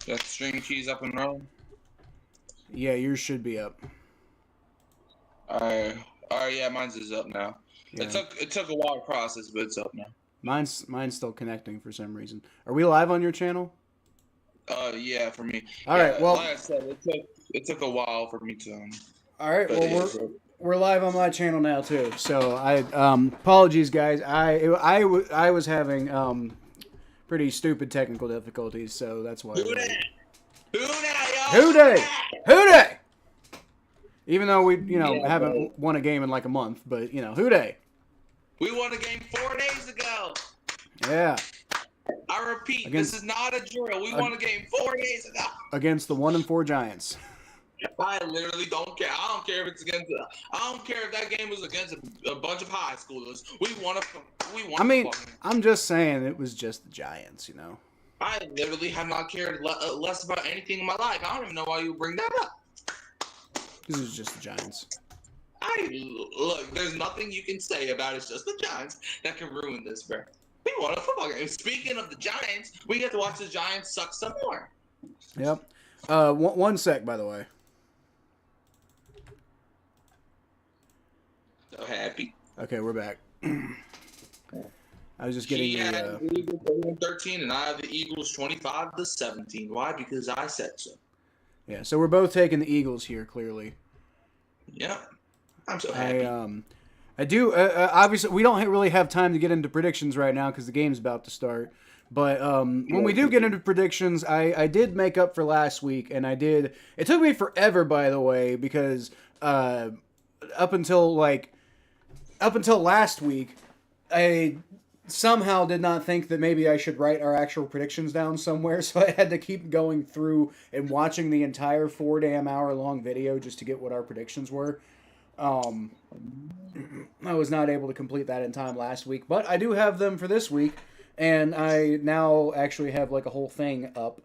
Got the stream keys up and rolling. Yeah, yours should be up. Alright, yeah, mine's is up now. Yeah. It took a while to process, but it's up now. Mine's still connecting for some reason. Are we live on your channel? Yeah, for me. All right. Well, like I said, it took a while for me to. All right. Well, we're live on my channel now too. So I apologies, guys. I was having pretty stupid technical difficulties, so that's why. Who day? Who day? Who day? Even though we haven't won a game in like a month, but who day? We won a game 4 days ago. Yeah. I repeat, this is not a drill. We won a game 4 days ago against the 1-4 Giants. I literally don't care. I don't care if it's against. I don't care if that game was against a bunch of high schoolers. We won. I mean, I'm just saying it was just the Giants, I literally have not cared less about anything in my life. I don't even know why you bring that up. This is just the Giants. Look, there's nothing you can say about it's just the Giants that can ruin this, bro. We won a football game. Speaking of the Giants, we get to watch the Giants suck some more. Yep. One sec, by the way. So happy. Okay, we're back. I was just getting the Eagles 13, and I have the Eagles 25-17. Why? Because I said so. Yeah, so we're both taking the Eagles here, clearly. Yeah, I'm so happy. I do. Obviously, we don't really have time to get into predictions right now because the game's about to start. But when we do get into predictions, I did make up for last week, and I did. It took me forever, by the way, because up until last week, I somehow did not think that maybe I should write our actual predictions down somewhere, so I had to keep going through and watching the entire 4 damn hour long video just to get what our predictions were. I was not able to complete that in time last week, but I do have them for this week, and I now actually have like a whole thing up,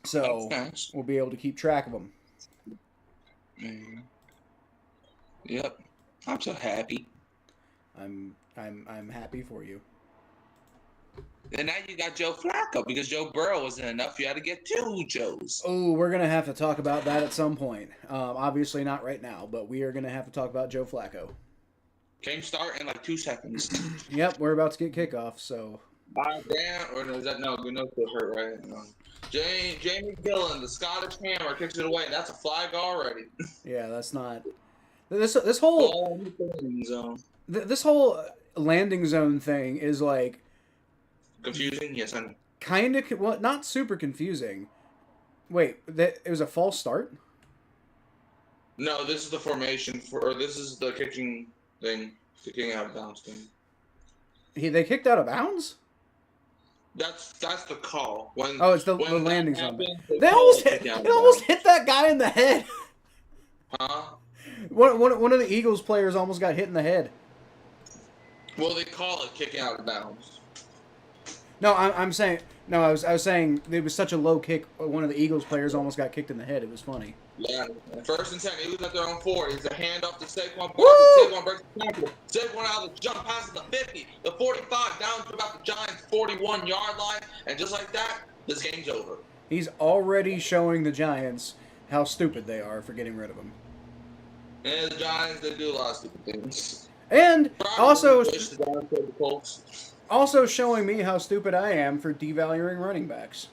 so we'll be able to keep track of them. Yep, I'm so happy. I'm happy for you. And now you got Joe Flacco because Joe Burrow wasn't enough. You had to get 2 Joes. Oh, we're going to have to talk about that at some point. Obviously not right now, but we are going to have to talk about Joe Flacco. Game start in like 2 seconds. Yep, we're about to get kickoff, so. Damn, or is that no? Gino's still hurt, right? No. Jamie Gillen, the Scottish Hammer, kicks it away. That's a flag already. Yeah, that's not. This whole this whole landing zone thing is like confusing. Yes, I know. Kind of, well, not super confusing. Wait, it was a false start? No, this is the formation or this is the kicking thing, kicking out of bounds thing. They kicked out of bounds? That's the call. It's the landing zone. They almost hit that guy in the head. Huh? One of the Eagles players almost got hit in the head. Well, they call it kicking out of bounds. No, I'm saying no. I was saying it was such a low kick. One of the Eagles players almost got kicked in the head. It was funny. Yeah, 1st and 10. He was at their own 4. It's a handoff to Saquon. Saquon breaks the tackle. Saquon out of the jump passes the 50, the 45, down to about the Giants' 41-yard line, and just like that, this game's over. He's already showing the Giants how stupid they are for getting rid of him. And the Giants, they do a lot of stupid things. And also showing me how stupid I am for devaluing running backs.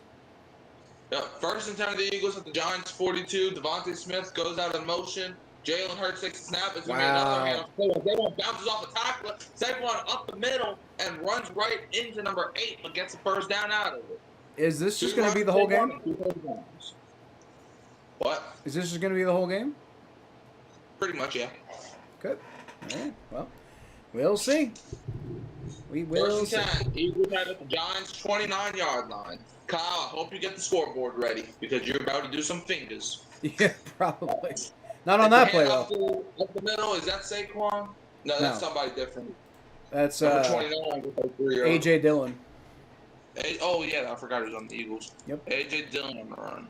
Yeah, 1st and 10 of the Eagles at the Giants' 42. Devontae Smith goes out in motion. Jalen Hurts takes a snap. It's going to be another hand. Saquon bounces off the tackle. Saquon up the middle and runs right into number 8 but gets a 1st down out of it. Is this just going to be the whole game? What? Is this just going to be the whole game? Pretty much, yeah. Good. All right. Well, we'll see. We will see. 1st and 10. Eagles have at the Giants' 29-yard line. Kyle, I hope you get the scoreboard ready because you're about to do some fingers. Yeah, probably. Not on that play, though. Up the middle, is that Saquon? No, that's somebody different. That's number 29. A.J. Dillon. Oh, yeah, I forgot he was on the Eagles. Yep. A.J. Dillon on the run.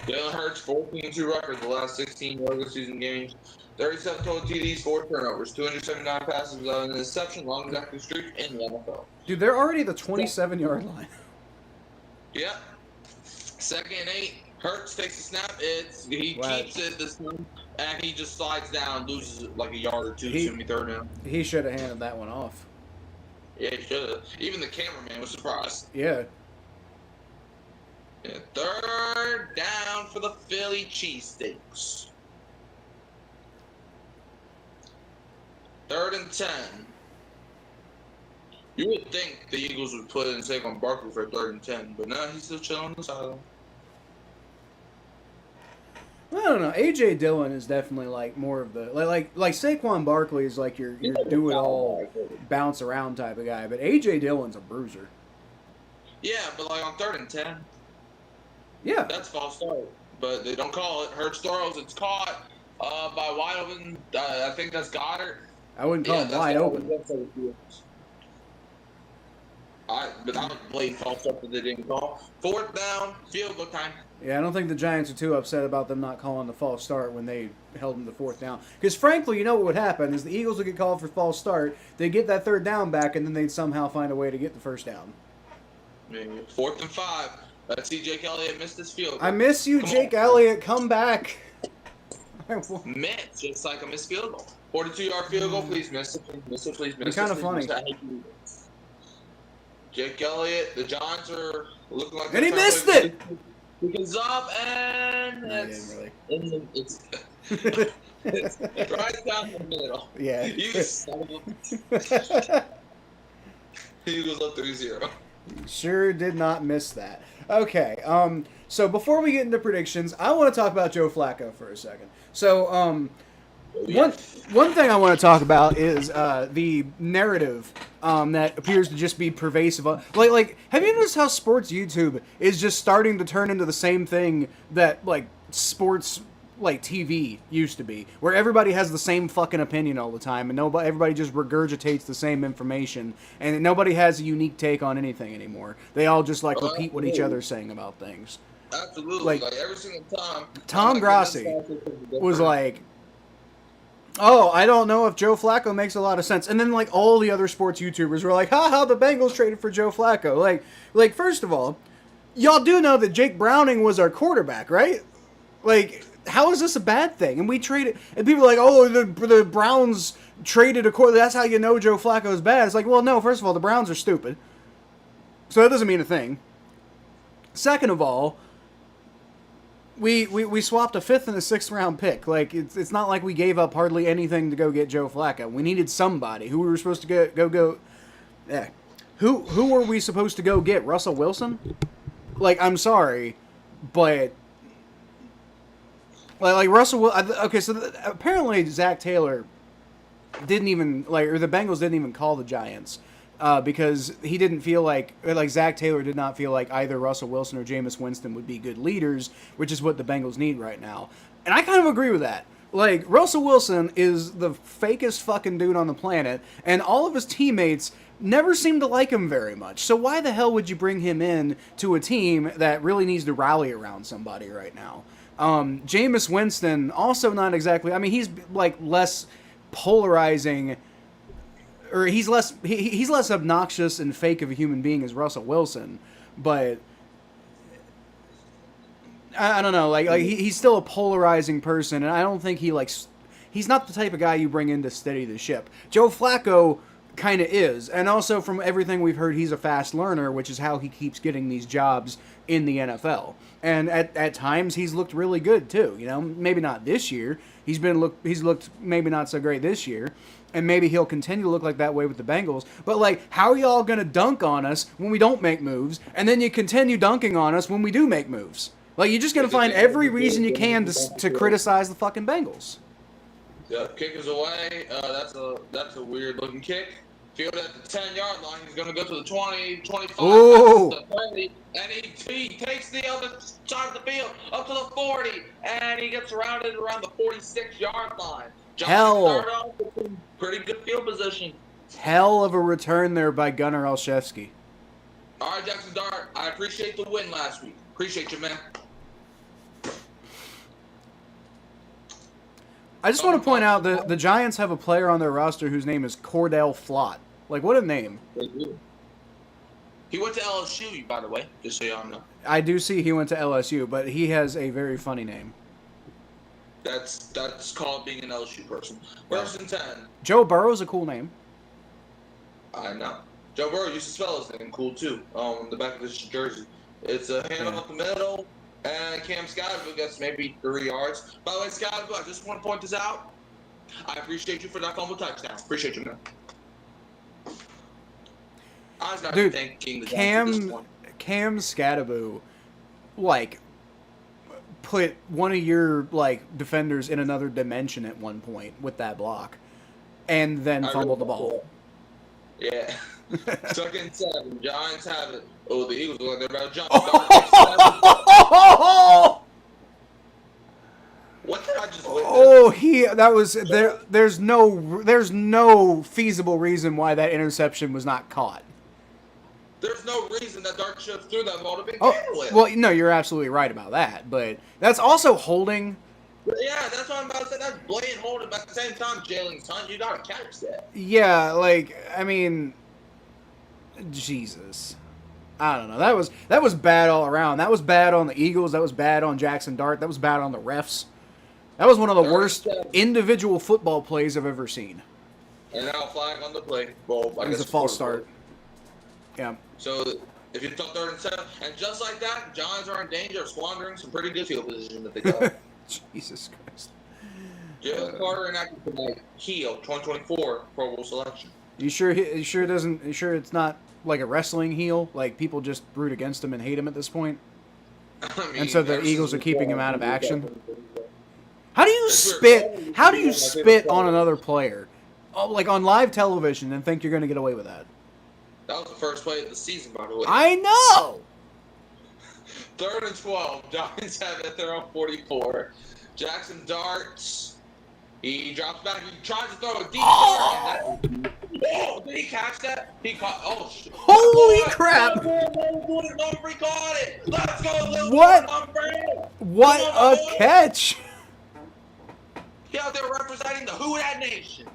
Jalen Hurts, 14-2 record the last 16 regular season games. 37 total TDs, 4 turnovers, 279 passes without an interception, longest active streak in the NFL. Dude, they're already the 27-yard line. Yep. 2nd and 8. Hurts takes the snap. He keeps it this time, and he just slides down, loses like a yard or two. It's going to be 3rd down. He should have handed that one off. Yeah, he should have. Even the cameraman was surprised. Yeah. 3rd down for the Philly cheesesteaks. 3rd and 10. You would think the Eagles would put in Saquon Barkley for 3rd and 10, but no, he's still chilling on the sideline. I don't know. A.J. Dillon is definitely like more of the like Saquon Barkley is like your do it all, bounce around type of guy, but A.J. Dillon's a bruiser. Yeah, but like on 3rd and 10. Yeah, that's false start, but they don't call it. Hurts throws, it's caught by wide open. I think that's Goddard. I wouldn't call him wide open. But I would blame false start that they didn't call. 4th down, field goal time. Yeah, I don't think the Giants are too upset about them not calling the false start when they held them to 4th down. Because frankly, you know what would happen is the Eagles would get called for false start. They'd get that 3rd down back, and then they'd somehow find a way to get the 1st down. 4th and 5. Let's see Jake Elliott missed this field goal. I miss you, Jake Elliott. Come back. Miss, just like a missed field goal. 42-yard field goal, please miss it. Please miss it. Please miss it. It's kind of funny. Jake Elliott, the Giants are looking like. And he missed it. He goes up and it's right down the middle. Yeah. You son of a. He goes up 3-0. Sure did not miss that. Okay, so before we get into predictions, I want to talk about Joe Flacco for a second. So, one thing I want to talk about is the narrative that appears to just be pervasive. Like, have you noticed how sports YouTube is just starting to turn into the same thing that like sports like TV used to be, where everybody has the same fucking opinion all the time, and everybody just regurgitates the same information, and nobody has a unique take on anything anymore. They all just like repeat what each other's saying about things. Absolutely, like every single time. Tom Grassi was like, "Oh, I don't know if Joe Flacco makes a lot of sense," and then like all the other sports YouTubers were like, "Ha ha, the Bengals traded for Joe Flacco." Like first of all, y'all do know that Jake Browning was our quarterback, right? Like, how is this a bad thing? And we traded, and people are like, "Oh, the Browns traded a quarterback. That's how you know Joe Flacco is bad." It's like, well, no. First of all, the Browns are stupid, so that doesn't mean a thing. Second of all, we swapped a 5th and a 6th round pick. Like, it's not like we gave up hardly anything to go get Joe Flacco. We needed somebody. Who we were supposed to go. Yeah. Who were we supposed to go get? Russell Wilson? Like, I'm sorry, but like Russell. Okay, so apparently Zach Taylor didn't even or the Bengals didn't even call the Giants. Because he didn't feel like Zach Taylor did not feel like either Russell Wilson or Jameis Winston would be good leaders, which is what the Bengals need right now. And I kind of agree with that. Like, Russell Wilson is the fakest fucking dude on the planet, and all of his teammates never seem to like him very much. So why the hell would you bring him in to a team that really needs to rally around somebody right now? Jameis Winston, also not exactly, I mean, he's like less polarizing, or he's less obnoxious and fake of a human being as Russell Wilson, but I don't know, like he's still a polarizing person, and I don't think he's not the type of guy you bring in to steady the ship. Joe Flacco kind of is, and also from everything we've heard, he's a fast learner, which is how he keeps getting these jobs in the NFL. And at times he's looked really good too. You know, maybe not this year. He's looked maybe not so great this year. And maybe he'll continue to look like that way with the Bengals. But, like, how are y'all going to dunk on us when we don't make moves, and then you continue dunking on us when we do make moves? Like, you're just going to find every reason you can to criticize the fucking Bengals. Yeah, kick is away. That's a weird-looking kick. Field at the 10-yard line. He's going to go to the 20, 25, Ooh. the 30, and he takes the other side of the field up to the 40, and he gets surrounded around the 46-yard line. Hell. Pretty good field position. Hell of a return there by Gunnar Olszewski. All right, Jackson Dart, I appreciate the win last week. Appreciate you, man. I just want to point out that the Giants have a player on their roster whose name is Cordell Flott. Like, what a name. He went to LSU, by the way, just so y'all know. I do see he went to LSU, but he has a very funny name. That's called being an LSU person. First and 10. Joe Burrow's a cool name. I know. Joe Burrow used to spell his name cool, too, on the back of his jersey. It's a hand up the middle, and Cam Scottaboo gets maybe 3 yards. By the way, Scottaboo, I just want to point this out. I appreciate you for that fumble touchdown. Appreciate you, man. I was not thinking Cam Scottaboo, like, put one of your, like, defenders in another dimension at one point with that block, and then fumbled the ball. Yeah. Second and 7. Giants have it. Oh, the Eagles look like they're about to jump. What did I just witness? Oh, there's no feasible reason why that interception was not caught. There's no reason that Dark should have threw that ball to begin with. Well, no, you're absolutely right about that, but that's also holding. Yeah, that's what I'm about to say. That's blatant holding, but at the same time, Jalen's son, you gotta catch that. Yeah, like, I mean, Jesus. I don't know. That was bad all around. That was bad on the Eagles. That was bad on Jackson Dart. That was bad on the refs. That was one of the worst individual football plays I've ever seen. And now flag on the play. Well, I guess a false start. Yeah. So if you thought 3rd and 7, and just like that, Giants are in danger of squandering some pretty good field position that they got. Jesus Christ. Jalen Carter enacted tonight. Heel 2024 Pro Bowl selection. You sure it's not like a wrestling heel? Like people just root against him and hate him at this point? I mean, and so the Eagles are keeping him out of action? How do you spit? How do you spit on another player? Oh, like on live television and think you're going to get away with that? That was the first play of the season, by the way. I know! 3rd and 12. Giants have it at their own 44. Jackson darts. He drops back. He tries to throw a deep dart. Oh, did he catch that? He caught. Oh, shit. Holy crap. Humphrey caught it. Let's go, Lil Humphrey. What a catch. He out there representing the Who Dat Nation.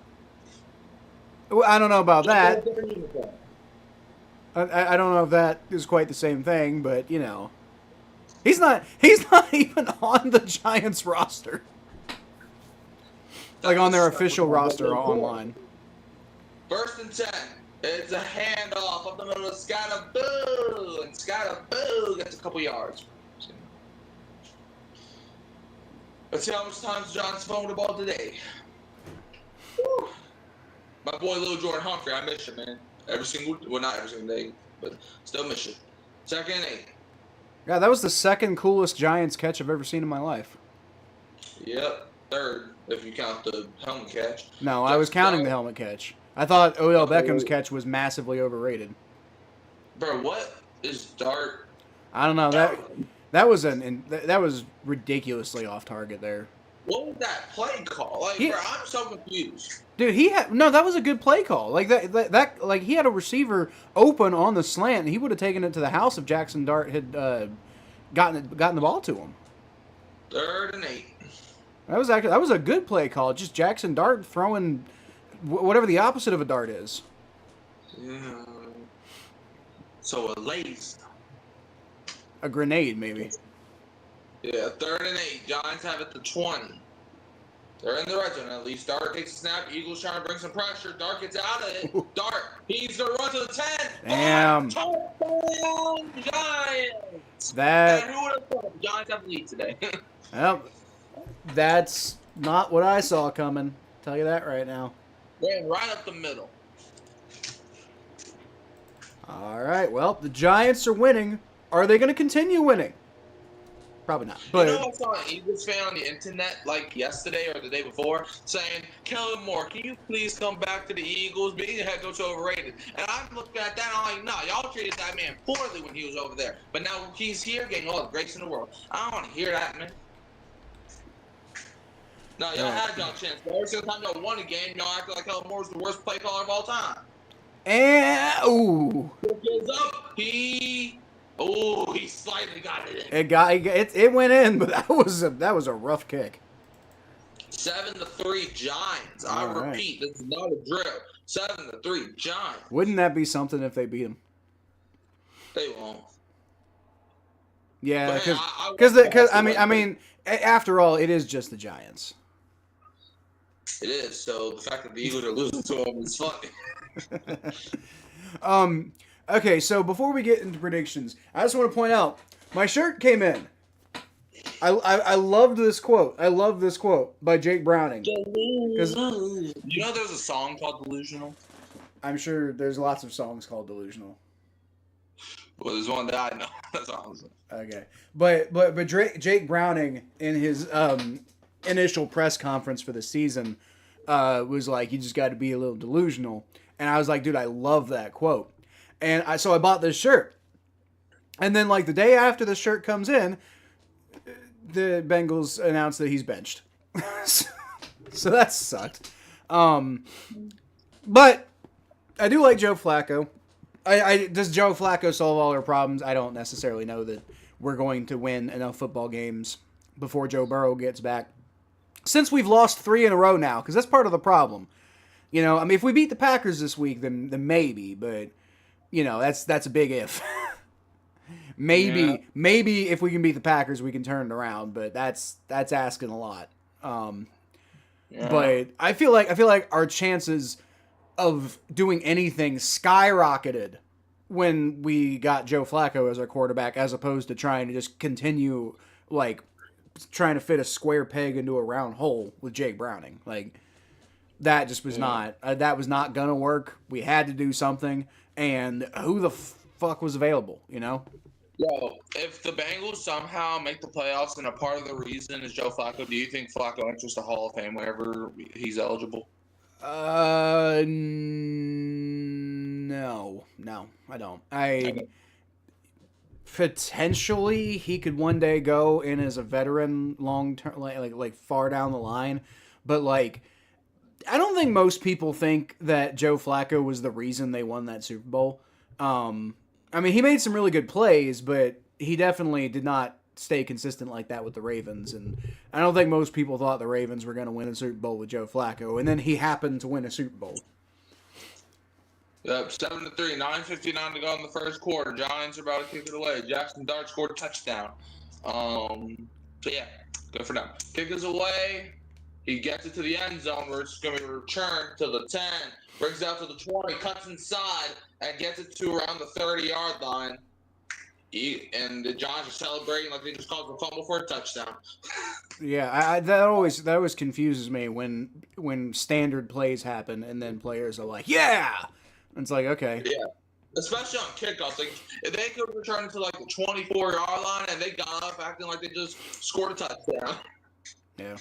Well, I don't know about that. I don't know if that is quite the same thing, but, you know. He's not even on the Giants roster. Like on their official roster online. 1st and 10. It's a handoff up the middle of Scottaboo. And Scottaboo gets a couple yards. Let's see how much times the Giants fumbled the ball today. Woo. My boy Lil Jordan Humphrey, I miss you, man. Not every single day, but still miss you. 2nd and 8. Yeah, that was the second coolest Giants catch I've ever seen in my life. Yep, 3rd, if you count the helmet catch. No, I was counting the helmet catch. I thought Odell Beckham's catch was massively overrated. Bro, what is Dart? I don't know. That was ridiculously off target there. What was that play call? Like, bro, I'm so confused. Dude, that was a good play call. Like that like he had a receiver open on the slant, and he would have taken it to the house if Jackson Dart had gotten the ball to him. 3rd and 8. That was a good play call. Just Jackson Dart throwing whatever the opposite of a dart is. Yeah. So a lace. A grenade, maybe. Yeah, 3rd and 8. Giants have it to 20. They're in the red zone at least. Dart takes a snap. Eagles trying to bring some pressure. Dart gets out of it. Dart, he's going to run to the 10. Damn. Touchdown, Giants. That. And who would have thought the Giants have the lead today? Well, that's not what I saw coming. Tell you that right now. Ran right up the middle. All right. Well, the Giants are winning. Are they going to continue winning? Probably not. But you know, I saw an Eagles fan on the internet like yesterday or the day before saying, Kellen Moore, can you please come back to the Eagles? Being a head coach overrated. And I'm looking at that and I'm like, no, y'all treated that man poorly when he was over there. But now he's here getting all the grace in the world. I don't want to hear that, man. No, y'all had y'all chance. But every single time y'all won a game, y'all acted like Kellen Moore's the worst play caller of all time. And ooh. He slightly got it in. It went in, but that was a rough kick. 7-3 Giants. I All right. repeat, this is not a drill. 7-3 Giants. Wouldn't that be something if they beat them? They won't. Yeah, But, hey, because I mean, after all, it is just the Giants. It is. So the fact that the Eagles are losing to them is funny. Okay, so before we get into predictions, I just want to point out my shirt came in. I loved this quote. I love this quote by Jake Browning. You know, there's a song called "Delusional." I'm sure there's lots of songs called "Delusional." Well, there's one that I know. That's all I'm saying. Okay, but Jake Browning in his initial press conference for the season was like, "You just got to be a little delusional," and I was like, "Dude, I love that quote," and so I bought this shirt, and then like the day after the shirt comes in, the Bengals announced that he's benched, so that sucked. But I do like Joe Flacco. Does Joe Flacco solve all our problems? I don't necessarily know that we're going to win enough football games before Joe Burrow gets back. Since we've lost 3 in a row now, because that's part of the problem. You know, I mean, if we beat the Packers this week, then maybe, but you know, that's a big if. Maybe if we can beat the Packers, we can turn it around, but that's asking a lot. But I feel like our chances of doing anything skyrocketed when we got Joe Flacco as our quarterback, as opposed to trying to just continue like trying to fit a square peg into a round hole with Jake Browning. Like that just was not that was not gonna work. We had to do something, and who the fuck was available? You know. Yo, if the Bengals somehow make the playoffs and a part of the reason is Joe Flacco, do you think Flacco enters the Hall of Fame whenever he's eligible? No, I don't. Potentially he could one day go in as a veteran long term, like far down the line, but like I don't think most people think that Joe Flacco was the reason they won that Super Bowl. I mean, he made some really good plays, but he definitely did not stay consistent like that with the Ravens, and I don't think most people thought the Ravens were going to win a Super Bowl with Joe Flacco, and then he happened to win a Super Bowl. Yep, 7-3, 9:59 to go in the first quarter. Giants are about to kick it away. Jackson Dart scored a touchdown. So yeah, good for them. Kick is away. He gets it to the end zone where it's going to be returned to the 10. Brings it out to the 20, cuts inside, and gets it to around the 30-yard line. And the Giants are celebrating like they just called the fumble for a touchdown. Yeah, that always confuses me when standard plays happen and then players are like, yeah! And it's like, okay. Yeah. Especially on kickoffs. Like, if they could return it to like the 24-yard line and they got up acting like they just scored a touchdown. Yeah.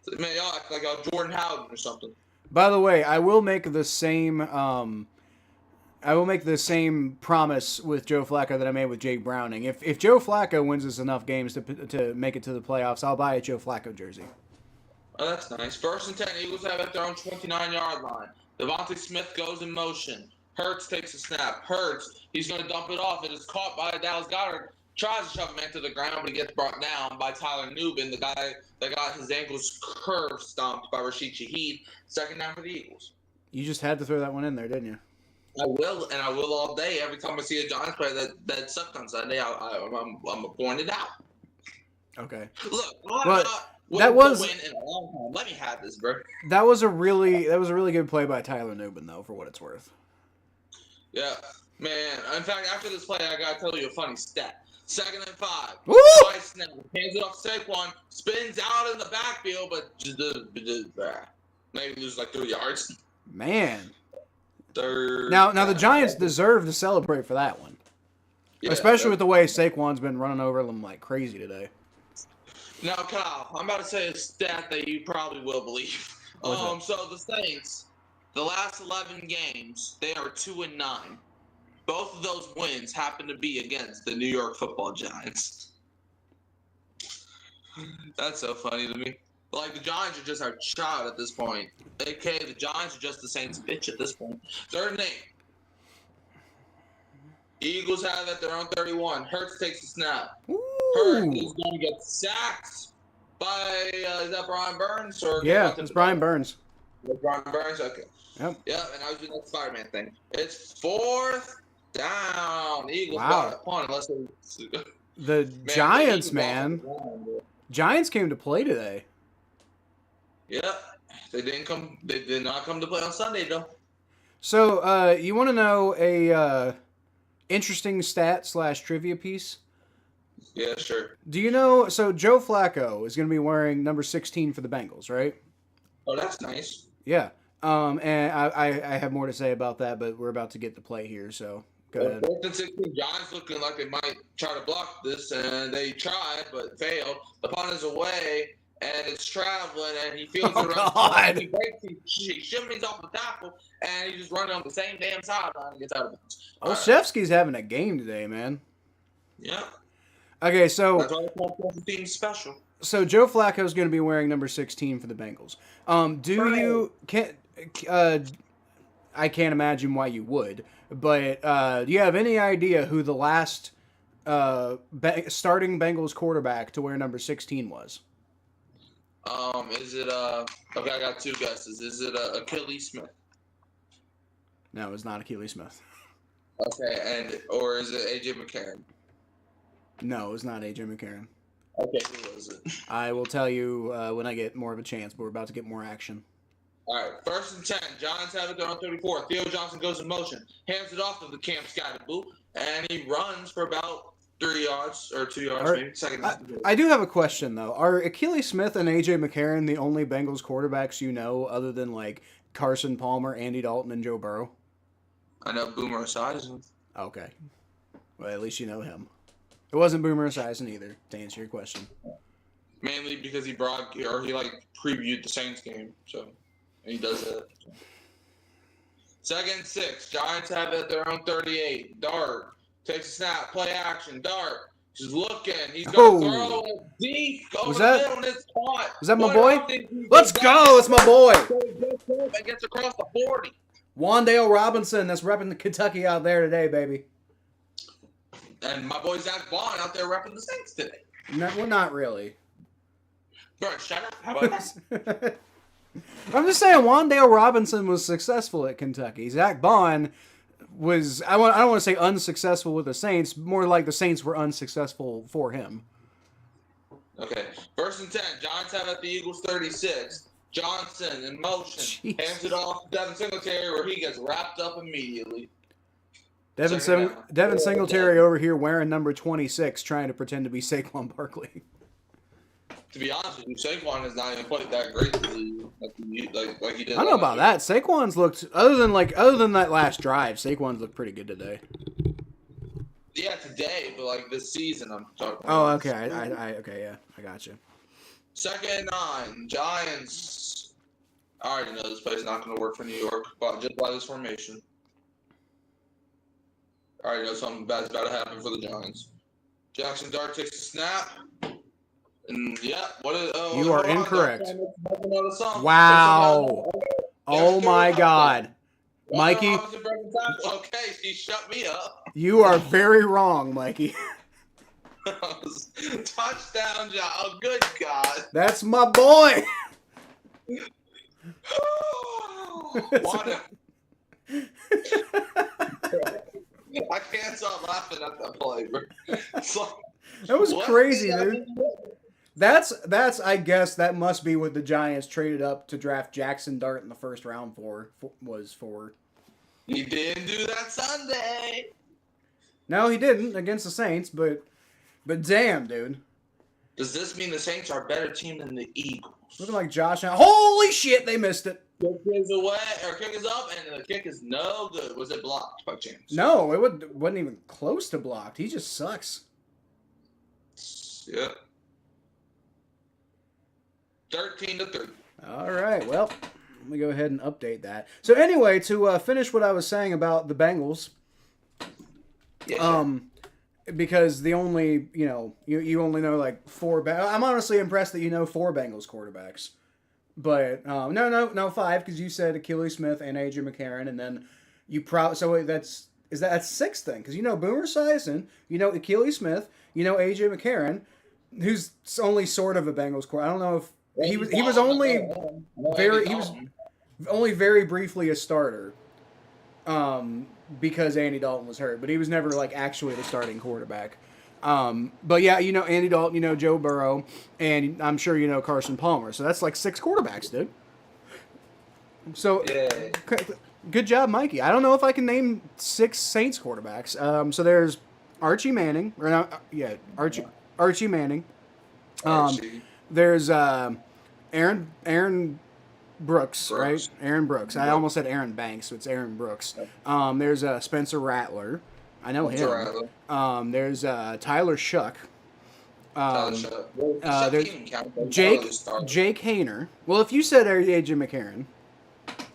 So, man, y'all act like Jordan Howden or something. By the way, I will make the same promise with Joe Flacco that I made with Jake Browning. If Joe Flacco wins us enough games to make it to the playoffs, I'll buy a Joe Flacco jersey. Oh, that's nice. 1st and 10, Eagles have at their own 29-yard line. Devontae Smith goes in motion. Hurts takes a snap. Hurts, he's going to dump it off. It is caught by Dallas Goedert. Tries to shove him into the ground, but he gets brought down by Tyler Nubin, the guy that got his ankles curve stomped by Rashid Shaheed. Second down for the Eagles. You just had to throw that one in there, didn't you? I will, and I will all day. Every time I see a Giants player that sucked on Sunday, I'm going to point it out. Okay. Look, that was win in a long time. Let me have this, bro. That was a really good play by Tyler Nubin, though, for what it's worth. Yeah, man. In fact, after this play, I gotta tell you a funny stat. 2nd and 5. Woo! Twice now. Hands it off to Saquon. Spins out in the backfield, but maybe loses like 3 yards. Man. Third. Now the Giants deserve to celebrate for that one. Yeah, especially with the way Saquon's been running over them like crazy today. Now, Kyle, I'm about to say a stat that you probably will believe. So the Saints, the last 11 games, they are 2-9. Both of those wins happen to be against the New York Football Giants. That's so funny to me. Like, the Giants are just our child at this point. Okay, the Giants are just the Saints' bitch at this point. 3rd and 8. Eagles have at their own 31. Hurts takes the snap. Ooh. Hurts is going to get sacked By is that Brian Burns or Yeah, it's Brian Burns. Brian Burns. Okay. Yep. Yeah, and I was doing that Spider-Man thing. It's 4th down. The Eagles Wow. got a punt unless they. The Giants, man. Giants came to play today. Yeah, they didn't come. They did not come to play on Sunday though. So, you want to know a interesting stat / trivia piece? Yeah, sure. Do you know? So Joe Flacco is going to be wearing number 16 for the Bengals, right? Oh, that's nice. Yeah. And I have more to say about that, but we're about to get to play here, so go ahead. 4th and 16, Giants looking like they might try to block this, and they tried but failed. The punt is away, and it's traveling, and he feels Oh, God. He breaks, he shimmies off the tackle, and he just running on the same damn sideline and gets out of bounds. Olszewski's having a game today, man. Yeah. Okay, so That's why it's called special teams special. So Joe Flacco is going to be wearing number 16 for the Bengals. I can't imagine why you would, but do you have any idea who the last starting Bengals quarterback to wear number 16 was? Is it okay, I got 2 guesses. Is it Achilles Smith? No, it's not Achilles Smith. Okay, or is it AJ McCarron? No, it's not AJ McCarron. Okay, who was it? I will tell you when I get more of a chance, but we're about to get more action. All right, 1st and 10. Giants have it. They're on 34. Theo Johnson goes in motion, hands it off to the Cam Scotty-Boo, and he runs for about 3 yards or 2 yards, maybe. Second. I do have a question though. Are Achilles Smith and AJ McCarron the only Bengals quarterbacks you know, other than like Carson Palmer, Andy Dalton, and Joe Burrow? I know Boomer Esiason. Okay, well at least you know him. It wasn't Boomer Esiason either, to answer your question. Mainly because he previewed the Saints game, so and he does that. 2nd and 6. Giants have it at their own 38. Dart takes a snap, play action. Dart just looking. He's going to throw it deep over the middle, and it's caught. Was that my boy? Let's go! It's my boy. It gets across the 40. Wandale Robinson, that's repping Kentucky out there today, baby. And my boy Zach Bond out there repping the Saints today. No, well, not really. Bro, shut up. How about that? I'm just saying, Wandale Robinson was successful at Kentucky. Zach Bond was, I don't want to say unsuccessful with the Saints, more like the Saints were unsuccessful for him. Okay. 1st and 10. Giants have at the Eagles 36. Johnson in motion. Jeez. Hands it off to Devin Singletary where he gets wrapped up immediately. Devin Singletary over here wearing number 26, trying to pretend to be Saquon Barkley. To be honest with you, Saquon has not even played that great like he did. I don't know about that. Saquon's looked, other than that last drive, Saquon's looked pretty good today. Yeah, today, but like this season, I'm talking. Oh, okay. Okay, yeah, I got you. 2nd and 9, Giants. I already know this play's not going to work for New York, but just by this formation. I already know something bad's about to happen for the Giants. Jackson Dart takes a snap. And yeah, you are incorrect. Wow. Oh my God. Mikey. Okay, she shut me up. You are very wrong, Mikey. Touchdown, John. Oh, good God. That's my boy. I can't stop laughing at that play, bro. That was crazy, dude. That's I guess that must be what the Giants traded up to draft Jackson Dart in the 1st round for. He didn't do that Sunday. No, he didn't against the Saints, but damn, dude. Does this mean the Saints are a better team than the Eagles? Looking like Josh Allen. Holy shit, they missed it. Kick is away, or kick is up, and the kick is no good. Was it blocked by chance? No, it wasn't even close to blocked. He just sucks. Yeah. 13-3. All right, well, let me go ahead and update that. So anyway, to finish what I was saying about the Bengals, because the only, you only know like 4. I'm honestly impressed that you know 4 Bengals quarterbacks. But no, 5, because you said Achilles Smith and AJ McCarron, and then you so that's 6th then, because you know Boomer Esiason, you know Achilles Smith, you know AJ McCarron, who's only sort of a Bengals quarterback. I don't know if he was only very briefly a starter. Because Andy Dalton was hurt, but he was never like actually the starting quarterback. But yeah, Andy Dalton, Joe Burrow, and I'm sure Carson Palmer. So that's like 6 quarterbacks, dude. So good job, Mikey. I don't know if I can name 6 Saints quarterbacks. So there's Archie Manning, or not? Yeah, Archie Manning. There's Aaron Brooks, right? Aaron Brooks. I almost said Aaron Banks, so it's Aaron Brooks. There's Spencer Rattler. I know him. There's Tyler Shuck. There's Jake Hayner. Well, if you said AJ McCarron.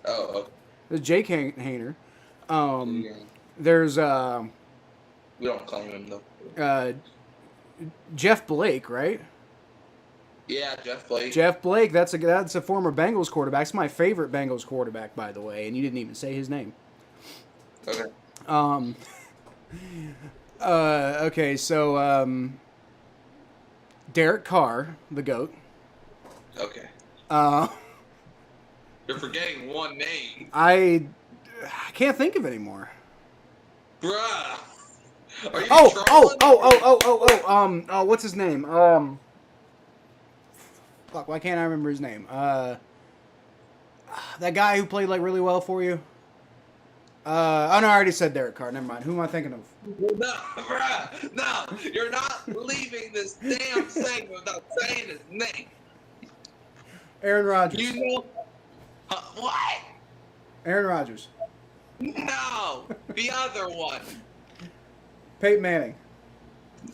Oh, okay. There's Jake Hayner. There's we don't claim him though. Jeff Blake, right? Yeah, Jeff Blake. That's a former Bengals quarterback. It's my favorite Bengals quarterback, by the way, and you didn't even say his name. Okay. Okay, so Derek Carr, the GOAT. Okay. You're forgetting one name. I can't think of anymore. Bruh. Are you what's his name? Fuck, why can't I remember his name? That guy who played like really well for you. No, I already said Derek Carr. Never mind. Who am I thinking of? No, bruh. No, you're not leaving this damn segment without saying his name. Aaron Rodgers. You know what? Aaron Rodgers. No, the other one. Peyton Manning.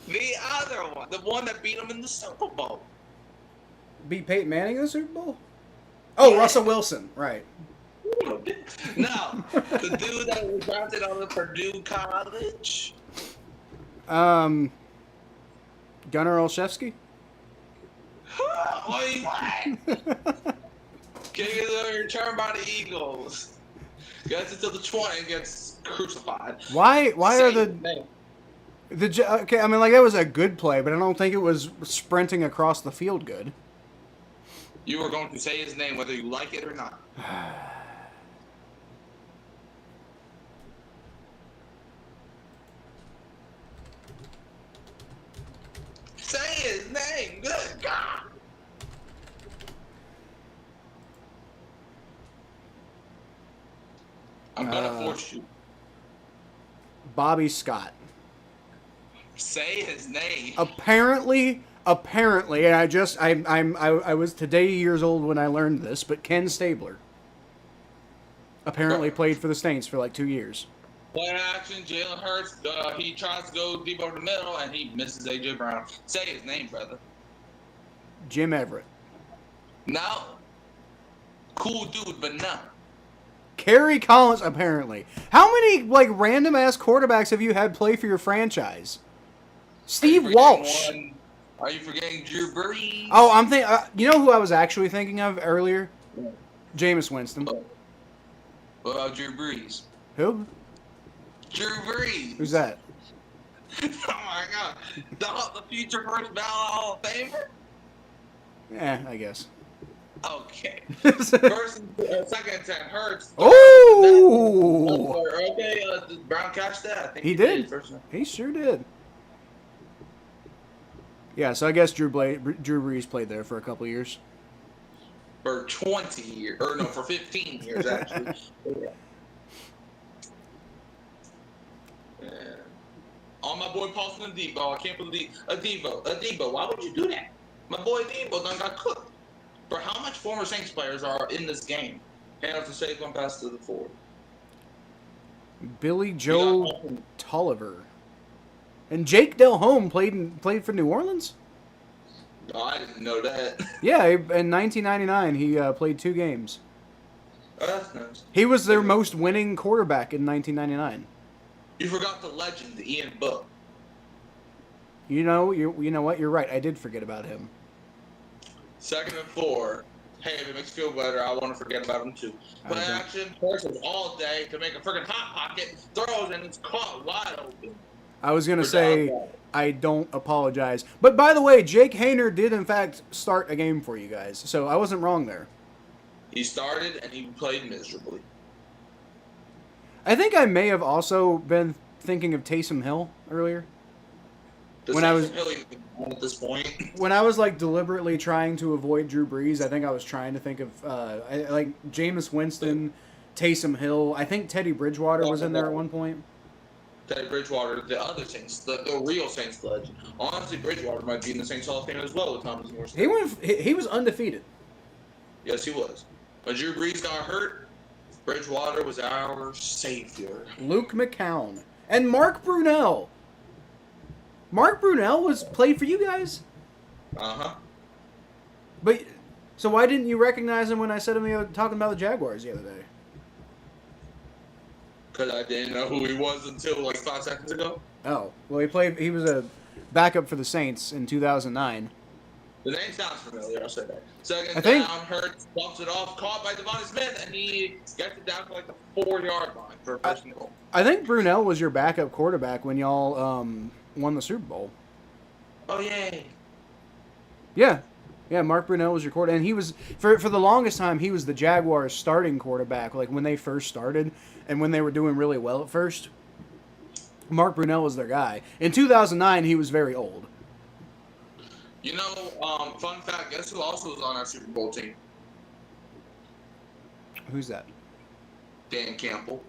The other one, the one that beat him in the Super Bowl. Beat Peyton Manning in the Super Bowl? Oh, yeah. Russell Wilson, right. No, the dude that was drafted out of Purdue College. Gunnar Olszewski? What? Gets returned by the Eagles. Gets it to the 20 and gets crucified. Why are the okay? I mean, like that was a good play, but I don't think it was sprinting across the field good. You were going to say his name whether you like it or not. Say his name. Good God. I'm gonna force you. Bobby Scott. Say his name. Apparently, and I was today years old when I learned this, but Ken Stabler apparently played for the Saints for like 2 years. Play action, Jalen Hurts. He tries to go deep over the middle, and he misses A.J. Brown. Say his name, brother. Jim Everett. No. Cool dude, but no. Kerry Collins, apparently. How many like random ass quarterbacks have you had play for your franchise? Steve Walsh. Are you forgetting Drew Brees? Oh, I'm thinking. You know who I was actually thinking of earlier? Jameis Winston. What about Drew Brees? Who? Drew Brees. Who's that? Oh my God! The future first ballot Hall of Famer. Yeah, I guess. Okay. First and second and 10 Hurts. Oh. Okay. Did Brown catch that? I think he did. He sure did. Yeah, so I guess Drew Brees played there for a couple years. For 20 years. Or no, for 15 years, actually. Yeah. On my boy Paulson Adebo, I can't believe Adebo, why would you do that? My boy Adebo done got cooked. For how much former Saints players are in this game? Hand off the safe one pass to the forward. Billy Joe Tolliver. And Jake Delhomme played for New Orleans? Oh, I didn't know that. Yeah, in 1999, he played 2 games. Oh, that's nice. He was their most winning quarterback in 1999. You forgot the legend, Ian Book. You know what? You're right. I did forget about him. 2nd and 4. Hey, if it makes you feel better, I want to forget about him too. Play action, horses all day to make a freaking hot pocket, throws, and it's caught wide open. I was going to say I don't apologize. But by the way, Jake Haener did in fact start a game for you guys. So I wasn't wrong there. He started and he played miserably. I think I may have also been thinking of Taysom Hill earlier. When I was at this point, when I was like deliberately trying to avoid Drew Brees, I think I was trying to think of like Jameis Winston, Taysom Hill. I think Teddy Bridgewater was in there at one point. Teddy Bridgewater, the other Saints, the real Saints legend. Honestly, Bridgewater might be in the Saints Hall of Fame as well with Thomas Morrison. He was undefeated. Yes, he was. When Drew Brees got hurt, Bridgewater was our savior. Luke McCown and Mark Brunell. Mark Brunell played for you guys. But so why didn't you recognize him when I said him talking about the Jaguars the other day? Because I didn't know who he was until like 5 seconds ago. Oh, well, he was a backup for the Saints in 2009. The name sounds familiar. I'll say that. Second down, Hurts bumps it off, caught by Devontae Smith, and he gets it down to like the 4-yard line for a first and goal. I think Brunell was your backup quarterback when y'all won the Super Bowl. Oh, yay. Yeah. Yeah, Mark Brunell was your quarterback. And he was, for the longest time, he was the Jaguars' starting quarterback, like when they first started and when they were doing really well at first. Mark Brunell was their guy. In 2009, he was very old. You know, fun fact, guess who also was on our Super Bowl team? Who's that? Dan Campbell.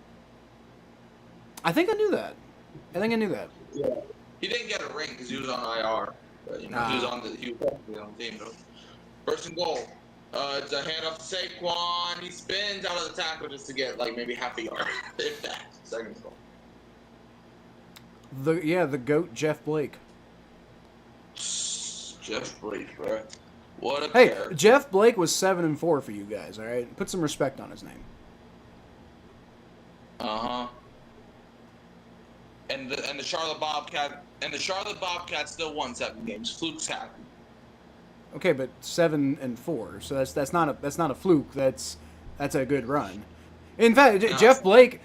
I think I knew that. Yeah. He didn't get a ring because he was on IR. But, you know, he was on the team, though. First and goal. It's a handoff to Saquon. He spins out of the tackle just to get, like, maybe half a yard, if that. Second goal. The GOAT, Jeff Blake. Jeff Blake, bro. What a character. Jeff Blake was 7-4 for you guys, all right? Put some respect on his name. Uh-huh. And the Charlotte Bobcats still won 7 games. Fluke's happy. Okay, but 7-4, so that's not a fluke. That's a good run. In fact, Jeff Blake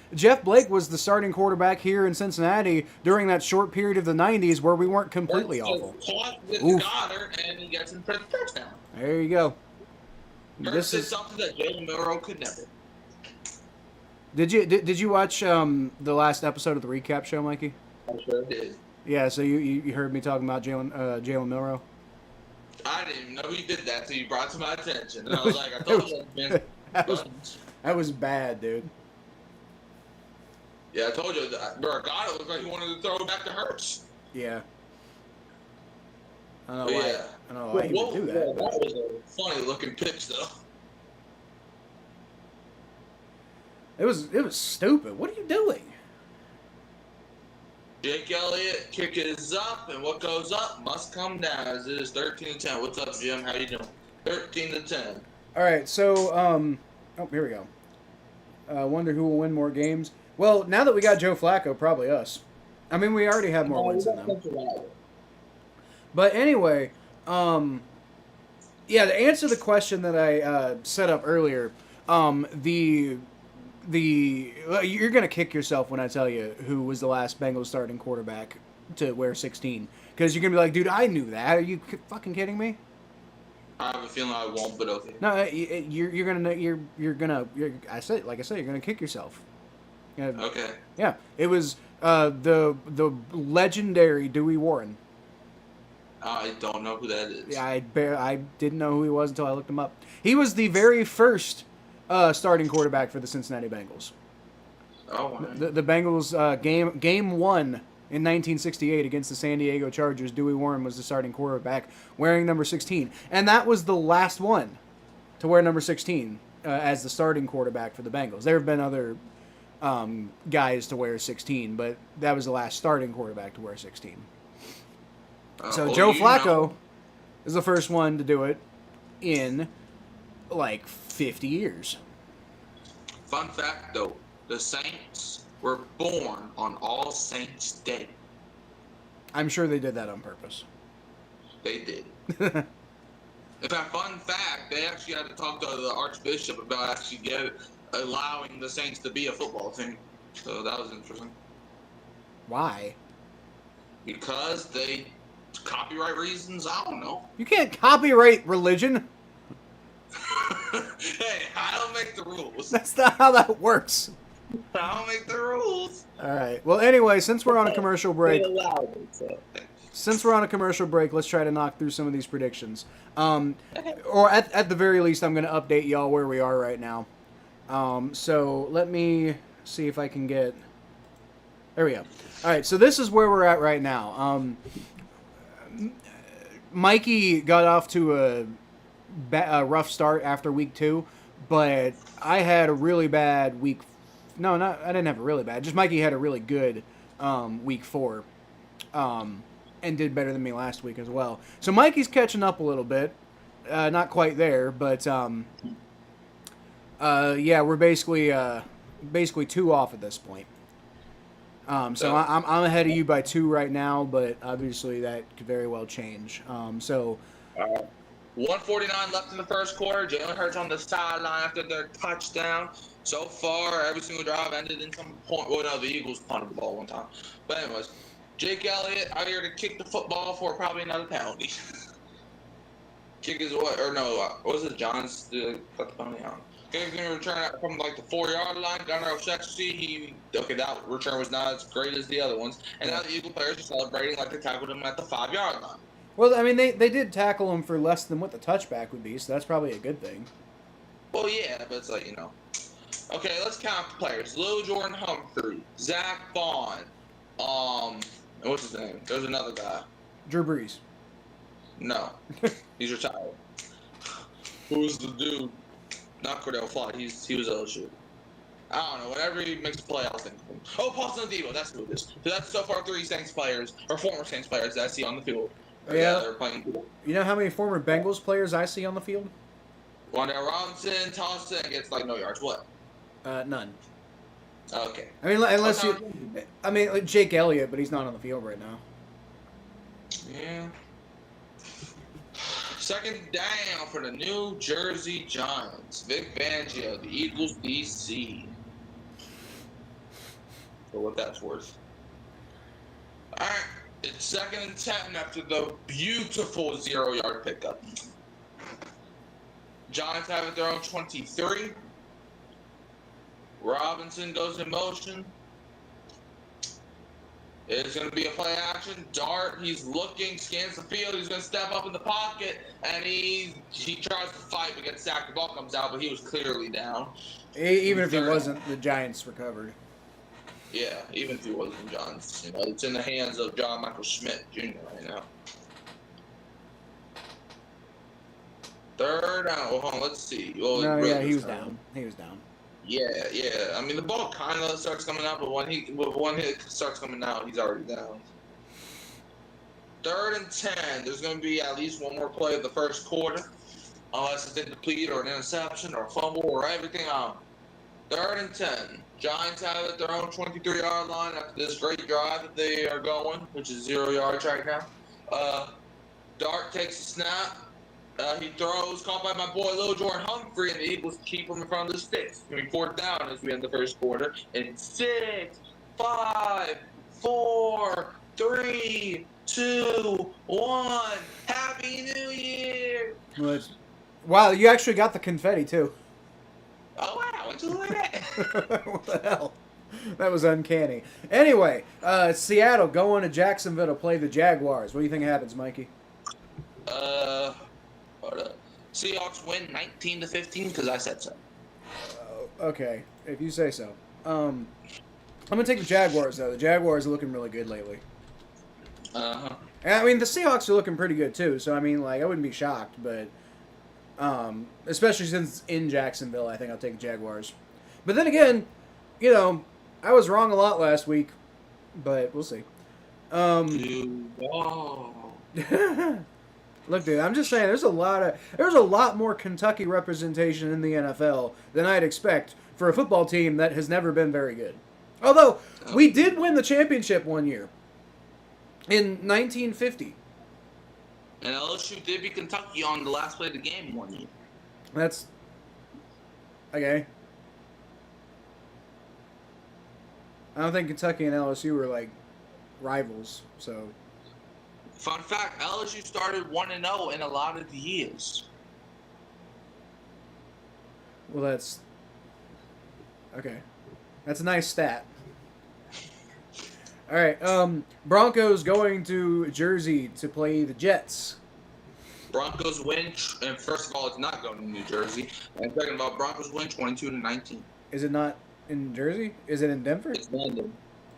was the starting quarterback here in Cincinnati during that short period of the 90s where we weren't completely awful. Goddard, and he gets him for the first down. There you go. This is something that Jalen Milroe could never. Did you watch the last episode of the recap show, Mikey? I sure did. Yeah, so you heard me talking about Jalen Milroe? I didn't even know you did that until you brought it to my attention. And I was like, I told you, man. That was bad, dude. Yeah, I told you. Bro, God, it looked like he wanted to throw it back to Hurts. Yeah. I don't know why he would do that. Yeah, that was a funny-looking pitch, though. It was stupid. What are you doing? Jake Elliott kick is up, and what goes up must come down. As it is 13-10. What's up, Jim? How you doing? 13-10. All right, so here we go. Wonder who will win more games. Well, now that we got Joe Flacco, probably us. I mean, we already have more wins than them. But anyway, yeah, to answer the question that I set up earlier, you're gonna kick yourself when I tell you who was the last Bengals starting quarterback to wear 16, because you're gonna be like, dude, I knew that. Are you fucking kidding me? I have a feeling I won't, but okay. No, you're gonna. I said, you're gonna kick yourself. Okay. Yeah, it was the legendary Dewey Warren. I don't know who that is. Yeah, I didn't know who he was until I looked him up. He was the very first starting quarterback for the Cincinnati Bengals. Oh, man. The Bengals game 1 in 1968 against the San Diego Chargers. Dewey Warren was the starting quarterback wearing number 16, and that was the last one to wear number 16 as the starting quarterback for the Bengals. There have been other guys to wear 16, but that was the last starting quarterback to wear 16. So Joe Flacco is the first one to do it in like 50 years. Fun fact, though, the Saints were born on All Saints Day. I'm sure they did that on purpose. They did. In fact, fun fact, they actually had to talk to the Archbishop about actually allowing the Saints to be a football team. So that was interesting. Why? Because they copyright reasons. I don't know. You can't copyright religion. Hey, I don't make the rules. That's not how that works. I don't make the rules. All right. Well, anyway, since we're on a commercial break, They allow it, so. let's try to knock through some of these predictions. Or at the very least, I'm going to update y'all where we are right now. So let me see if I can get. There we go. All right. So this is where we're at right now. Mikey got off to a rough start after week 2, but I had a really bad week. No, I didn't have a really bad. Just Mikey had a really good week 4, and did better than me last week as well. So Mikey's catching up a little bit. Not quite there, but yeah, we're basically 2 off at this point. So I'm ahead of you by 2 right now, but obviously that could very well change. 1:49 left in the first quarter. Jalen Hurts on the sideline after their touchdown. So far, every single drive ended in some point. Well, no, the Eagles punted the ball one time. But anyways, Jake Elliott out here to kick the football for probably another penalty. Kick is what? Or no, what was it? John's got the penalty on. He's going to return it from like the 4-yard line. Gunnar Olszewski, that return was not as great as the other ones. And now the Eagle players are celebrating like they tackled him at the 5-yard line. Well, I mean, they did tackle him for less than what the touchback would be, so that's probably a good thing. Well, yeah, but it's like, Okay, let's count the players. Lil Jordan Humphrey, Zach Vaughn, and what's his name? There's another guy. Drew Brees. No, he's retired. Who's the dude? Not Cordell Flott. He was LSU. I don't know. Whenever he makes a play, I'll think of him. Oh, Paulson Debo. That's who it is. So that's so far 3 Saints players, or former Saints players that I see on the field. Yeah. They're playing. You know how many former Bengals players I see on the field? Wandale Robinson, Thompson gets like no yards. What? None. Okay. I mean, unless like Jake Elliott, but he's not on the field right now. Yeah. Second down for the New Jersey Giants. Vic Fangio, the Eagles DC. For what that's worth. All right. It's 2nd and 10 after the beautiful 0-yard pickup. Giants have it their own 23. Robinson goes in motion. It's going to be a play action. Dart, he's looking, scans the field. He's going to step up in the pocket, and he tries to fight but gets sacked. The ball comes out, but he was clearly down. Even if he wasn't, the Giants recovered. Yeah, even if he wasn't John's. It's in the hands of John Michael Schmidt Jr. right now. 3rd down. Well, hold on, let's see. Well, he was down. He was down. Yeah. I mean, the ball kind of starts coming out, but when one hit starts coming out, he's already down. 3rd and 10. There's going to be at least one more play of the first quarter, unless it's incomplete or an interception or a fumble or everything on. 3rd and 10. Giants have it their own 23-yard line after this great drive that they are going, which is 0 yards right now. Dart takes a snap. He throws, caught by my boy Lil Jordan Humphrey, and the Eagles keep him in front of the sticks. It's going to be 4th down as we end the first quarter. And 6, 5, 4, 3, 2, 1. Happy New Year! Wow, you actually got the confetti, too. Oh, wow. What'd you look at that? What the hell? That was uncanny. Anyway, Seattle going to Jacksonville to play the Jaguars. What do you think happens, Mikey? Seahawks win 19-15 because I said so. Okay, if you say so. I'm gonna take the Jaguars though. The Jaguars are looking really good lately. Uh-huh. And, I mean, the Seahawks are looking pretty good too. So I mean, like, I wouldn't be shocked, but especially since it's in Jacksonville, I think I'll take the Jaguars. But then again, I was wrong a lot last week, but we'll see. Look, dude, I'm just saying there's a lot more Kentucky representation in the NFL than I'd expect for a football team that has never been very good. Although we did win the championship one year in 1950. And LSU did beat Kentucky on the last play of the game one year. That's okay. I don't think Kentucky and LSU were like rivals. So, Fun fact: LSU started 1-0 in a lot of the years. well, that's okay. That's a nice stat. All right. Broncos going to Jersey to play the Jets. Broncos win, and first of all, it's not going to New Jersey. And second of all, Broncos win 22-19. Is it not in Jersey? Is it in Denver? It's London.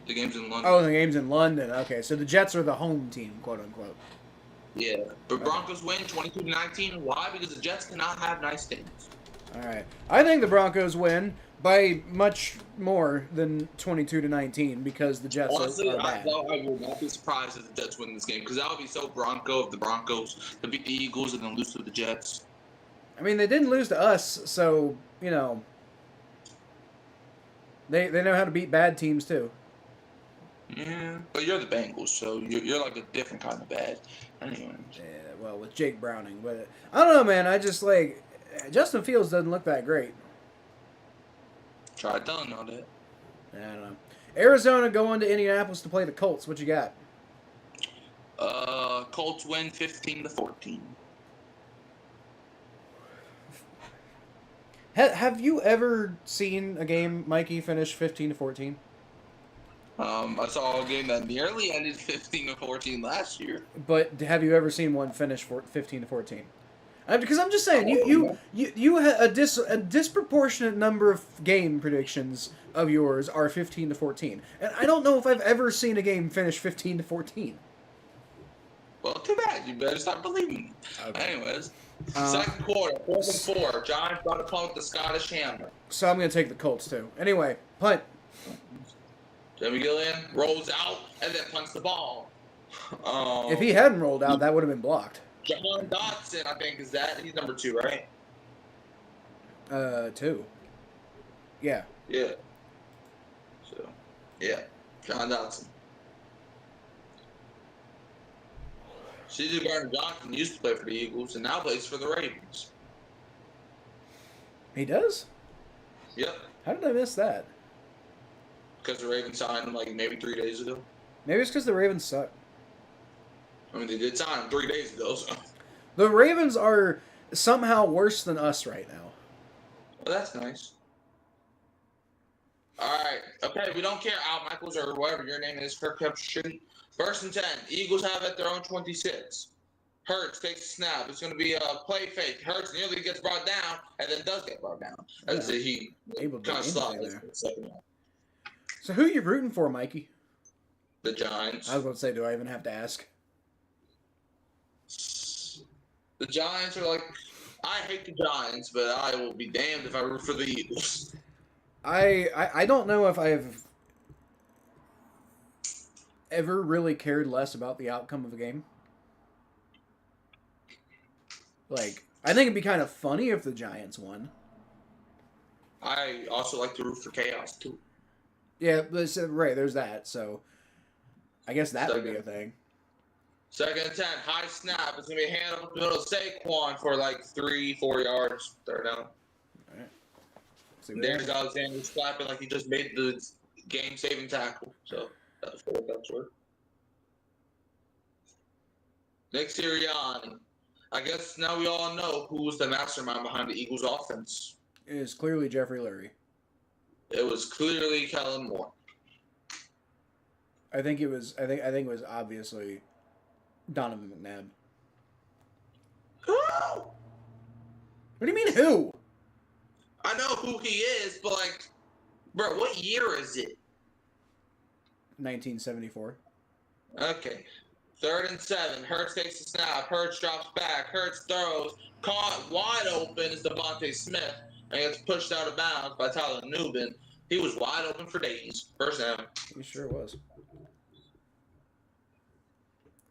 The game's in London. Oh, the game's in London. Okay, so the Jets are the home team, quote unquote. Yeah, but Broncos win 22-19. Why? Because the Jets cannot have nice things. All right. I think the Broncos win by much more than 22-19 because the Jets Honestly, are bad. I would not be surprised if the Jets win this game because that would be so Bronco of the Broncos to beat the Eagles and then lose to the Jets. I mean, they didn't lose to us, so, you know, they know how to beat bad teams too. Yeah, but you're the Bengals, so you're like a different kind of bad. Anyway. Yeah, well, with Jake Browning, but I don't know, man. I just like Justin Fields doesn't look that great. Try telling all that. I don't know. Arizona going to Indianapolis to play the Colts. What you got? Colts win 15-14. Have you ever seen a game, Mikey, finish 15-14? I saw a game that nearly ended 15-14 last year. But have you ever seen one finish 15-14? Because I'm just saying, you had a disproportionate number of game predictions of yours are 15-14, and I don't know if I've ever seen a game finish 15-14. Well, too bad. You better start believing me. Okay. Anyways, second quarter, 4-4. Giants got to punt with the Scottish Hammer. So I'm gonna take the Colts too. Anyway, punt. Jimmy Gillian rolls out and then punts the ball. If he hadn't rolled out, that would have been blocked. John Dotson, I think, is that. He's number 2, right? 2. Yeah. Yeah. So, yeah. John Dotson. C.J. Gardner-Johnson used to play for the Eagles and now plays for the Ravens. He does? Yep. How did I miss that? Because the Ravens signed him like maybe 3 days ago. Maybe it's because the Ravens suck. I mean, they did sign him 3 days ago. So. The Ravens are somehow worse than us right now. Well, that's nice. All right. Okay, we don't care. Al Michaels or whatever your name is, Kirk Street. 1st and 10. Eagles have at their own 26. Hurts takes a snap. It's going to be a play fake. Hurts nearly gets brought down and then does get brought down. As he able to kind of stopped there. second half. So who are you rooting for, Mikey? The Giants. I was going to say, do I even have to ask? The Giants are like, I hate the Giants, but I will be damned if I root for the Eagles. I don't know if I've ever really cared less about the outcome of a game. Like, I think it'd be kind of funny if the Giants won. I also like to root for chaos, too. Yeah, right, there's that, so I guess that would be a thing. 2nd and 10, high snap. It's going to be a hand up the middle of Saquon for like 3-4 yards. 3rd down. All right. Darius Alexander's clapping like he just made the game-saving tackle. So that's what that's worth. Nick Sirianni. I guess now we all know who was the mastermind behind the Eagles' offense. It is clearly Jeffrey Lurie. It was clearly Kellen Moore. I think it was obviously Donovan McNabb. Who? What do you mean who? I know who he is, but like, bro, what year is it? 1974. Okay. 3rd and 7. Hurts takes the snap. Hurts drops back. Hurts throws. Caught wide open is Devontae Smith. And gets pushed out of bounds by Tyler Nubin. He was wide open for days. 1st down. He sure was.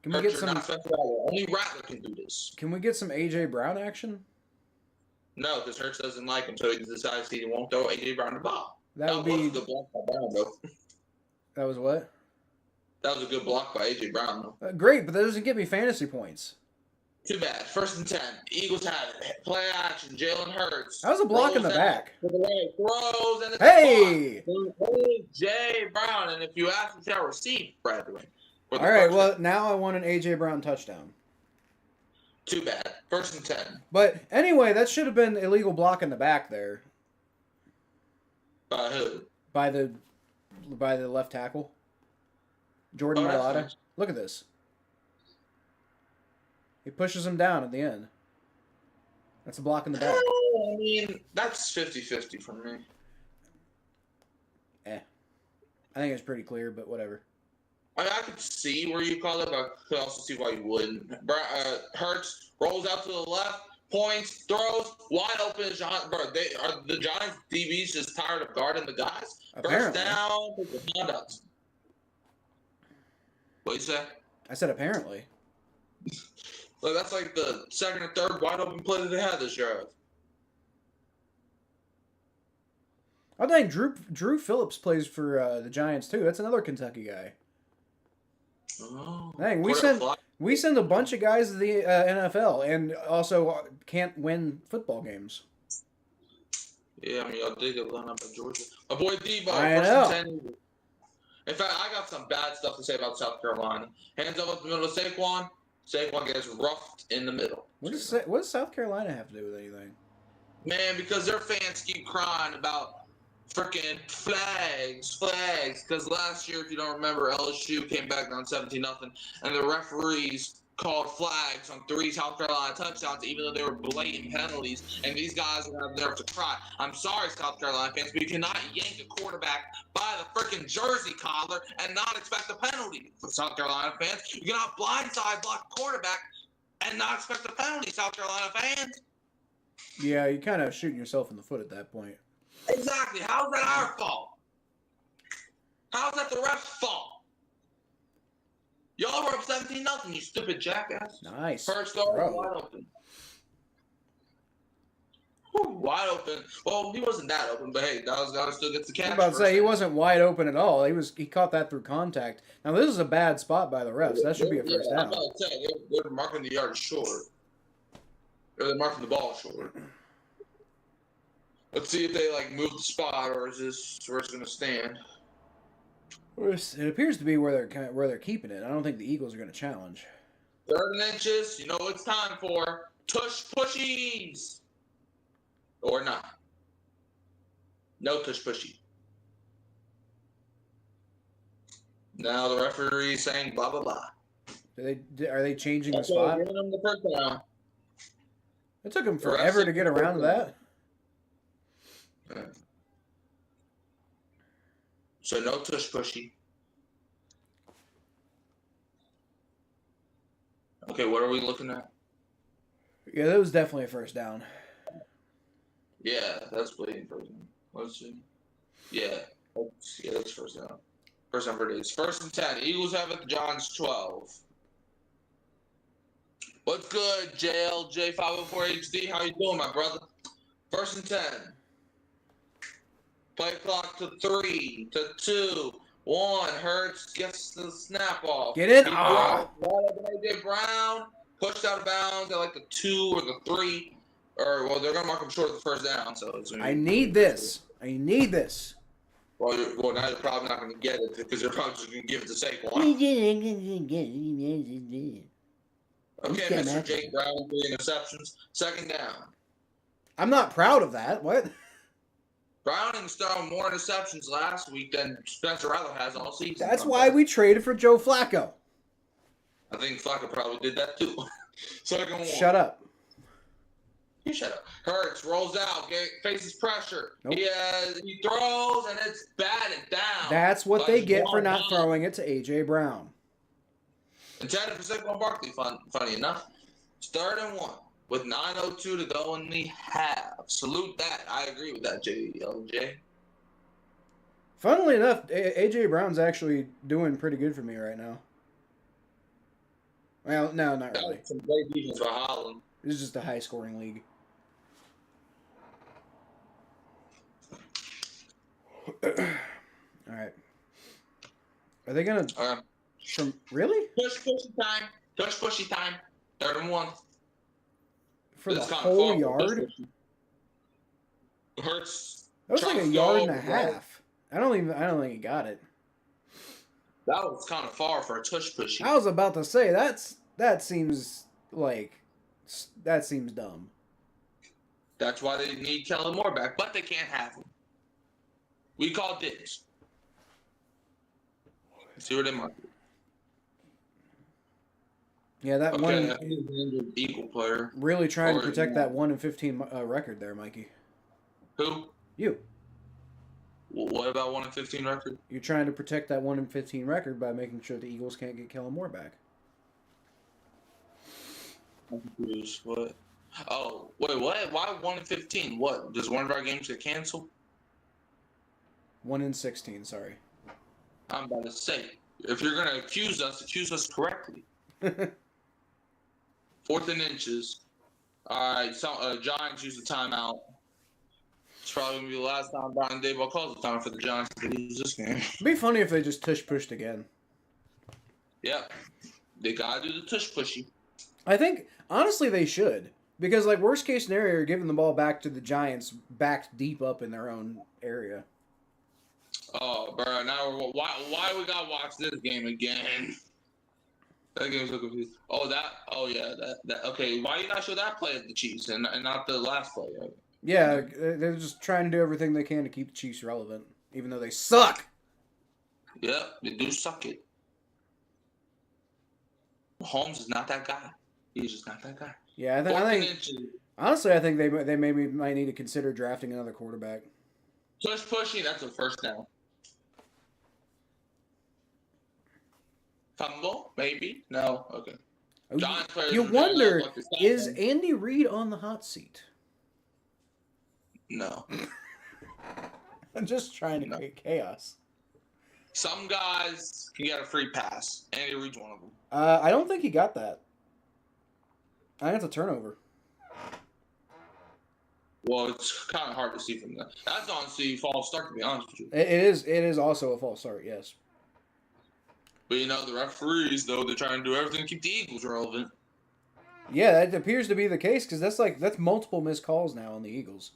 Can we get some? Only Rattler can do this. Can we get some AJ Brown action? No, because Hurts doesn't like him, so he decides he won't throw AJ Brown the ball. That would be a good block by Brown, though. That was what? That was a good block by AJ Brown, though. Great, but that doesn't get me fantasy points. Too bad. 1st and 10. Eagles have it. Play action. Jalen Hurts. That was a block in the back. To the right. Throws and it's hey! A.J. Brown. And if you ask, we shall receive, brethren. All right, well, now I want an A.J. Brown touchdown. Too bad. 1st and 10. But anyway, that should have been illegal block in the back there. By who? By the left tackle. Jordan Mailata. Nice. Look at this. He pushes him down at the end. That's a block in the back. I mean, that's 50-50 for me. I think it's pretty clear, but whatever. I could see where you call it, but I could also see why you wouldn't. Hurts rolls out to the left, points, throws, wide open. Bro, the Giants DBs just tired of guarding the guys. Apparently. First down, the conduct. What you say? I said apparently. Look, that's like the second or third wide open play that they had this year. I think Drew Phillips plays for the Giants too. That's another Kentucky guy. Oh, dang, we send a bunch of guys to the NFL and also can't win football games. Yeah, I mean, y'all did get blown up by Georgia. My boy Debo. I know. In fact, I got some bad stuff to say about South Carolina. Hands up the middle of Saquon. Saquon gets roughed in the middle. What does South Carolina have to do with anything? Man, because their fans keep crying about freaking flags. Because last year, if you don't remember, LSU came back down 17-0, and the referees called flags on 3 South Carolina touchdowns, even though they were blatant penalties, and these guys are going to have nerve to cry. I'm sorry, South Carolina fans, but you cannot yank a quarterback by the freaking jersey collar and not expect a penalty. For South Carolina fans, you cannot blindside block a quarterback and not expect a penalty, South Carolina fans. Yeah, you're kind of shooting yourself in the foot at that point. Exactly. How's that our fault? How's that the ref's fault? Y'all were up 17-0, you stupid jackass. Nice. First throw, wide open. Whew, wide open. Well, he wasn't that open, but hey, that still gets the catch. I'm about to say he wasn't wide open at all. He caught that through contact. Now this is a bad spot by the refs. That should be a first down. I'm about to say they're marking the yard short. Or they're marking the ball short. Let's see if they move the spot, or is this where it's going to stand? It appears to be where they're keeping it. I don't think the Eagles are going to challenge. 3rd and inches. You know what it's time for. Tush pushies. Or not. No tush pushy. Now the referee is saying blah, blah, blah. Are they changing the spot? Giving them the first down. It took them forever to get around to that. So no tush pushy. Okay, what are we looking at? Yeah, that was definitely a first down. Yeah, that's bleeding first down. Let's see. Yeah, that's first down. First down for days. 1st and 10. Eagles have it. The Giants 12. What's good, JLJ504HD? How you doing, my brother? 1st and 10. Play clock to 3, to 2, 1. Hurts gets the snap off. Get it? A.J. Brown pushed out of bounds at the 2 or the 3. Or, well, they're going to mark him short of the first down. So I need this. Well, now you're probably not going to get it because you're probably just going to give it to Saquon. Okay, Mr. Jake Brown, 3 interceptions. 2nd down. I'm not proud of that. What? Browning's thrown more interceptions last week than Spencer Rattler has all season. That's why we traded for Joe Flacco. I think Flacco probably did that too. 2nd one. Shut up. You shut up. Hurts rolls out, faces pressure. Nope. He throws and it's batted down. That's what they get for not throwing it to A.J. Brown. Intended for Saquon Barkley, funny enough. It's 3rd and 1 with 9:02 to go in the half. Salute that. I agree with that, JLJ. Funnily enough, A.J. Brown's actually doing pretty good for me right now. Well, no, not really. Some great defense by Holland. This is just a high-scoring league. All right. Are they gonna? Really? Push pushy time. 3rd and 1. for the It's kinda whole far for yard. push pushing. Hurts. That was like tries a to yard go and a over, right? half. I don't think he got it. That was kind of far for a tush pushy. I was about to say that seems dumb. That's why they need Kellen Moore back, but they can't have him. We call dibs. See where they mark it. Yeah, that Okay, I one think he's an injured Eagle player. really trying to Or, protect yeah. that 1-15 record there, Mikey. Who? You. What about 1-15 record? You're trying to protect that 1-15 record by making sure the Eagles can't get Kellen Moore back. I'm confused. What? Oh, wait, what? Why 1-15? What? Does one of our games get canceled? 1-16, sorry. I'm about to say, if you're going to accuse us correctly. 4th and inches. All right, so Giants use the timeout. It's probably going to be the last time Brian Daboll calls the time for the Giants to lose this game. It'd be funny if they just tush-pushed again. Yeah. They got to do the tush pushy. I think, honestly, they should. Because, like, worst case scenario, you're giving the ball back to the Giants backed deep up in their own area. Oh, bro, now why we got to watch this game again? That game's so confused. Oh, yeah, that. Okay, why you not show that play at the Chiefs and not the last play? Right? Yeah, they're just trying to do everything they can to keep the Chiefs relevant, even though they suck. Yeah, they do suck it. Mahomes is not that guy. He's just not that guy. Yeah, I think honestly, I think they maybe might need to consider drafting another quarterback. Push pushing, that's a first down. Fumble, maybe? No, okay. Giants players You are wonder, like the is Falcons. Andy Reid on the hot seat? No. I'm just trying to create chaos. Some guys can get a free pass. Andy Reid's one of them. I don't think he got that. I think it's a turnover. Well, it's kind of hard to see from that. That's honestly a false start, to be honest with you. It is also a false start, yes. But you know, the referees, though, they're trying to do everything to keep the Eagles relevant. Yeah, that appears to be the case because that's multiple missed calls now on the Eagles.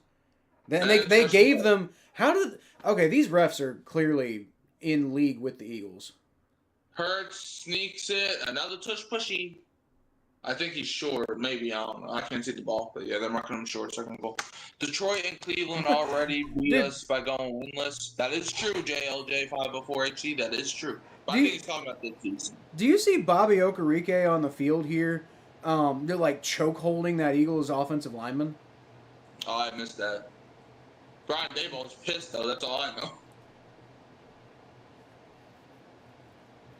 Then they especially- gave them these refs are clearly in league with the Eagles. Hurts sneaks it. Another tush pushy. I think he's short. Maybe. I don't know. I can't see the ball. But yeah, they're marking him short. Second goal. Detroit and Cleveland already beat us by going winless. That is true, JLJ504HC. That is true. But I think he's talking about this season. Do you see Bobby Okereke on the field here? They're like choke holding that Eagles offensive lineman. Oh, I missed that. Brian Daboll's pissed, though. That's all I know.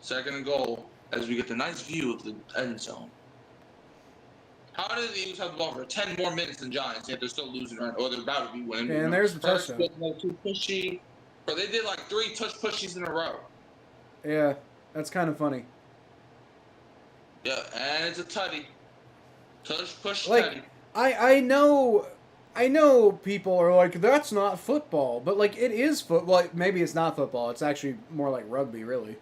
Second and goal as we get the nice view of the end zone. How did the Eagles have the ball for 10 more minutes than Giants, yet they're still losing, right? Or they're about to be winning. And there's the First, touchdown. too pushy. But they did like 3 tush pushies in a row. Yeah, that's kind of funny. Yeah, and it's a tutty. Tush push Like, tutty. I know people are like, that's not football, but like it is football. Like, maybe it's not football. It's actually more like rugby, really.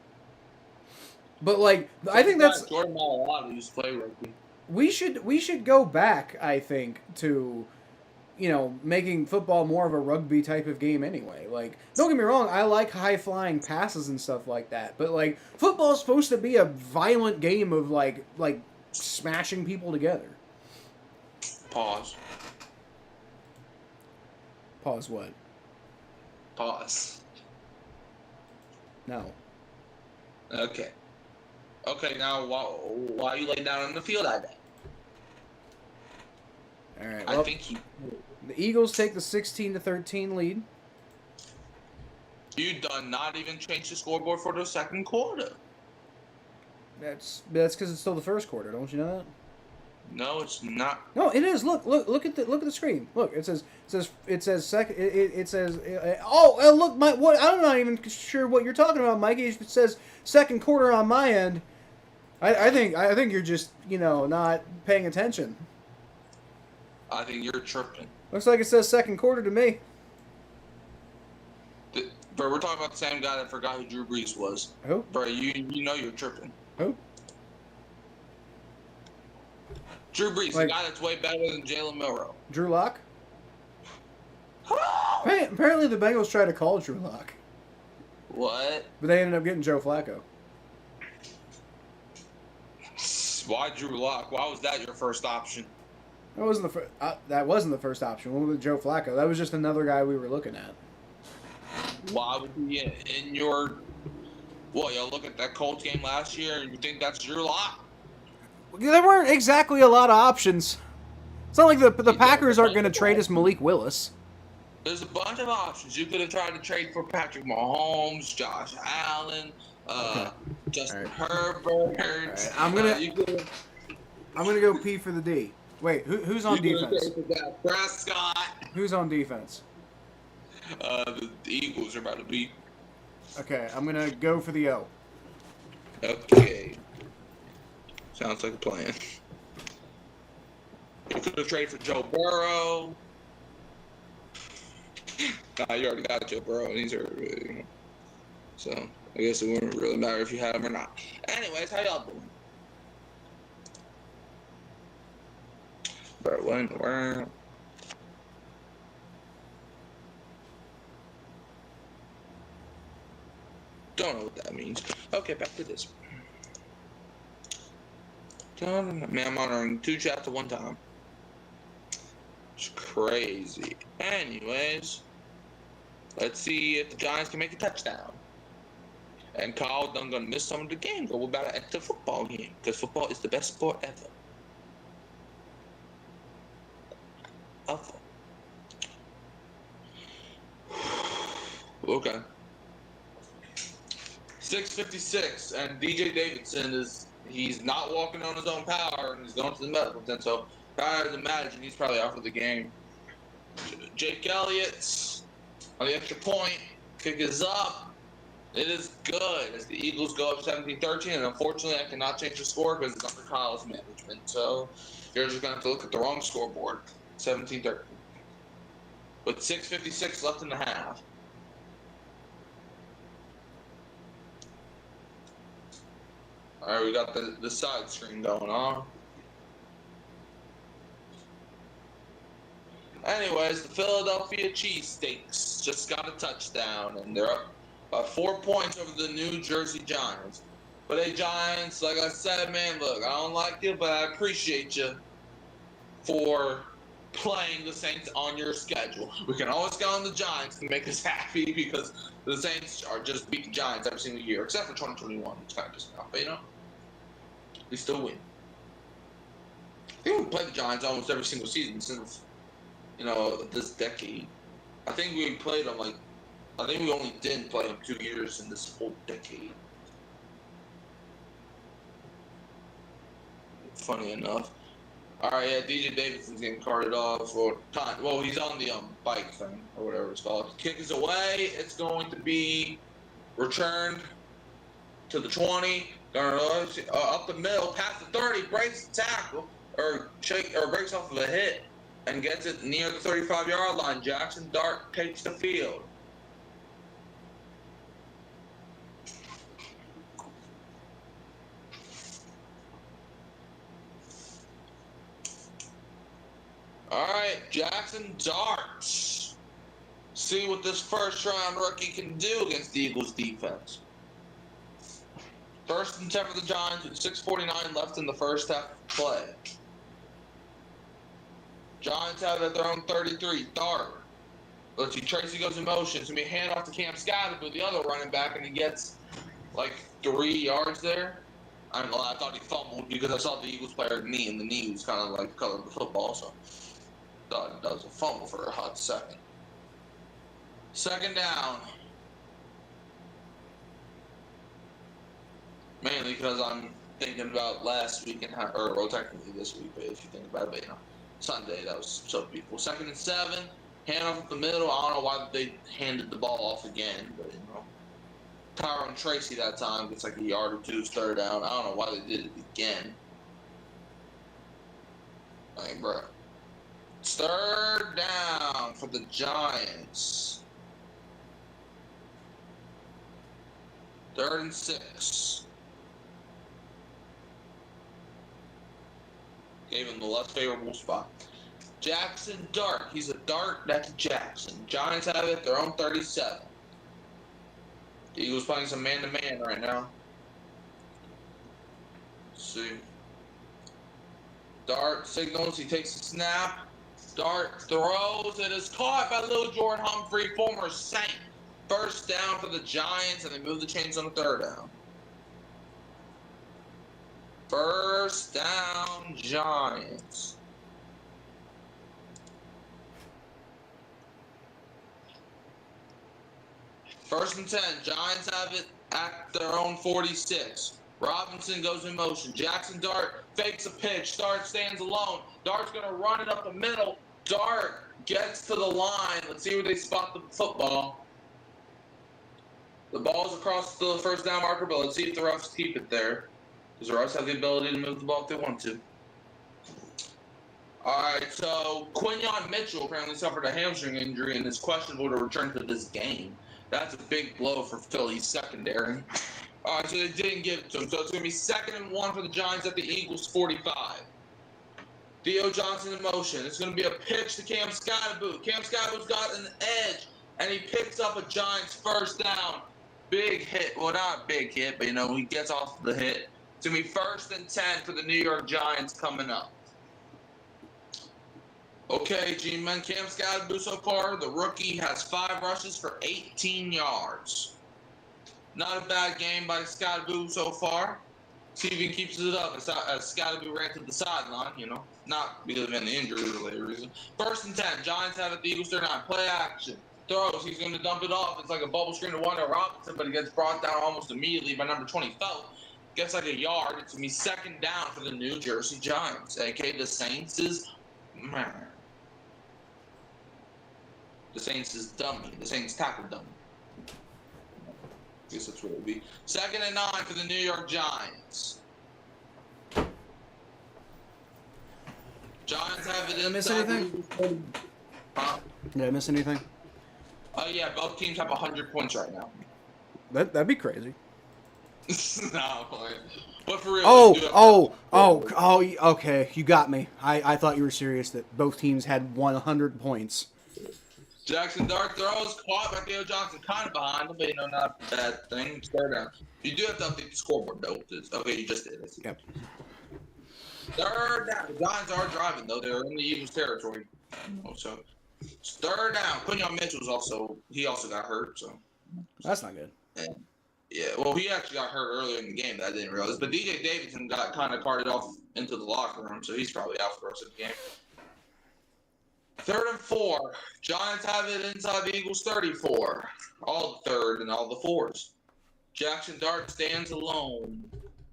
But like, I think that's Jordan Mailata used to play rugby. we should go back. I think to, making football more of a rugby type of game anyway. Like, don't get me wrong, I like high flying passes and stuff like that, but like football's supposed to be a violent game of like smashing people together. Pause. Pause what? Pause. No. Okay. Okay, now why you lay down on the field like that? All right. I Well, think the Eagles take the 16-13 lead. you done not even change the scoreboard for the second quarter. That's because it's still the first quarter. Don't you know that? No, it's not. No, it is. Look at the screen. Look, it says second. It says look, I'm not even sure what you're talking about, Mikey. It says second quarter on my end. I think you're just not paying attention. I think you're tripping. Looks like it says second quarter to me. Bro, we're talking about the same guy that forgot who Drew Brees was. Who? Bro, you know you're tripping. Who? Drew Brees, Like- the guy that's way better than Jalen Milroe. Drew Lock? Apparently the Bengals tried to call Drew Lock, What? but they ended up getting Joe Flacco. Why Drew Lock? Why was that your first option? That wasn't the first option. What was Joe Flacco? That was just another guy we were looking at. Why would he in your? Well, you look at that Colts game last year, and you think that's Drew Lock? There weren't exactly a lot of options. It's not like the Packers aren't going to trade us Malik Willis. There's a bunch of options. You could have tried to trade for Patrick Mahomes, Josh Allen, Justin Herbert. Right. I'm gonna go P for the D. Wait, who's on defense? Prescott. Who's on defense? The Eagles are about to beat. Okay, I'm gonna go for the O. Okay. Sounds like a plan. You could have traded for Joe Burrow. Nah, you already got Joe Burrow, and he's already. So I guess it wouldn't really matter if you had him or not. Anyways, how y'all doing? But when where? Don't know what that means. Okay, back to this. Man, I'm honoring 2 chats at one time. It's crazy. Anyways, let's see if the Giants can make a touchdown. And Kyle Dunn gonna miss some of the game, but we're about to enter a football game because football is the best sport ever. Okay. 6:56, and DJ Davidson he's not walking on his own power, and he's going to the medical tent. So I would imagine he's probably out for the game. Jake Elliott on the extra point. Kick is up. It is good as the Eagles go up 17-13, and unfortunately I cannot change the score because it's under Kyle's management. So you're just going to have to look at the wrong scoreboard. 17-13. With 6:56 left in the half. All right, we got the side screen going on. Anyways, the Philadelphia Cheesesteaks just got a touchdown, and they're up by 4 points over the New Jersey Giants. But hey, Giants, like I said, man, look, I don't like you, but I appreciate you for playing the Saints on your schedule. We can always count on the Giants to make us happy because the Saints are just beating Giants every single year, except for 2021, which kind of just enough, but you know, we still win. I think we played the Giants almost every single season since, you know, this decade. I think we played them I think we only didn't play them 2 years in this whole decade. Funny enough. All right, yeah, DJ Davidson's getting carted off for time. Well, he's on the bike thing or whatever it's called. Kick is away. It's going to be returned to the 20. Up the middle, past the 30, breaks the tackle or breaks off of a hit and gets it near the 35-yard line. Jackson Dart takes the field. All right, Jackson Dart. See what this first-round rookie can do against the Eagles' defense. 1st and 10 for the Giants with 6:49 left in the first half of play. Giants have it at their own 33. Dart. Let's see, Tracy goes in motion. It's going to be a handoff to Cam Scattergood with the other running back, and he gets like 3 yards there. I thought he fumbled because I saw the Eagles player knee, and the knee was kind of like the color of the football, so thought that was a fumble for a hot second. 2nd down. Mainly because I'm thinking about last week and well, technically this week, but if you think about it, but, you know, Sunday, that was so beautiful. 2nd and 7, handoff up the middle. I don't know why they handed the ball off again, but, you know. Tyrone Tracy that time gets like a yard or two, 3rd down. I don't know why they did it again. Like, bro. 3rd down for the Giants. 3rd and 6. Even the less favorable spot. Jackson Dart. He's a dart. That's Jackson. Giants have it. Their own 37. The Eagles playing some man-to-man right now. Let's see. Dart signals. He takes a snap. Dart throws. It is caught by little Jordan Humphrey, former Saint. First down for the Giants, and they move the chains on the third down. First down, Giants. First and 10. Giants have it at their own 46. Robinson goes in motion. Jackson Dart fakes a pitch. Dart stands alone. Dart's going to run it up the middle. Dart gets to the line. Let's see where they spot the football. The ball's across the first down marker, but let's see if the refs keep it there. Because the refs have the ability to move the ball if they want to. All right, so Quinyon Mitchell apparently suffered a hamstring injury and is questionable to return to this game. That's a big blow for Philly's secondary. All right, so they didn't give it to him. So it's going to be 2nd and 1 for the Giants at the Eagles' 45. Theo Johnson in motion. It's going to be a pitch to Cam Skyboot. Cam Skyboot's got an edge, and he picks up a Giants first down. Big hit. Well, not a big hit, but, he gets off the hit. It's going to be 1st and 10 for the New York Giants coming up. Okay, G-Men, Cam Skyboot so far, the rookie has 5 rushes for 18 yards. Not a bad game by Skyboot so far. See if he keeps it up as Skyboot ran to the sideline, not because of any injury-related reason. 1st and 10, Giants have it, the Eagles 39. Play action. Throws, he's going to dump it off. It's like a bubble screen to Wanda Robinson, but it gets brought down almost immediately by number 20, Felt. Gets like a yard. It's going to be 2nd down for the New Jersey Giants, a.k.a. the Saints is... The Saints is dummy. The Saints tackle dummy. I guess that's what it would be. 2nd and 9 for the New York Giants. Giants have it inside. Did I miss anything? Huh? Did I miss anything? Yeah, both teams have 100 points right now. That'd be crazy. No, but for real. Okay. You got me. I thought you were serious that both teams had 100 points. Jackson Dart throws, caught by Theo Johnson, kind of behind him, but not a bad thing. Third down. You do have to update the scoreboard, though. Okay, you just did. Yep. 3rd down. The Giants are driving, though. They're in the Eagles' territory. So, 3rd down. Quinyon Mitchell's also got hurt, so. That's not good. Yeah, well, he actually got hurt earlier in the game that I didn't realize. But DJ Davidson got kind of carted off into the locker room, so he's probably out for the rest of the game. 3rd and 4. Giants have it inside the Eagles' 34. All the 3rd and all the 4s. Jackson Dart stands alone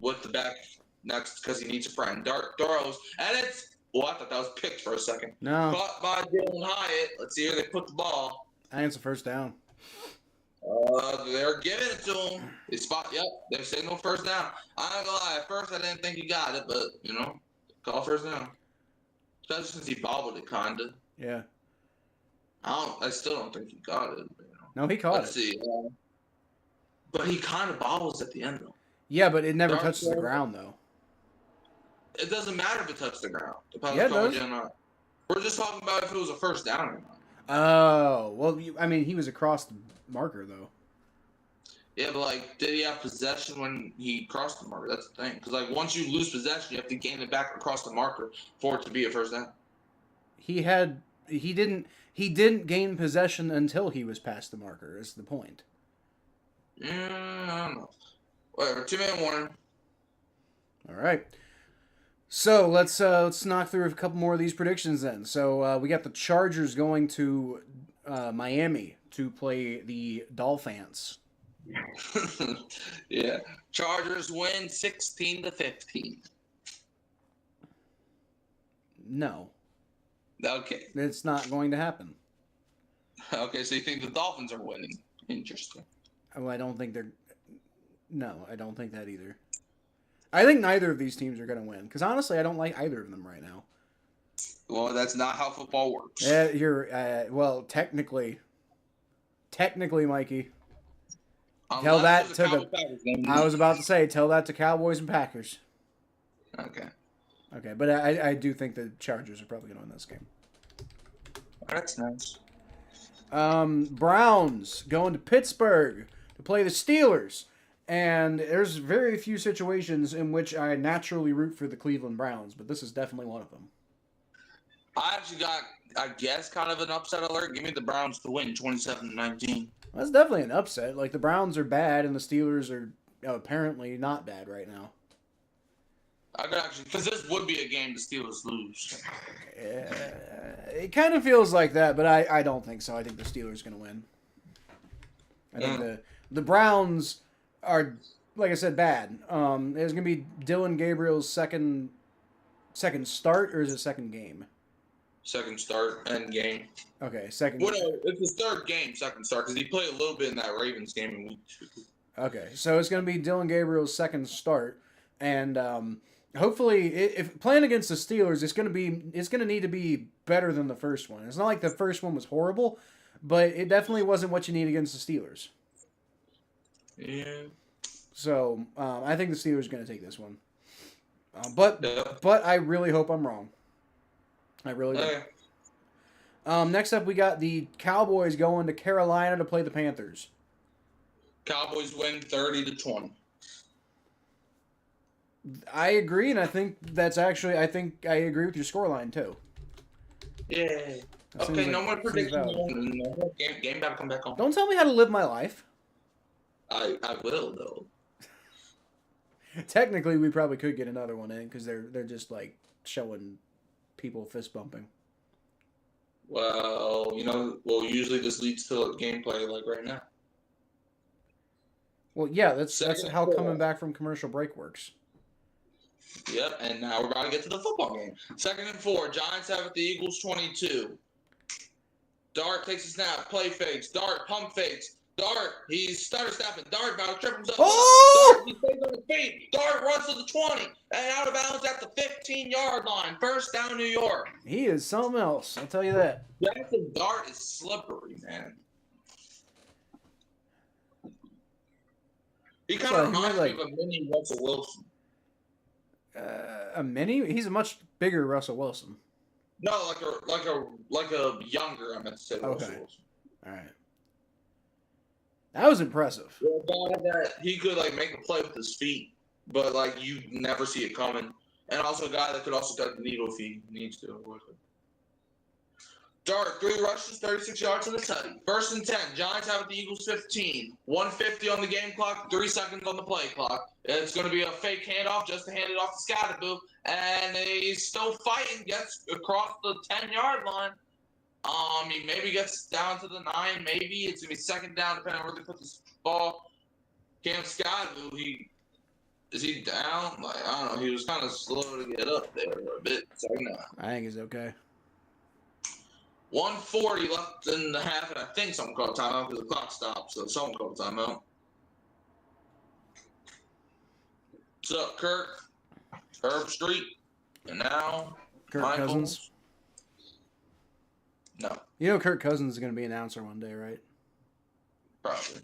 with the back next because he needs a friend. Dart throws, and it's... Well, I thought that was picked for a second. No. Caught by Dylan Hyatt. Let's see where they put the ball. I think it's a first down. They're giving it to him. They spot, they're signal first down. I'm not gonna lie, at first I didn't think he got it, but, call first down. Especially since he bobbled it, kinda. Yeah. I still don't think he got it. No, he caught it. Let's see. But he kind of bobbles at the end, though. Yeah, but it never touches the ground, though. It doesn't matter if it touched the ground. Yeah, it does. Or not. We're just talking about if it was a first down or not. Oh, well, he was across the marker, though. Yeah, but, did he have possession when he crossed the marker? That's the thing. Because, once you lose possession, you have to gain it back across the marker for it to be a first down. He didn't gain possession until he was past the marker, is the point. I don't know. Whatever, 2-minute warning. All right. So let's knock through a couple more of these predictions then. So we got the Chargers going to Miami to play the Dolphins. Yeah. Chargers win 16-15. No. Okay. It's not going to happen. Okay, so you think the Dolphins are winning. Interesting. Oh, I don't think they're... No, I don't think that either. I think neither of these teams are going to win. Because honestly, I don't like either of them right now. Well, that's not how football works. Well, technically, Mikey. Unless Tell that to the... I was about to say, tell that to Cowboys and Packers. Okay. Okay, but I do think the Chargers are probably going to win this game. That's nice. Browns going to Pittsburgh to play the Steelers. And there's very few situations in which I naturally root for the Cleveland Browns, but this is definitely one of them. I actually got, I guess, kind of an upset alert. Give me the Browns to win 27-19. That's definitely an upset. Like, the Browns are bad and the Steelers are apparently not bad right now. I could actually, because this would be a game the Steelers lose. It kind of feels like that, but I don't think so. I think the Steelers are going to win. I think the Browns are, like I said, bad. There's going to be Dylan Gabriel's second start, or is it second game? Second start and game. Okay, second. Well, no, it's his third game, second start, because he played a little bit in that Ravens game in week 2. Okay, so it's going to be Dylan Gabriel's second start, and hopefully, if playing against the Steelers, it's going to need to be better than the first one. It's not like the first one was horrible, but it definitely wasn't what you need against the Steelers. Yeah. So I think the Steelers are going to take this one, but I really hope I'm wrong. I really do. Next up, we got the Cowboys going to Carolina to play the Panthers. Cowboys win 30-20. I agree, and I think that's actually, I agree with your scoreline too. Yeah. Okay, no more predictions. Game about to come back on. Don't tell me how to live my life. I will, though. Technically, we probably could get another one in because they're just like showing people fist bumping. Well, usually this leads to gameplay like right now. Well, yeah, that's how coming back from commercial break works. Yep, and now we're about to get to the football game. 2nd and 4, Giants have it, the Eagles 22. Dart takes a snap, play fakes. Dart pump fakes. Dart, he's stutter snapping. Dart about to trip himself. Oh! Dart, he stays on his feet. Dart runs to the 20 and out of bounds at the 15-yard line. First down, New York. He is something else. I'll tell you that. Jackson Dart is slippery, man. He kind of reminds me of a mini Russell Wilson. A mini? He's a much bigger Russell Wilson. No, like a younger. I meant to say Russell Wilson. All right. That was impressive. A guy that he could make a play with his feet, but you never see it coming. And also a guy that could also cut the needle if he needs to. Dart, 3 rushes, 36 yards in the tutty. 1st and 10. Giants have it, the Eagles 15. 1:50 on the game clock, 3 seconds on the play clock. It's going to be a fake handoff just to hand it off to Scatterboo. And he's still fighting, gets across the 10-yard line. He maybe gets down to the 9, maybe. It's going to be 2nd down, depending on where they put this ball. Cam Scatterboo, is he down? I don't know. He was kind of slow to get up there a bit. So, no. I think he's okay. 1:40 left in the half, and I think someone called timeout because the clock stopped. So someone called timeout. What's up, Kirk? Herb Street, and now Kirk Michael. Cousins. No. You know Kirk Cousins is going to be an announcer one day, right? Probably.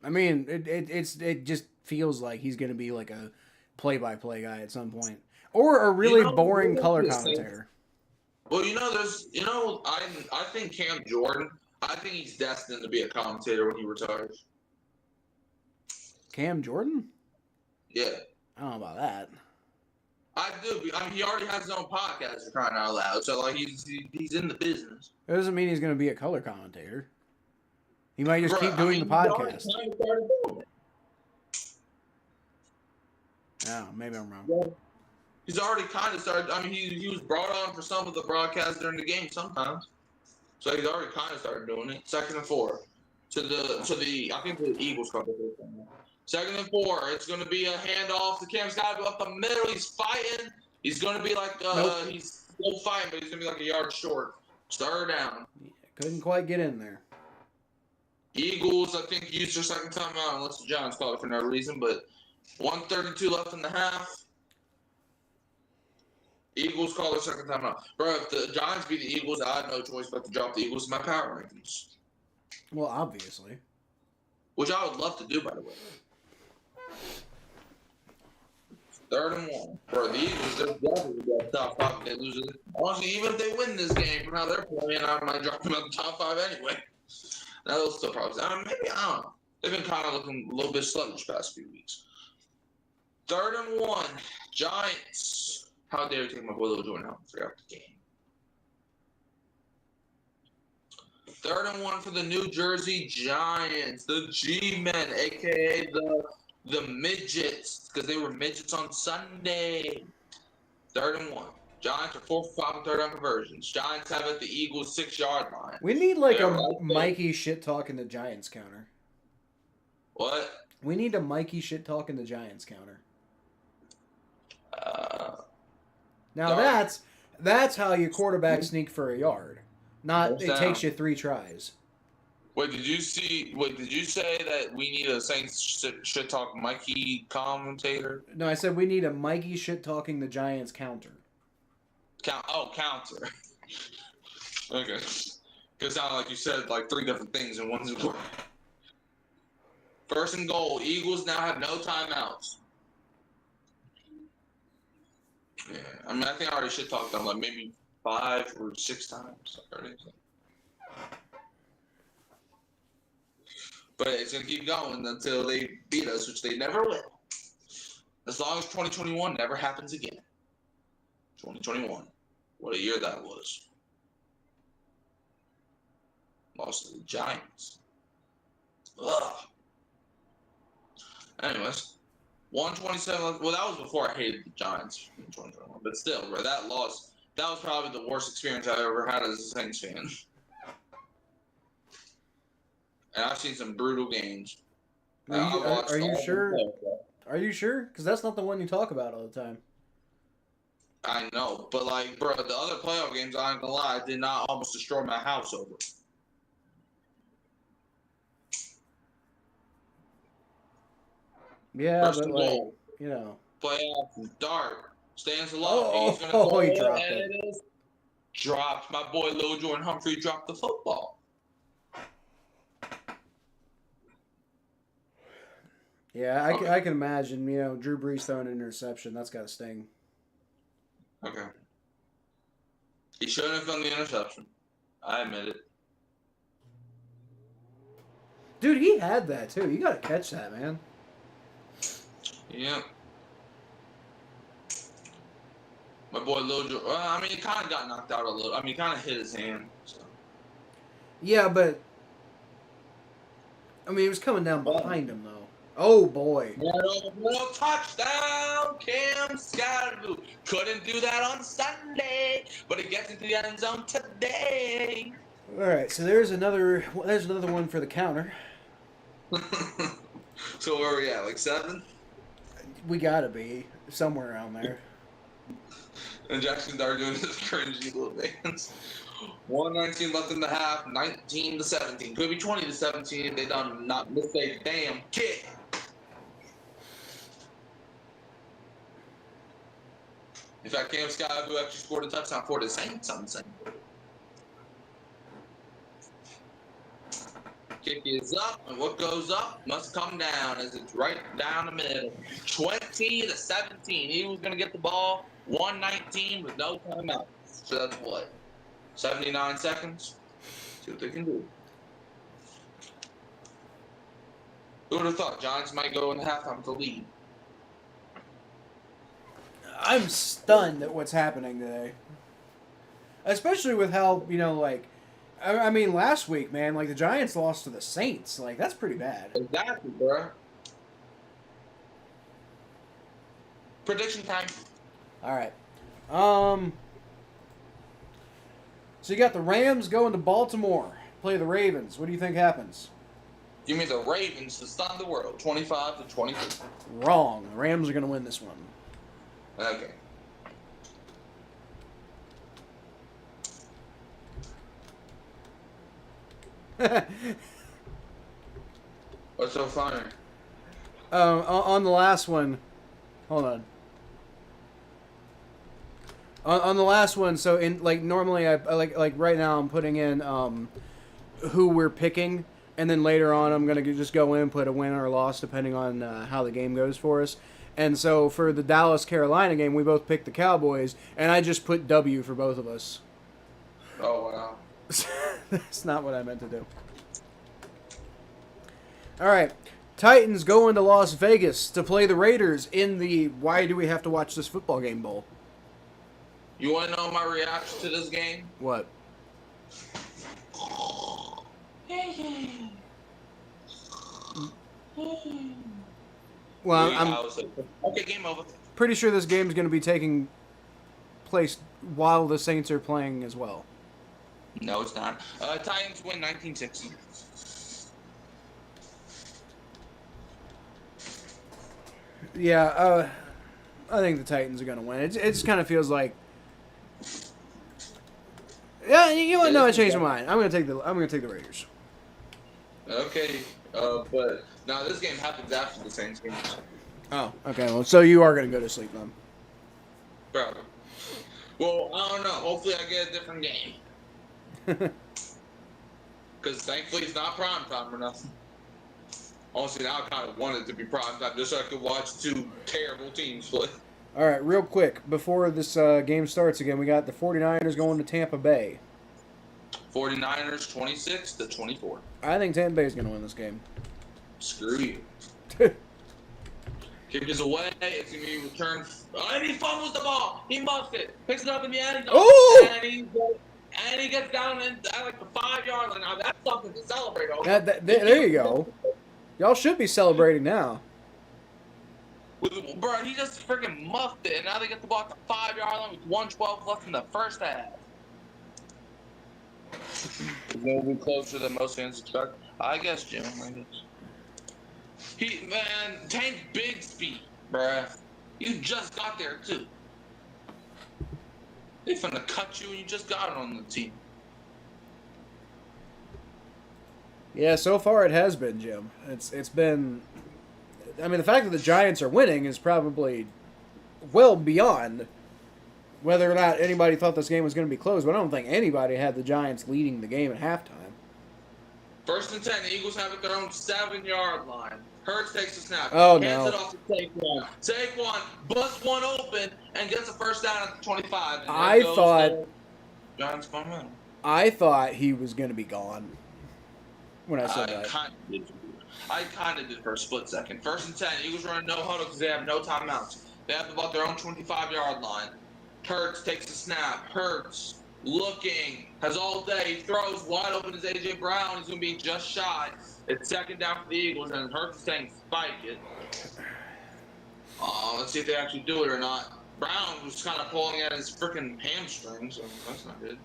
I mean, it just feels like he's going to be like a play-by-play guy at some point, or a really boring color commentator. Well, I think Cam Jordan, I think he's destined to be a commentator when he retires. Cam Jordan? Yeah. I don't know about that. I do. I mean, he already has his own podcast for crying out loud, so he's in the business. It doesn't mean he's going to be a color commentator. He might just keep doing the podcast. Oh, maybe I'm wrong. Yeah. He's already kind of started. I mean, he was brought on for some of the broadcasts during the game sometimes, so he's already kind of started doing it. 2nd and 4 to the I think the Eagles called it. 2nd and 4. It's going to be a handoff to Cam Scott up the middle. He's fighting. He's going to be he's still fighting, but he's going to be a yard short. Start down. Yeah, couldn't quite get in there. Eagles, I think, used their 2nd timeout unless the Giants called it for no reason, but 1:32 left in the half. Eagles call their 2nd timeout. Bro, if the Giants beat the Eagles, I have no choice but to drop the Eagles in my power rankings. Well, obviously. Which I would love to do, by the way. 3rd-and-1. For the Eagles, they're definitely the top 5 if they lose it. Honestly, even if they win this game from how they're playing, I might drop them out the top 5 anyway. Now, they'll still probably. Maybe, I don't know. They've been kind of looking a little bit sluggish past few weeks. 3rd-and-1. Giants. How dare you take my boy Lil Jordan out and forget the game. 3rd-and-1 for the New Jersey Giants. The G-Men, a.k.a. the midgets, because they were midgets on Sunday. 3rd-and-1. Giants are 4 for 5 on 3rd down conversions. Giants have it the Eagles 6-yard line. We need like a Mikey shit talking the Giants counter. What? We need a Mikey shit talking the Giants counter. Now that's how you quarterback sneak for a yard. Not it takes you 3 tries. Wait, did you say that we need a Saints shit talk Mikey commentator? No, I said we need a Mikey shit talking the Giants counter. Counter. Okay. Because it sounded like you said like 3 different things in one sentence. 1st and goal. Eagles now have no timeouts. Yeah, I mean, I think I already shit talked them like maybe 5 or 6 times already. But it's going to keep going until they beat us, which they never will. As long as 2021 never happens again. 2021. What a year that was. Lost to the Giants. Ugh. Anyways, 127. Well, that was before I hated the Giants in 2021. But still, bro, that loss, that was probably the worst experience I've ever had as a Saints fan. And I've seen some brutal games. Are you sure? Are you sure? Because that's not the one you talk about all the time. I know, but like, bro, the other playoff games, I ain't gonna lie, did not almost destroy my house over. Yeah, First but like, goal. You know, playoff is dark. Stands alone. He's gonna go he dropped it. Dropped. My boy Lil Jordan Humphrey dropped the football. Yeah, I can imagine. You know, Drew Brees throwing an interception. That's got to sting. Okay. He shouldn't have done the interception. I admit it. Dude, he had that too. You got to catch that, man. Yeah. My boy Lil Jordan. I mean, he kind of got knocked out a little. I mean, he kind of hit his hand. So. Yeah, but I mean, he was coming down behind him though. Oh boy! No touchdown, Cam Scatterboot. Couldn't do that on Sunday, but it gets into the end zone today. All right, so there's another one for the counter. So where are we at? Like 7? We gotta be somewhere around there. And Jackson Dart doing his cringy little dance. 1:19 left in the half. 19-17. Could be 20-17 if they done not miss a damn kick. In fact, Cam Scott, who actually scored a touchdown for the Saints on Sunday. Kick is up, and what goes up must come down as it's right down the middle. 20-17. He was going to get the ball. 1:19 with no timeout. So that's what? 79 seconds? See what they can do. Who would have thought Giants might go in halftime with the lead? I'm stunned at what's happening today. Especially with how, you know, like, I mean, last week, man, like, the Giants lost to the Saints. Like, that's pretty bad. Exactly, bro. Prediction time. All right. So you got the Rams going to Baltimore, play the Ravens. What do you think happens? You mean the Ravens to stun the world, 25-23? Wrong. The Rams are going to win this one. Okay. What's so funny? On the last one, hold on. On the last one, so in like normally I like right now I'm putting in who we're picking, and then later on I'm gonna just go in and put a win or a loss depending on how the game goes for us. And so for the Dallas-Carolina game, we both picked the Cowboys, and I just put W for both of us. Oh, wow. That's not what I meant to do. All right. Titans going to Las Vegas to play the Raiders in the Why Do We Have to Watch This Football Game Bowl. You want to know my reaction to this game? What? Well, I'm okay, game over. Pretty sure this game is going to be taking place while the Saints are playing as well. No, it's not. Titans win 1960. Yeah, I think the Titans are going to win. It just kind of feels like. Yeah, you want to know? I changed my mind. I'm going to take the Raiders. Okay, but now this game happens after the Saints game. Oh, okay. Well, so you are going to go to sleep then. Probably. Well, I don't know. Hopefully, I get a different game. Because thankfully, it's not prime time or nothing. Honestly, now I kind of want it to be prime time just so I could watch two terrible teams play. All right, real quick, before this game starts again, we got the 49ers going to Tampa Bay. 49ers 26-24. I think Tampa Bay is going to win this game. Screw you. Kick is away. It's going to be returned. And he fumbles the ball. He muffs it. Picks it up in the end. And he gets down at like the 5-yard line. Now that's something to celebrate over. There you go. Y'all should be celebrating now. Bro, he just freaking muffed it, and now they get the ball at the 5-yard line with 1:12 left in the first half. It's going to be closer than most fans expect. I guess, Jim. Tank's big speed, bruh. You just got there, too. They finna cut you, and you just got it on the team. Yeah, so far it has been, Jim. It's been. I mean, the fact that the Giants are winning is probably well beyond whether or not anybody thought this game was going to be close. But I don't think anybody had the Giants leading the game at halftime. 1st and 10, the Eagles have it their own 7-yard line. Hurts takes the snap. Oh, hands no. it off to Saquon. Saquon busts one open and gets a first down at the 25. And I thought Giants going in. I thought he was going to be gone when I said that. I kind of did for a split second. 1st and 10, Eagles running no huddle because they have no timeouts. They have about their own 25-yard line. Hurts takes the snap. Hurts looking, has all day, throws wide open as A.J. Brown. He's going to be just shy. It's 2nd down for the Eagles, and Hurts is saying spike it. Let's see if they actually do it or not. Brown was kind of pulling at his freaking hamstring, so that's not good.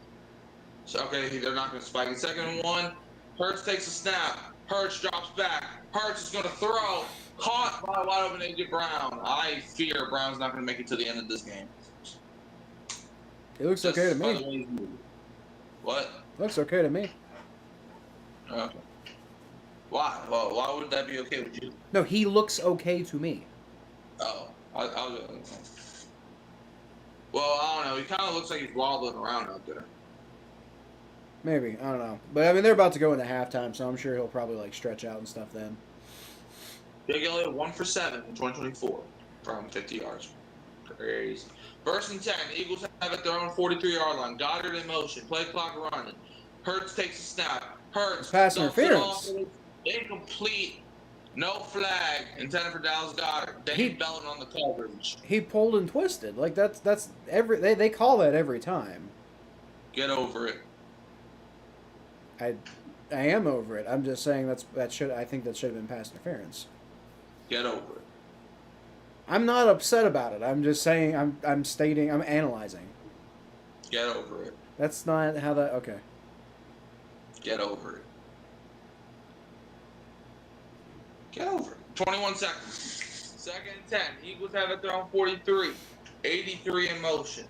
So, okay, they're not going to spike it. 2nd and 1, Hurts takes a snap. Hurts drops back. Hurts is going to throw. Caught by wide open A.J. Brown. I fear Brown's not going to make it to the end of this game. It looks okay to me. What? Looks okay to me. Okay. Why? Well, why would that be okay with you? No, he looks okay to me. Oh. Well, I don't know. He kind of looks like he's wobbling around out there. Maybe. I don't know. But, I mean, they're about to go into halftime, so I'm sure he'll probably, like, stretch out and stuff then. Big Elliott 1 for 7 in 2024 from 50 yards. Crazy. 1st and 10. Eagles have it their own 43-yard line. Goddard in motion. Play clock running. Hurts takes a snap. Hurts. Pass interference. Incomplete. No flag. Intended for Dallas Goddard. Dane Belton on the coverage. He pulled and twisted. Like, that's every... They call that every time. Get over it. I am over it. I'm just saying I think that should have been pass interference. Get over it. I'm not upset about it. I'm just saying I'm analyzing. Get over it. That's not how that okay. Get over it. Get over it. 21 seconds. 2nd and 10. Eagles have it their own 43. 83 in motion.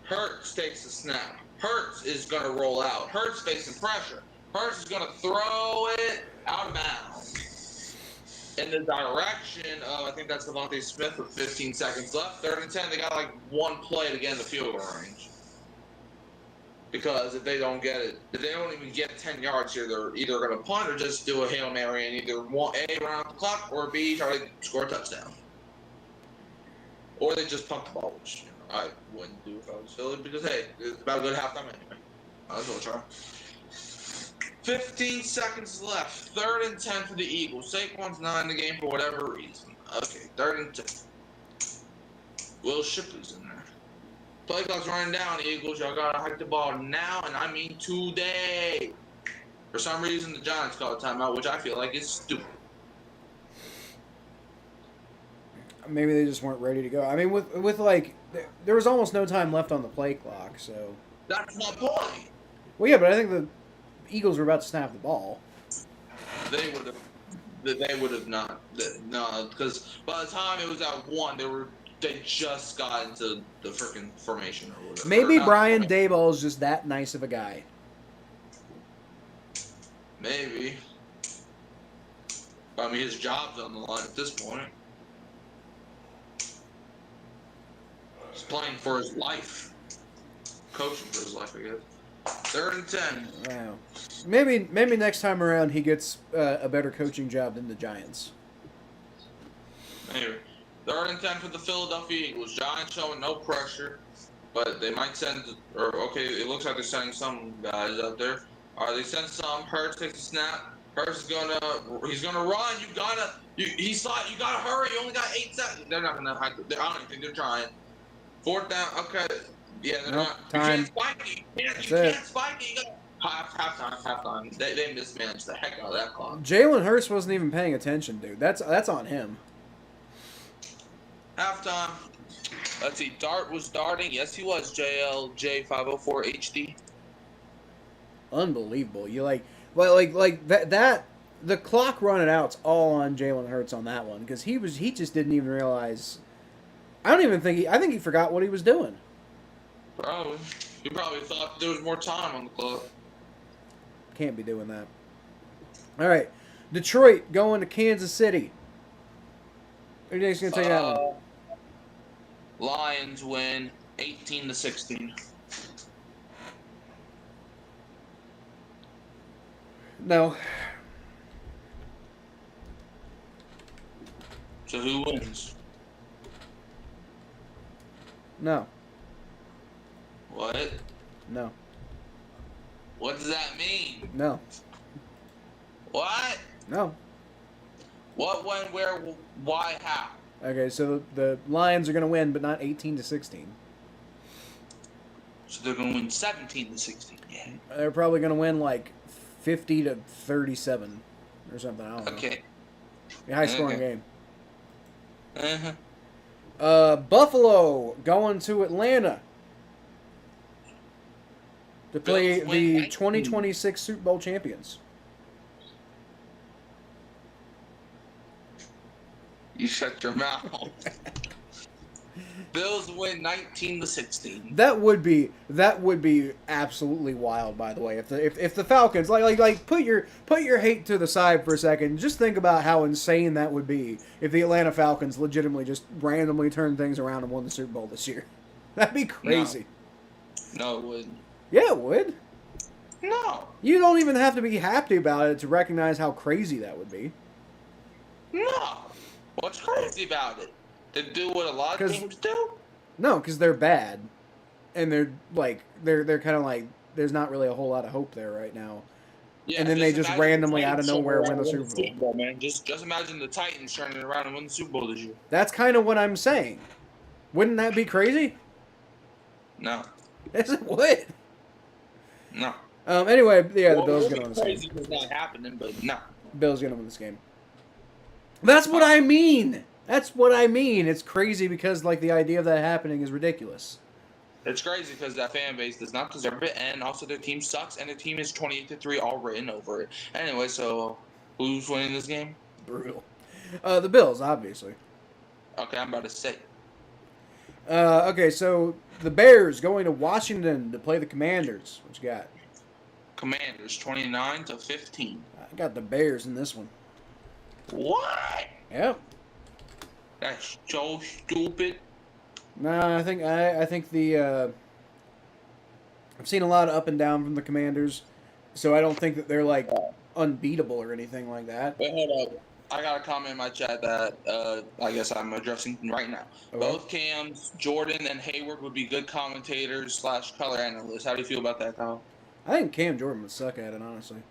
Hurts takes the snap. Hurts is going to roll out. Hurts facing pressure. Hurts is going to throw it out of bounds. In the direction of, I think that's DeVonta Smith with 15 seconds left. 3rd and 10. They got like one play to get in the field goal range. Because if they don't get it, if they don't even get 10 yards here, they're either going to punt or just do a Hail Mary and either A, run out the clock, or B, try to score a touchdown. Or they just punt the ball, which I wouldn't do if I was Philly because, hey, it's about a good halftime anyway. Might as well try. 15 seconds left. 3rd and 10 for the Eagles. Saquon's not in the game for whatever reason. Okay, 3rd and 10. Will Shipley's in there. Play clock's running down, Eagles. Y'all gotta hike the ball now, and I mean today. For some reason, the Giants called a timeout, which I feel like is stupid. Maybe they just weren't ready to go. I mean, with like, there was almost no time left on the play clock, so. That's my point. Well, yeah, but I think the Eagles were about to snap the ball. They would have not. No, because by the time it was at 1, they just got into the freaking formation or whatever. Maybe Brian Daboll is just that nice of a guy. Maybe. I mean, his job's on the line at this point. He's playing for his life. Coaching for his life, I guess. 3rd and 10. Wow. Maybe next time around he gets a better coaching job than the Giants. Maybe. 3rd and 10 for the Philadelphia Eagles. Giants showing no pressure, but they might send. It looks like they're sending some guys out there. They send some. Hurts takes a snap. Hurts he's gonna run. You gotta hurry. You only got 8 seconds. They're not gonna. I don't even think they're trying. 4th down. Okay. Yeah, they're not. Time. You can't spike it. You can't spike it. You got halftime. They mismanaged the heck out of that clock. Jalen Hurts wasn't even paying attention, dude. That's on him. Halftime. Let's see. Dart was darting. Yes, he was. JLJ504 HD. Unbelievable. You like that. The clock running out's all on Jalen Hurts on that one because he just didn't even realize. I think he forgot what he was doing. Probably. He probably thought there was more time on the clock. Can't be doing that. All right, Detroit going to Kansas City. Who do you think's gonna take that one? Lions win 18-16. No. So who wins? No. What? No. What does that mean? No. What? No. What, when, where, why, how? Okay, so the Lions are going to win, but not 18-16. So they're going to win 17-16. Yeah. They're probably going to win like 50-37 or something. I don't know. Okay. A high-scoring game. Uh-huh. Buffalo going to Atlanta to play the 2026 Super Bowl champions. You shut your mouth. Bills win 19-16. That would be absolutely wild. By the way, if the Falcons like put your hate to the side for a second, just think about how insane that would be if the Atlanta Falcons legitimately just randomly turned things around and won the Super Bowl this year. That'd be crazy. No, it wouldn't. Yeah, it would. No. You don't even have to be happy about it to recognize how crazy that would be. No. What's crazy about it? To do what a lot of teams do? No, because they're bad, and they're kind of like there's not really a whole lot of hope there right now. Yeah, and then they just randomly out of nowhere win the Super Bowl. Man, just imagine the Titans turning around and win the Super Bowl this year. That's kind of what I'm saying. Wouldn't that be crazy? No. Yes, it would. No. Anyway, yeah, the Bills gonna win this game. Crazy it's not happening, but no. Bills gonna win this game. That's what I mean. That's what I mean. It's crazy because like the idea of that happening is ridiculous. It's crazy because that fan base does not deserve it, and also their team sucks, and their team is 28-3 all written over it. Anyway, so who's winning this game? Brutal. The Bills, obviously. Okay, I'm about to say. Okay, so the Bears going to Washington to play the Commanders. What you got? Commanders 29-15. I got the Bears in this one. What? Yep. That's so stupid. Nah, I think the I've seen a lot of up and down from the Commanders, so I don't think that they're like unbeatable or anything like that. Wait, hold up. I got a comment in my chat that I guess I'm addressing right now. Okay. Both Cams, Jordan, and Hayward would be good commentators / color analysts. How do you feel about that, Kyle? I think Cam Jordan would suck at it, honestly.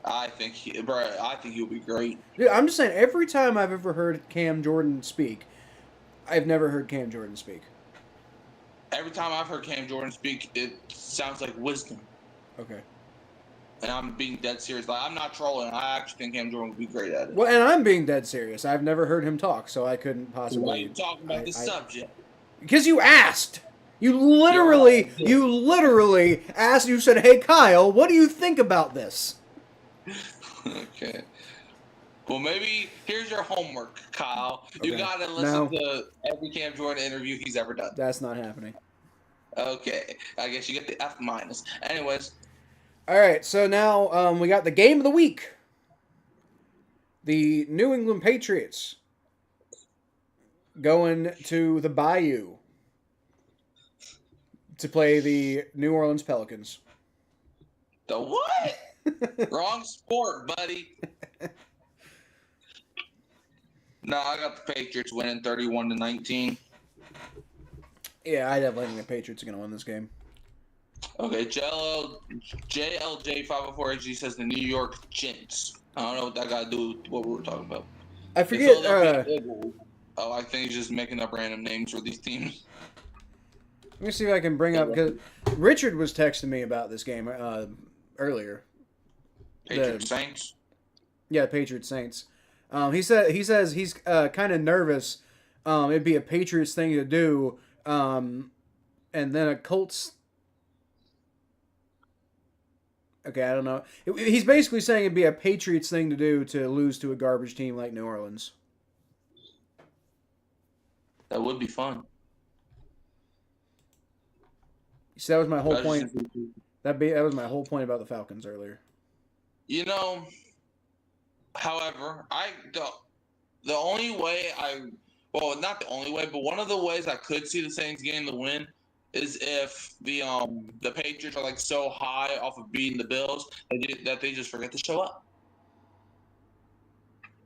I think he would be great. Dude, I'm just saying, every time I've ever heard Cam Jordan speak, I've never heard Cam Jordan speak. Every time I've heard Cam Jordan speak, it sounds like wisdom. Okay. And I'm being dead serious. Like, I'm not trolling. I actually think Cam Jordan would be great at it. Well, and I'm being dead serious. I've never heard him talk, so I couldn't possibly. Why are you talking about this subject? Because you asked. You literally asked. You said, "Hey, Kyle, what do you think about this?" Okay. Well, maybe here's your homework, Kyle. Okay. You got to listen to every Cam Jordan interview he's ever done. That's not happening. Okay. I guess you get the F-. Anyways. All right, so now we got the game of the week. The New England Patriots going to the Bayou to play the New Orleans Pelicans. The what? Wrong sport, buddy. No, I got the Patriots winning 31-19. Yeah, I definitely think the Patriots are going to win this game. Okay, JLJ504HG says the New York Gents. I don't know what that got to do with what we were talking about. I forget. I think he's just making up random names for these teams. Let me see if I can bring up, because Richard was texting me about this game earlier. Patriots Saints? Yeah, Patriots Saints. He says he's kind of nervous. It'd be a Patriots thing to do, and then a Colts. Okay, I don't know. He's basically saying it'd be a Patriots thing to do to lose to a garbage team like New Orleans. That would be fun. So that was my whole point. That was my whole point about the Falcons earlier. You know, however, the only way not the only way, but one of the ways I could see the Saints getting the win is if the Patriots are like so high off of beating the Bills that they just forget to show up.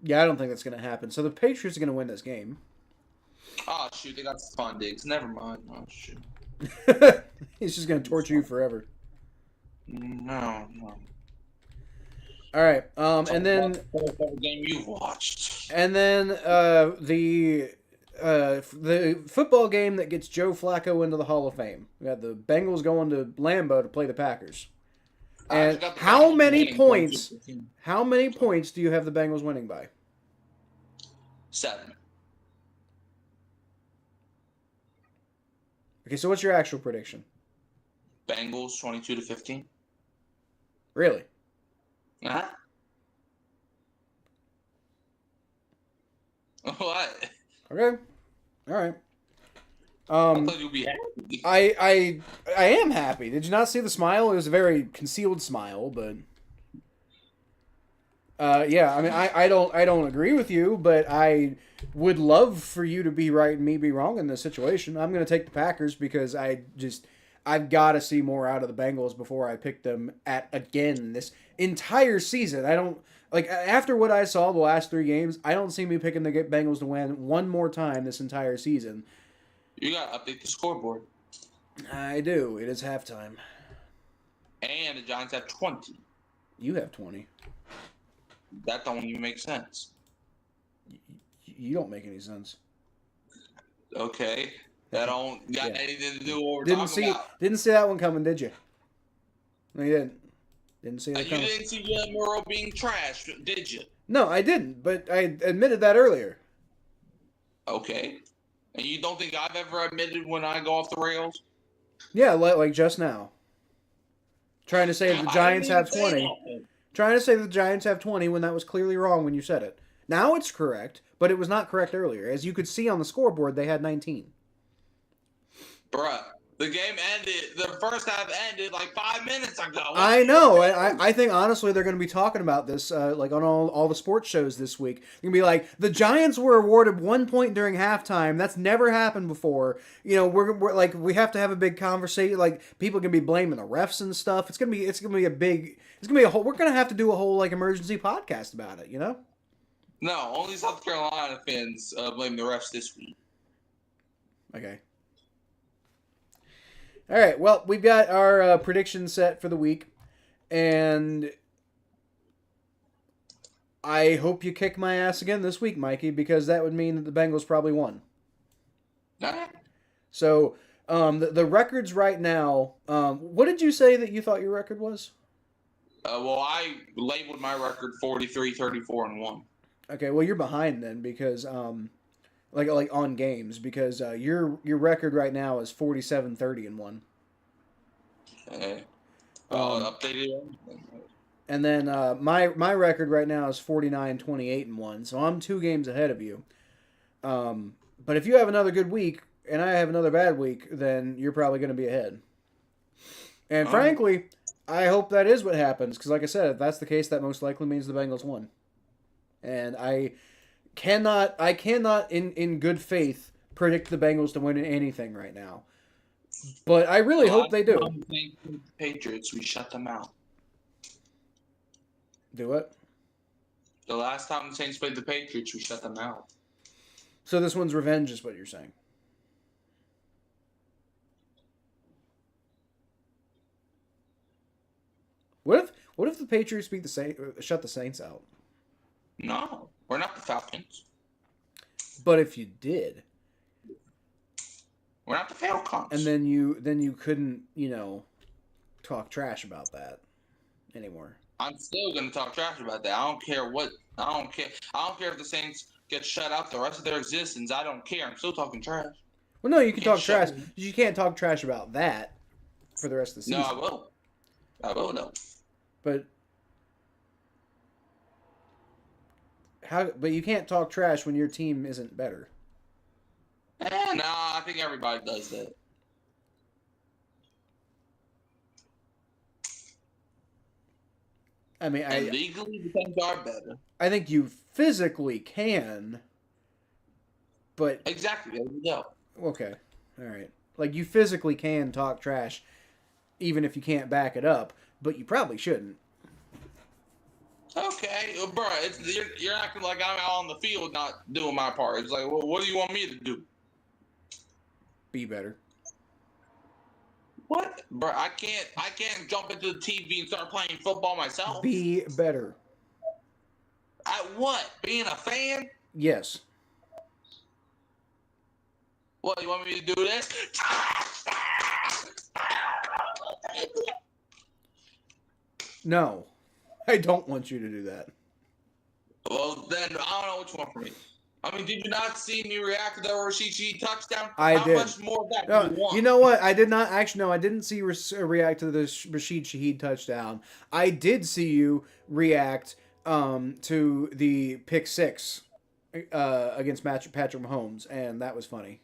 Yeah, I don't think that's going to happen. So the Patriots are going to win this game. Oh shoot, they got Stephon Diggs. Never mind. Oh shoot. He's just going to torture you forever. No. All right, and then game you've watched, and then the football game that gets Joe Flacco into the Hall of Fame. We got the Bengals going to Lambeau to play the Packers. And how many points? How many points do you have the Bengals winning by? 7. Okay, so what's your actual prediction? Bengals 22-15. Really? Uh-huh. What? Okay. All right. I thought you'd be happy. I am happy. Did you not see the smile? It was a very concealed smile, but yeah. I mean, I don't agree with you, but I would love for you to be right and me be wrong in this situation. I'm going to take the Packers because I've got to see more out of the Bengals before I pick them again this entire season. I don't like after what I saw the last 3 games. I don't see me picking the Bengals to win one more time this entire season. You got to update the scoreboard. I do. It is halftime. And the Giants have 20. You have 20. That don't even make sense. You don't make any sense. Okay. That don't got anything to do with what we're talking about. Didn't see that one coming, did you? No, you didn't. Didn't see it coming. You didn't see Jalen Murrow being trashed, did you? No, I didn't, but I admitted that earlier. Okay. And you don't think I've ever admitted when I go off the rails? Yeah, like just now. Trying to say the Giants have 20. Trying to say the Giants have 20 when that was clearly wrong when you said it. Now it's correct, but it was not correct earlier. As you could see on the scoreboard, they had 19. Bruh, The game ended. The first half ended like 5 minutes ago. I know. I think honestly they're going to be talking about this like on all the sports shows this week. They're going to be like, the Giants were awarded 1 point during halftime. That's never happened before. You know, we're like, we have to have a big conversation. Like, people can be blaming the refs and stuff. It's gonna be a big. It's gonna be a whole. We're gonna have to do a whole like emergency podcast about it. You know. No, only South Carolina fans blame the refs this week. Okay. All right, well, we've got our predictions set for the week, and I hope you kick my ass again this week, Mikey, because that would mean that the Bengals probably won. So, the records right now, what did you say that you thought your record was? Well, I labeled my record 43, 34, and 1. Okay, well, you're behind then because, like on games, because your record right now is 47, 30, and 1. Okay. Updated. And then my record right now is 49, 28, and 1. So I'm 2 games ahead of you. But if you have another good week and I have another bad week, then you're probably going to be ahead. And frankly, I hope that is what happens. Because like I said, if that's the case, that most likely means the Bengals won. And I cannot in good faith predict the Bengals to win anything right now. But I really hope they do. Patriots, we shut them out. Do what? The last time the Saints played the Patriots, we shut them out. So this one's revenge is what you're saying. What if the Patriots shut the Saints out? No, we're not the Falcons. But if you did, we're not the Falcons. and then you couldn't, talk trash about that anymore. I'm still gonna talk trash about that. I don't care if the Saints get shut out the rest of their existence. I don't care. I'm still talking trash. Well, no, you can talk trash. You can't talk trash about that for the rest of the season. No, I will. No. But But you can't talk trash when your team isn't better. No, I think everybody does that. I mean, legally, the Saints are better. I think you physically can, but exactly, there you go. Okay, all right. Like, you physically can talk trash, even if you can't back it up, but you probably shouldn't. Okay, well, bro, you're acting like I'm out on the field not doing my part. It's like, well, what do you want me to do? Be better. What, bro? I can't jump into the TV and start playing football myself. Be better. At what? Being a fan? Yes. What, you want me to do this? No, I don't want you to do that. Well, then I don't know what you want from me. I mean, did you not see me react to the Rashid Shaheed touchdown? How did. Much more of that do you want? You know what? I did not actually. No, I didn't see you react to the Rashid Shaheed touchdown. I did see you react to the pick 6 against Patrick Mahomes, and that was funny.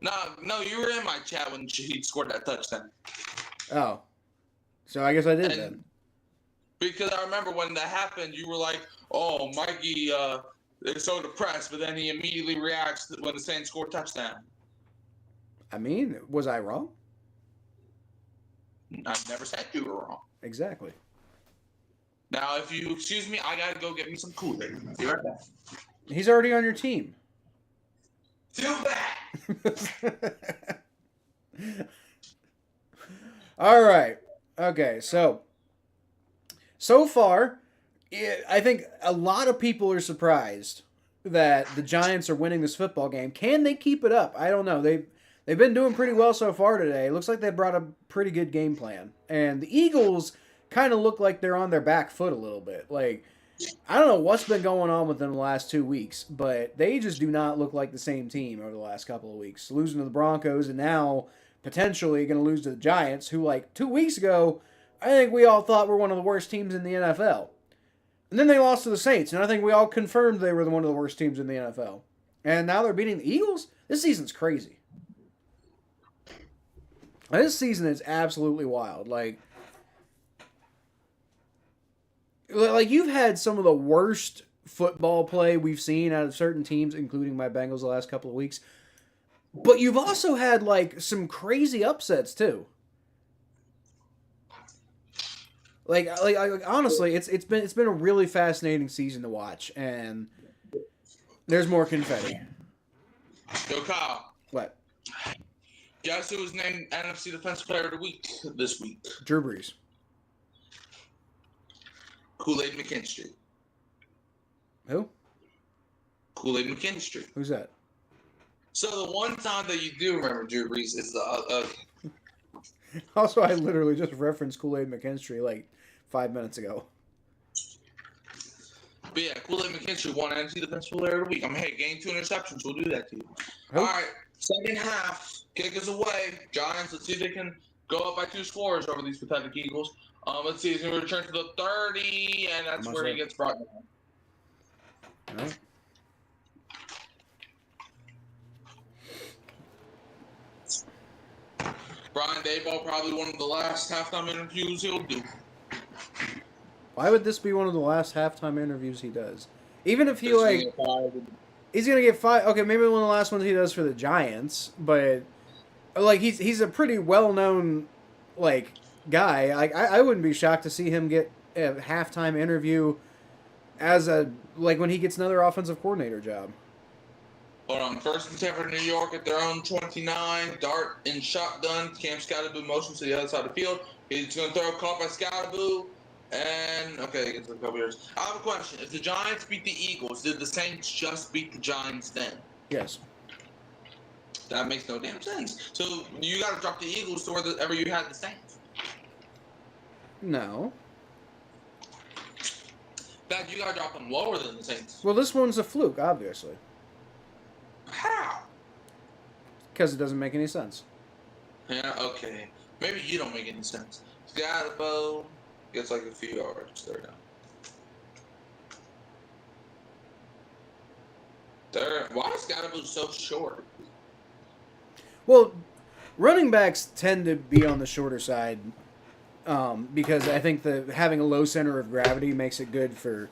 No, you were in my chat when Shaheed scored that touchdown. Oh, so I guess I did then. Because I remember when that happened, you were like, "Oh, Mikey is so depressed," but then he immediately reacts when the Saints score a touchdown. I mean, was I wrong? I never said you were wrong. Exactly. Now, if you excuse me, I gotta go get me some Kool-Aid. Be right back. He's already on your team. Too bad. All right. Okay, so far, I think a lot of people are surprised that the Giants are winning this football game. Can they keep it up? I don't know. They've been doing pretty well so far today. It looks like they brought a pretty good game plan. And the Eagles kind of look like they're on their back foot a little bit. Like, I don't know what's been going on with them the last 2 weeks, but they just do not look like the same team over the last couple of weeks. Losing to the Broncos and now potentially going to lose to the Giants, who, like, 2 weeks ago, I think we all thought were one of the worst teams in the NFL. And then they lost to the Saints, and I think we all confirmed they were one of the worst teams in the NFL. And now they're beating the Eagles? This season's crazy. This season is absolutely wild. Like you've had some of the worst football play we've seen out of certain teams, including my Bengals the last couple of weeks. But you've also had like some crazy upsets too. Like honestly, it's been a really fascinating season to watch, and there's more confetti. Yo, Kyle. What? Guess who was named NFC Defensive Player of the Week this week? Drew Brees. Kool-Aid McKinstry. Who? Kool-Aid McKinstry. Who's that? So the one time that you do remember Drew Brees is the Also, I literally just referenced Kool-Aid McKinstry like 5 minutes ago. But yeah, Kool-Aid McKinstry won NFC Defensive Player of the Week. Hey, gained 2 interceptions. We'll do that to you. Who? All right, second half. Kick us away. Giants, let's see if they can go up by 2 scores over these pathetic Eagles. Let's see. He's going to return to the 30, and that's where he gets brought down. All right. Brian Daboll, probably one of the last halftime interviews he'll do. Why would this be one of the last halftime interviews he does? Even if he He's he's gonna get fired. Okay, maybe one of the last ones he does for the Giants, but like he's a pretty well known like guy. I wouldn't be shocked to see him get a halftime interview as when he gets another offensive coordinator job. Hold on. First and 10 for New York at their own 29. Dart in shotgun. Cam Scottaboo motions to the other side of the field. He's going to throw a call by Scottaboo. And, okay, it's a couple years. I have a question. If the Giants beat the Eagles, did the Saints just beat the Giants then? Yes. That makes no damn sense. So you got to drop the Eagles to wherever you had the Saints. No. In fact, you got to drop them lower than the Saints. Well, this one's a fluke, obviously. How? Because it doesn't make any sense. Yeah, okay. Maybe you don't make any sense. Scottaboo gets like a few yards. There now. Why is Scottaboo so short? Well, running backs tend to be on the shorter side because I think having a low center of gravity makes it good for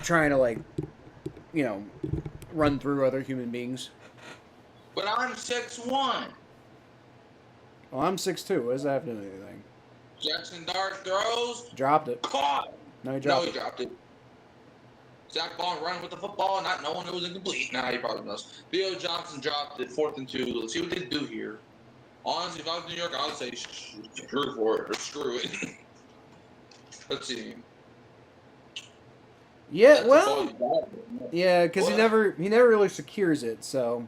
trying to run through other human beings. But I'm 6'1". Well, I'm 6'2". What does that have to do with anything? Jackson Dart throws. Dropped it. Caught. No, he dropped he dropped it. Zach Bond running with the football, not knowing it was incomplete. Nah, he probably knows. Theo Johnson dropped it, 4th and 2. Let's see what they do here. Honestly, if I was New York, I would say screw for it or screw it. Let's see. Yeah, That's well, yeah, because he never really secures it. So.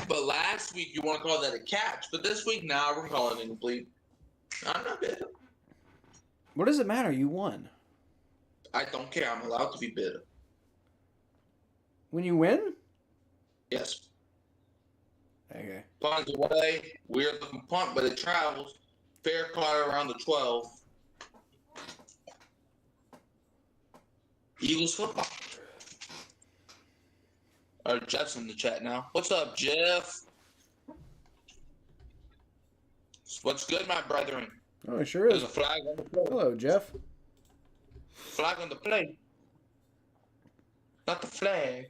But last week you want to call that a catch, but this week now we're calling it incomplete. I'm not bitter. What does it matter? You won. I don't care. I'm allowed to be bitter. When you win? Yes. Okay. Punt's away. Weird looking punt, but it travels. Fair caught around the 12. Eagles football. Jeff's in the chat now. What's up, Jeff? What's good, my brethren? Oh, it sure is. There's a flag on the play. Hello, Jeff. Flag on the play. Not the flag.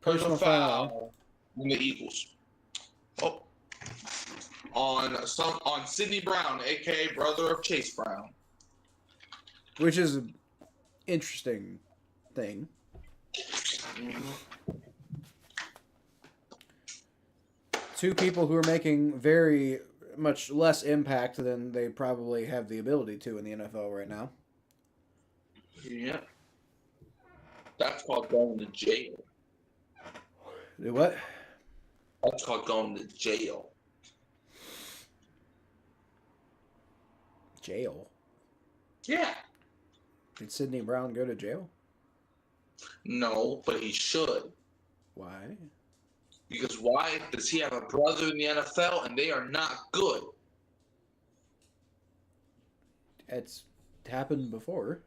Personal foul. On the Eagles. Oh. On Sidney Brown, a.k.a. brother of Chase Brown. Which is an interesting thing. Mm-hmm. Two people who are making very much less impact than they probably have the ability to in the NFL right now. Yeah. That's called going to jail. Do what? That's called going to jail. Jail? Yeah. Did Sidney Brown go to jail? No, but he should. Why? Because why does he have a brother in the NFL and they are not good? It's happened before.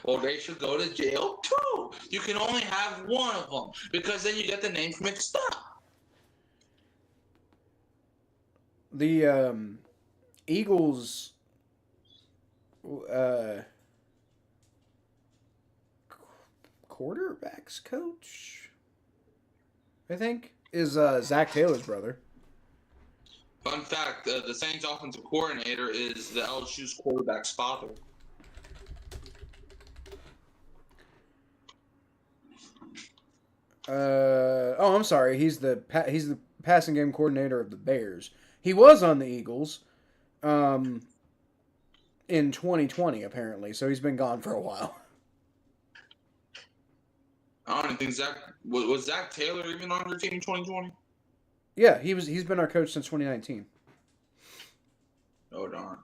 Well, they should go to jail too. You can only have one of them because then you get the names mixed up. The Eagles uh, quarterbacks coach, I think, is Zach Taylor's brother. Fun fact: the Saints' offensive coordinator is the LSU's quarterback's father. Oh, I'm sorry. He's the passing game coordinator of the Bears. He was on the Eagles, um, in 2020 apparently. So he's been gone for a while. I don't think Zach was Zach Taylor even on their team in 2020. Yeah, he's been our coach since 2019. Oh darn!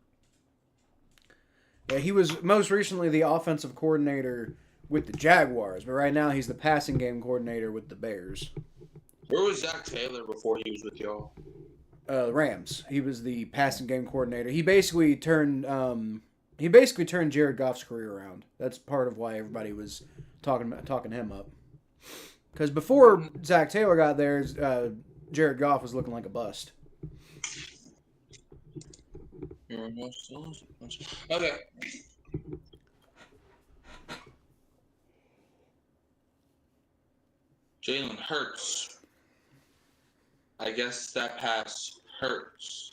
Yeah, he was most recently the offensive coordinator with the Jaguars, but right now he's the passing game coordinator with the Bears. Where was Zach Taylor before he was with y'all? Rams. He was the passing game coordinator. He basically turned Jared Goff's career around. That's part of why everybody was talking him up. Because before Zach Taylor got there, Jared Goff was looking like a bust. Okay. Jalen Hurts. I guess that pass hurts.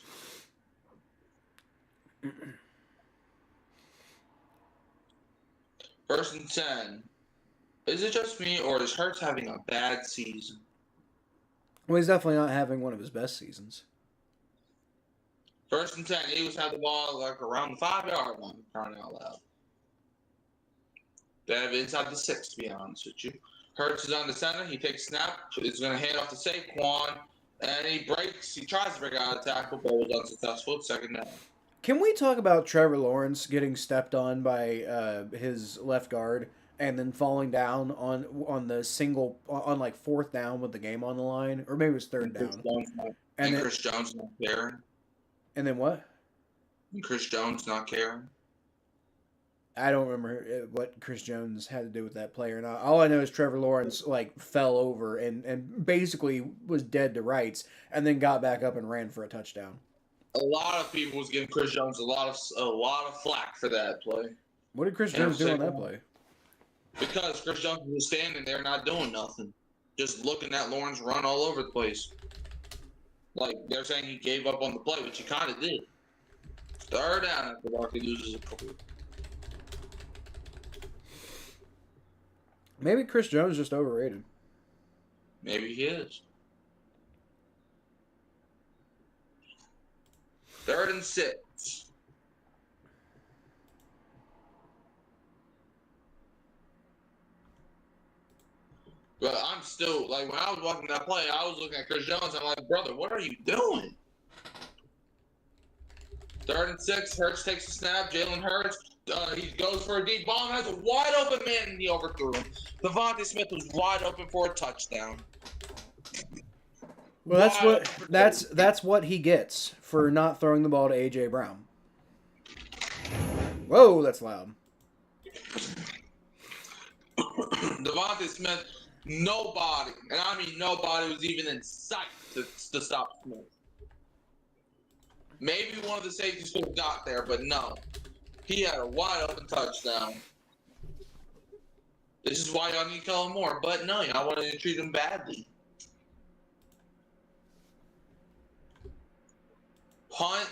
First and 10. Is it just me, or is Hurts having a bad season? Well, he's definitely not having one of his best seasons. First and 10. Eagles have the ball like around the 5-yard line, crying out loud. They have it inside the 6, to be honest with you. Hurts is on the center. He takes snap. He's going to hand off to Saquon. And he breaks. He tries to break out of tackle, but was unsuccessful. It's second down. Can we talk about Trevor Lawrence getting stepped on by his left guard and then falling down on the single on like fourth down with the game on the line, or maybe it was third down? And Chris Jones not caring. And then what? And Chris Jones not caring. I don't remember what Chris Jones had to do with that play or not. All I know is Trevor Lawrence like fell over and basically was dead to rights, and then got back up and ran for a touchdown. A lot of people was giving Chris Jones a lot of flack for that play. What did Chris Jones do on that play? Because Chris Jones was standing there not doing nothing, just looking at Lawrence run all over the place. Like they're saying he gave up on the play, which he kind of did. Third down after Barkley loses a couple. Maybe Chris Jones is just overrated. Maybe he is. Third and 6. But I'm still, like, when I was watching that play, I was looking at Chris Jones. I'm like, brother, what are you doing? Third and 6. Hurts takes the snap. Jalen Hurts. He goes for a deep ball and has a wide open man, and he overthrew him. Devontae Smith was wide open for a touchdown. Well, that's what he gets for not throwing the ball to A.J. Brown. Whoa, that's loud. Devontae Smith, nobody, and I mean nobody, was even in sight to stop Smith. Maybe one of the safeties could have got there, but no. He had a wide open touchdown. This is why y'all need to kill him more. But no, y'all wanted to treat him badly. Punt.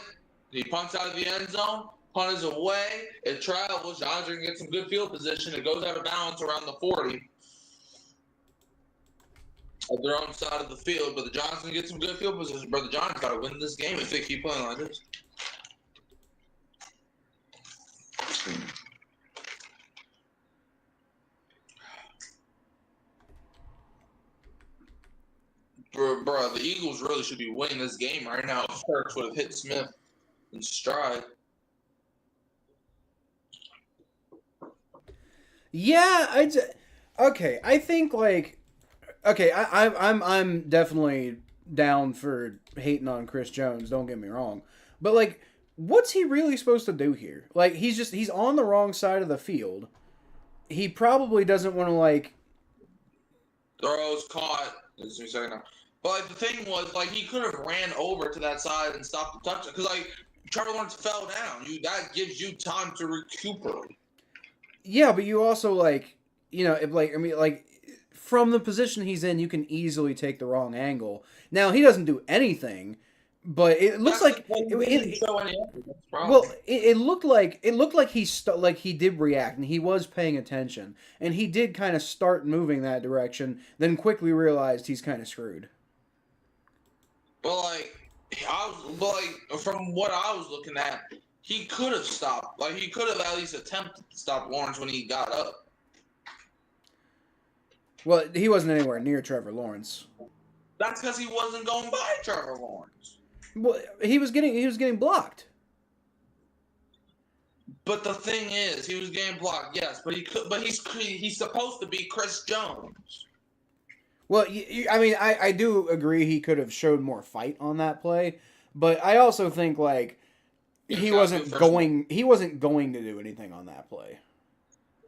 He punts out of the end zone. Punt is away. It travels. Giants are going to get some good field position. It goes out of bounds around the 40 of their own side of the field. But the Giants going to get some good field position. But the Giants got to win this game if they keep playing like this. Bro, the Eagles really should be winning this game right now if Hurts would have hit Smith in stride. Yeah, okay. I think I'm definitely down for hating on Chris Jones. Don't get me wrong, but like, what's he really supposed to do here? Like, he's on the wrong side of the field. He probably doesn't want to like throws caught. But like, the thing was, like, he could have ran over to that side and stopped the touchdown. Because, like, Trevor Lawrence fell down. That gives you time to recuperate. Yeah, but you also, like, you know, if, like, I mean, like, from the position he's in, you can easily take the wrong angle. Now, he doesn't do anything, but it looks like it looked like he did react and he was paying attention and he did kind of start moving that direction, then quickly realized he's kind of screwed. But from what I was looking at, he could have stopped. Like, he could have at least attempted to stop Lawrence when he got up. Well, he wasn't anywhere near Trevor Lawrence. That's because he wasn't going by Trevor Lawrence. Well, he was getting blocked. But the thing is, he was getting blocked, yes. But he's supposed to be Chris Jones. Well, I mean, I do agree he could have showed more fight on that play, but I also think like he wasn't going to do anything on that play.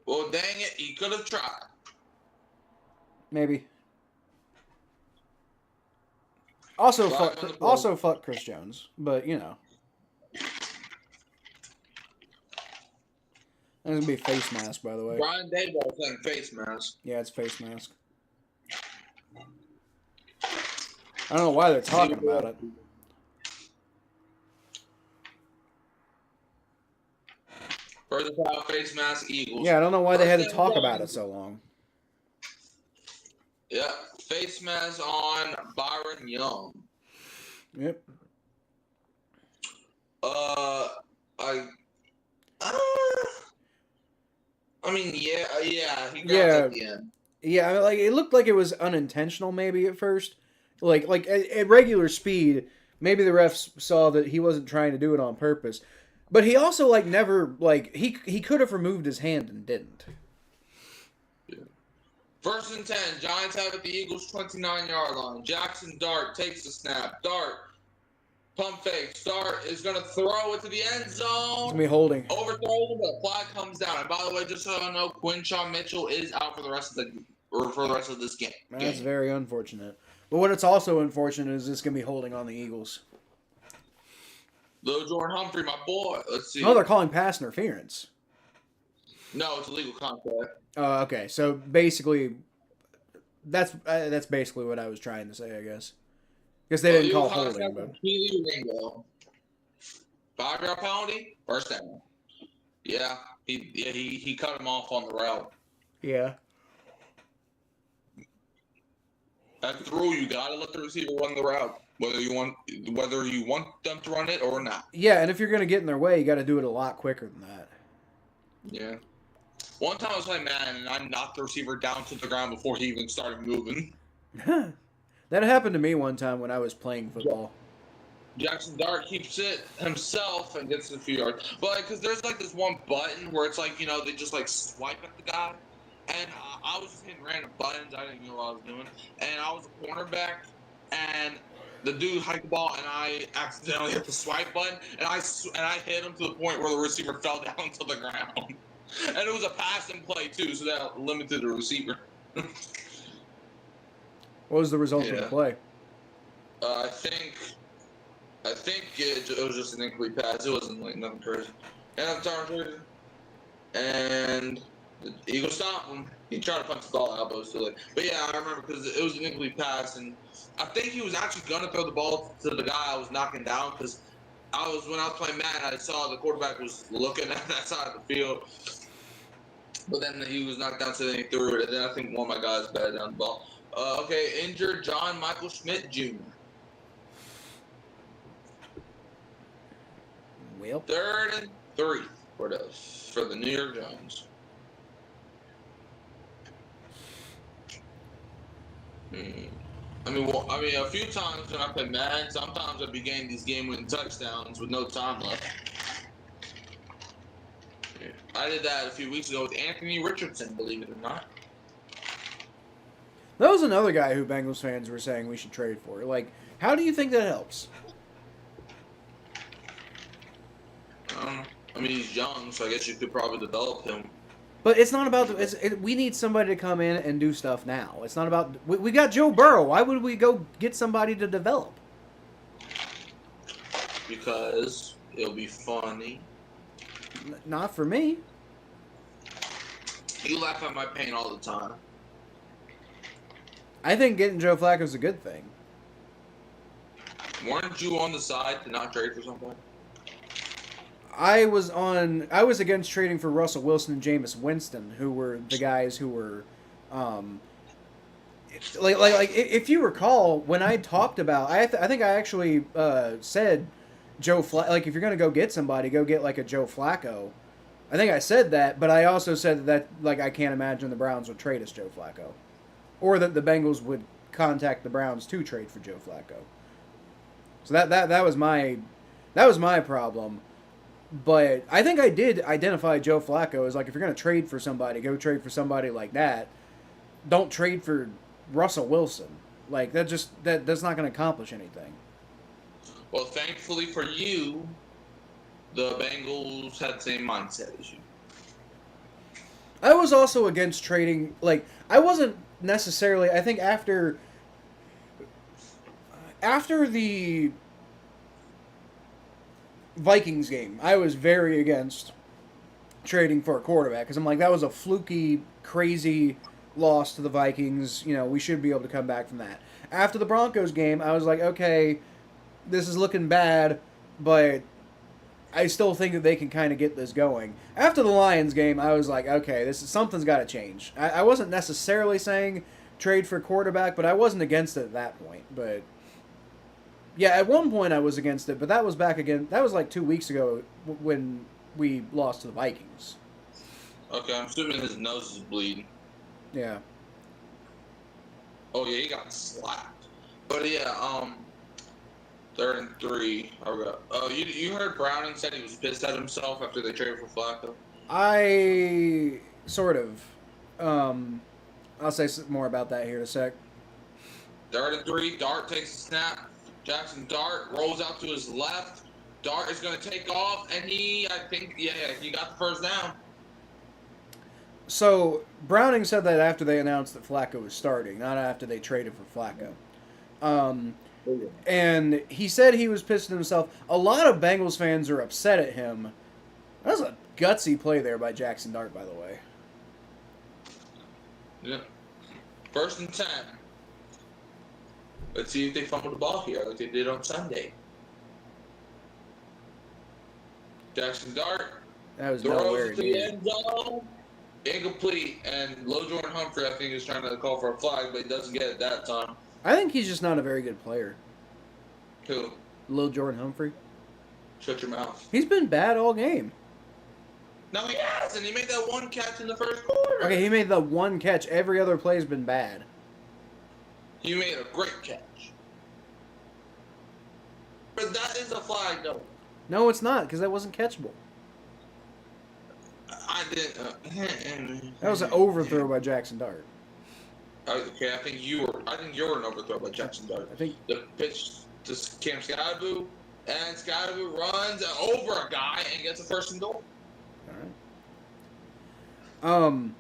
Well, dang it, he could have tried. Maybe. Also, fuck Chris Jones, but you know. That's gonna be a face mask, by the way. Brian Daboll saying face mask. Yeah, it's face mask. I don't know why they're talking about it. First of face mask, Eagles. Yeah, I don't know why they had to talk about it so long. Yeah, face mask on Byron Young. Yep. I mean, yeah, he got at the end. Yeah, I mean, like it looked like it was unintentional, maybe at first. Like at regular speed, maybe the refs saw that he wasn't trying to do it on purpose, but he also like never like he could have removed his hand and didn't. Yeah. 1st and 10, Giants have at the Eagles' 29-yard line. Jackson Dart takes the snap. Dart, pump fake. Dart is going to throw it to the end zone. It's gonna be holding. Overthrows him, but flag comes down. And by the way, just so you know, Quinshawn Mitchell is out for the rest of this game. That's very unfortunate. But what it's also unfortunate is this going to be holding on the Eagles. Little Jordan Humphrey, my boy. Let's see. Oh, they're calling pass interference. No, it's illegal contact. Oh, okay. So basically, that's basically what I was trying to say, I guess. Because they didn't call holding. But... Ringo. 5-yard penalty, first down. Yeah, he cut him off on the route. Yeah. That throw, you gotta let the receiver run the route, whether you want them to run it or not. Yeah, and if you're gonna get in their way, you got to do it a lot quicker than that. Yeah. One time I was playing Madden and I knocked the receiver down to the ground before he even started moving. That happened to me one time when I was playing football. Jackson Dart keeps it himself and gets a few yards, but because there's like this one button where it's like they just like swipe at the guy. And I was just hitting random buttons. I didn't know what I was doing. And I was a cornerback, and the dude hiked the ball, and I accidentally hit the swipe button, and I hit him to the point where the receiver fell down to the ground. And it was a passing play, too, so that limited the receiver. What was the result of the play? I think it was just an incomplete pass. It wasn't like nothing crazy. And I'm turning and the Eagles stopped him. He tried to punch the ball out, but it was too late. But yeah, I remember because it was an incomplete pass, and I think he was actually going to throw the ball to the guy I was knocking down because when I was playing Madden, I saw the quarterback was looking at that side of the field. But then he was knocked down, so then he threw it, and then I think one of my guys batted down the ball. Okay, injured John Michael Schmidt Jr. Well, 3rd and 3 for the New York Giants. I mean, a few times when I play Madden, sometimes I'd be getting these game-winning touchdowns with no time left. I did that a few weeks ago with Anthony Richardson, believe it or not. That was another guy who Bengals fans were saying we should trade for. Like, how do you think that helps? I don't know. I mean, he's young, so I guess you could probably develop him. But it's not about we need somebody to come in and do stuff now. It's not about we got Joe Burrow. Why would we go get somebody to develop? Because it'll be funny. Not for me. You laugh at my pain all the time. I think getting Joe Flacco is a good thing. Weren't you on the side to not trade for somebody? I was against trading for Russell Wilson and Jameis Winston, who were the guys who were, like if you recall when I talked about, I think I actually said Joe like if you're gonna go get somebody, go get like a Joe Flacco. I think I said that, but I also said that like I can't imagine the Browns would trade us Joe Flacco, or that the Bengals would contact the Browns to trade for Joe Flacco. So that was my problem. But I think I did identify Joe Flacco as like if you're gonna trade for somebody, go trade for somebody like that. Don't trade for Russell Wilson. Like that's not gonna accomplish anything. Well, thankfully for you, the Bengals had the same mindset as you. I was also against trading. Like I wasn't necessarily. I think after the Vikings game, I was very against trading for a quarterback because I'm like, that was a fluky, crazy loss to the Vikings. You know, we should be able to come back from that. After the Broncos game, I was like, okay, this is looking bad, but I still think that they can kind of get this going. After the Lions game, I was like, okay, something's got to change. I wasn't necessarily saying trade for a quarterback, but I wasn't against it at that point. But yeah, at one point I was against it, but that was back again. That was like 2 weeks ago when we lost to the Vikings. Okay, I'm assuming his nose is bleeding. Yeah. Oh yeah, he got slapped. But yeah, 3rd and 3. You heard Browning said he was pissed at himself after they traded for Flacco? I sort of. I'll say more about that here in a sec. 3rd and 3, Dart takes a snap. Jackson Dart rolls out to his left. Dart is going to take off, and he got the first down. So, Browning said that after they announced that Flacco was starting, not after they traded for Flacco. And he said he was pissed at himself. A lot of Bengals fans are upset at him. That was a gutsy play there by Jackson Dart, by the way. Yeah. 1st and 10. Let's see if they fumble the ball here like they did on Sunday. Jackson Dart. That was nowhere throws to the end zone. Incomplete. And Low Jordan Humphrey, I think, is trying to call for a flag, but he doesn't get it that time. I think he's just not a very good player. Who? Lil Jordan Humphrey. Shut your mouth. He's been bad all game. No, he hasn't. He made that one catch in the 1st quarter. Okay, he made the one catch. Every other play has been bad. He made a great catch. But that is a flag, though. No, it's not, because that wasn't catchable. I didn't. That was an overthrow by Jackson Dart. Okay, I think you were an overthrow by Jackson Dart. I think the pitch to Cam Skadaboo, and Skadaboo runs over a guy and gets a 1st and goal. All right.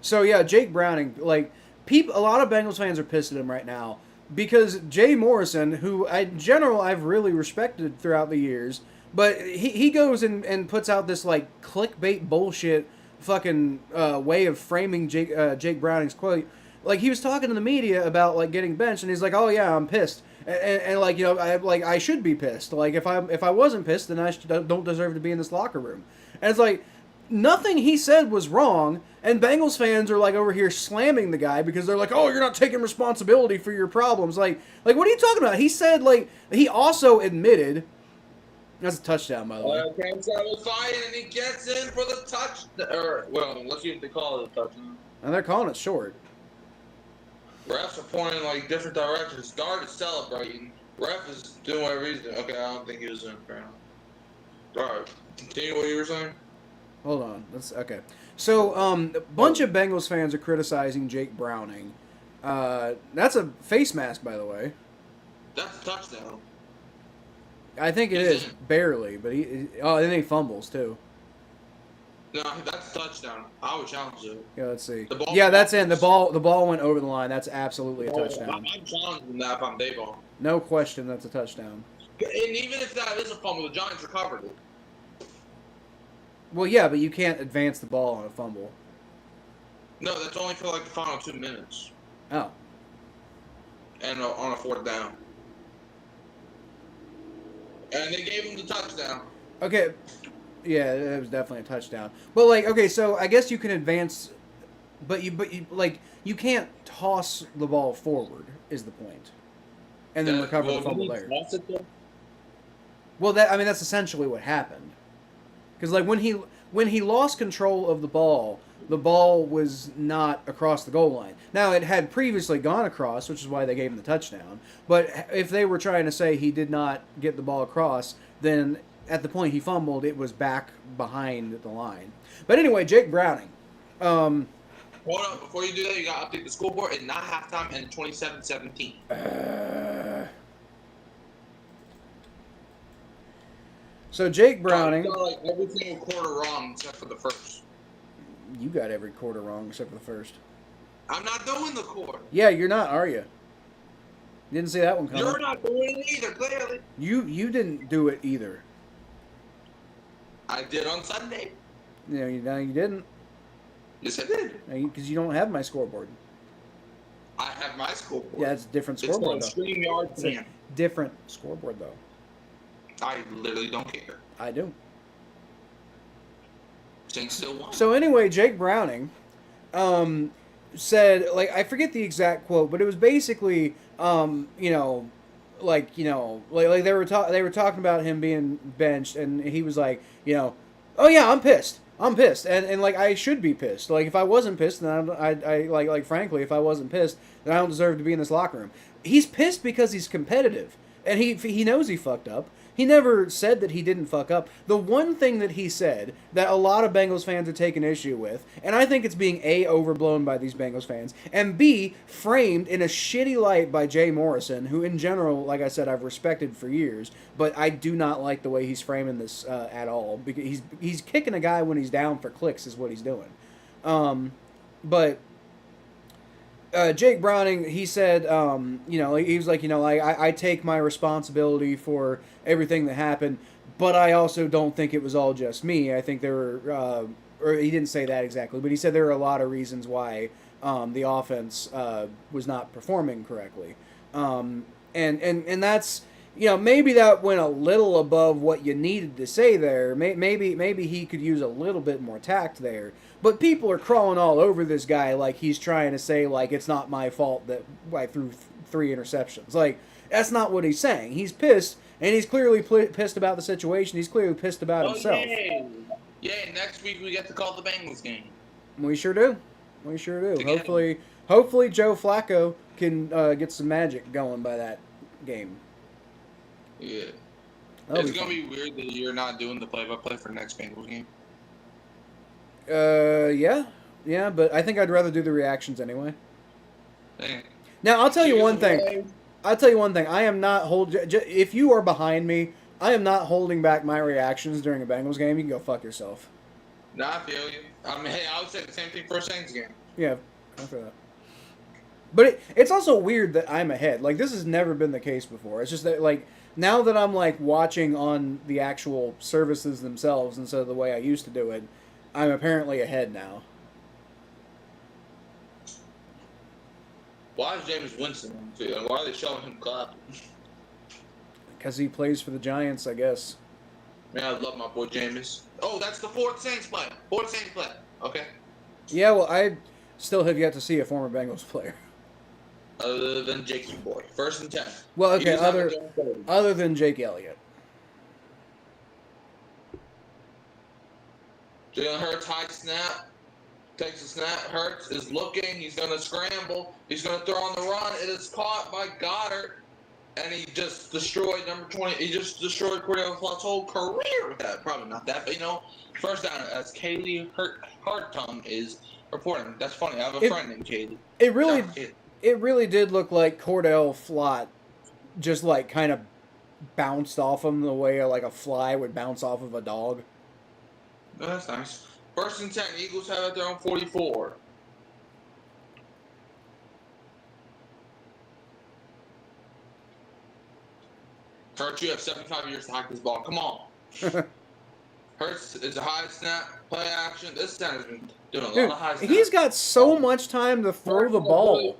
So yeah, Jake Browning, like a lot of Bengals fans are pissed at him right now because Jay Morrison, who in general I've really respected throughout the years, but he goes and puts out this like clickbait bullshit fucking way of framing Jake Browning's quote. Like he was talking to the media about like getting benched, and he's like, "Oh yeah, I'm pissed," and like you know, I should be pissed. Like if I wasn't pissed, then I don't deserve to be in this locker room. And it's like nothing he said was wrong, and Bengals fans are like over here slamming the guy because they're like, "Oh, you're not taking responsibility for your problems." Like what are you talking about? He said like he also admitted. That's a touchdown, by the way. Okay, so was fighting, and he gets in for the touch. Well, let's see if they call it a touchdown. And they're calling it short. Refs are pointing like different directions. Guard is celebrating. Ref is doing whatever he's doing. Okay, I don't think he was in the ground. All right, continue what you were saying. Hold on. That's okay. So, a bunch of Bengals fans are criticizing Jake Browning. That's a face mask, by the way. That's a touchdown. I think it is barely, but and he fumbles too. No, that's a touchdown. I would challenge it. Yeah, let's see. The ball. Yeah, that's in. The ball went over the line. That's absolutely a touchdown. I'm challenging that if I'm Dayball. No question, that's a touchdown. And even if that is a fumble, the Giants recovered it. Well, yeah, but you can't advance the ball on a fumble. No, that's only for like the final 2 minutes. Oh. And on a 4th down. And they gave him the touchdown. Okay. Yeah, it was definitely a touchdown. But like, okay, so I guess you can advance, but you like you can't toss the ball forward is the point, and then recover the fumble there. Well, that's essentially what happened, because like when he lost control of the ball was not across the goal line. Now it had previously gone across, which is why they gave him the touchdown. But if they were trying to say he did not get the ball across, then at the point he fumbled, it was back behind the line. But anyway, Jake Browning. Hold on, before you do that, you got to update the scoreboard. It's not halftime and 27-17. So Jake Browning. You got like every single quarter wrong except for the first. You got every quarter wrong except for the first. I'm not doing the quarter. Yeah, you're not, are you? Didn't see that one coming. You're not doing it either, clearly. You didn't do it either. I did on Sunday. No, you didn't. Yes, I did. Because you don't have my scoreboard. I have my scoreboard. Yeah, it's a different scoreboard. It's on StreamYard plan. Different scoreboard, though. I literally don't care. I do. Saints still won. So anyway, Jake Browning said, like, I forget the exact quote, but it was basically, like they were talking about him being benched, and he was like, oh yeah, I'm pissed, and like I should be pissed. Like if I wasn't pissed, then I frankly, if I wasn't pissed, then I don't deserve to be in this locker room. He's pissed because he's competitive, and he knows he fucked up. He never said that he didn't fuck up. The one thing that he said that a lot of Bengals fans are taking issue with, and I think it's being A, overblown by these Bengals fans, and B, framed in a shitty light by Jay Morrison, who in general, like I said, I've respected for years, but I do not like the way he's framing this at all. Because he's kicking a guy when he's down for clicks is what he's doing. But Jake Browning, he said, he was like, I take my responsibility for everything that happened, but I also don't think it was all just me. I think there were, or he didn't say that exactly, but he said there were a lot of reasons why the offense was not performing correctly. And that's, maybe that went a little above what you needed to say there. Maybe he could use a little bit more tact there. But people are crawling all over this guy like he's trying to say, like, it's not my fault that I threw 3 interceptions. Like, that's not what he's saying. He's pissed, and he's clearly pissed about the situation. He's clearly pissed about himself. Yay, next week we get to call the Bengals game. We sure do. Hopefully Joe Flacco can get some magic going by that game. Yeah. It's going to be weird that you're not doing the play-by-play for next Bengals game. Yeah, but I think I'd rather do the reactions anyway. Dang. Now, I'll tell you one thing. I am not if you are behind me, I am not holding back my reactions during a Bengals game. You can go fuck yourself. Nah, I feel you. Hey, I would say the same thing for a Saints game. Yeah, after that. But it's also weird that I'm ahead. Like, this has never been the case before. It's just that, like, now that I'm, like, watching on the actual services themselves instead of the way I used to do it, I'm apparently ahead now. Why is Jameis Winston on too? And why are they showing him clapping? Because he plays for the Giants, I guess. Man, I love my boy Jameis. Oh, that's the fourth Saints play. Okay. Yeah, well, I still have yet to see a former Bengals player. Other than Jakey boy. 1st and 10. Well, okay, other than Jake Elliott. Jalen Hurts high snap. Takes a snap. Hurts is looking. He's going to scramble. He's going to throw on the run. It is caught by Goddard. And he just destroyed number 20. He just destroyed Cordell Flott's whole career with that. Probably not that, but, first down, as Kaylee Hartung is reporting. That's funny. I have a friend named Kaylee. It really did look like Cordell Flott just, like, kind of bounced off him the way, like, a fly would bounce off of a dog. Oh, that's nice. First and 10, Eagles have it their own 44. Hurts, you have 75 years to hike this ball. Come on. Hurts is a high snap, play action. This center's been doing a lot of high snaps. He's got so much time to throw the ball.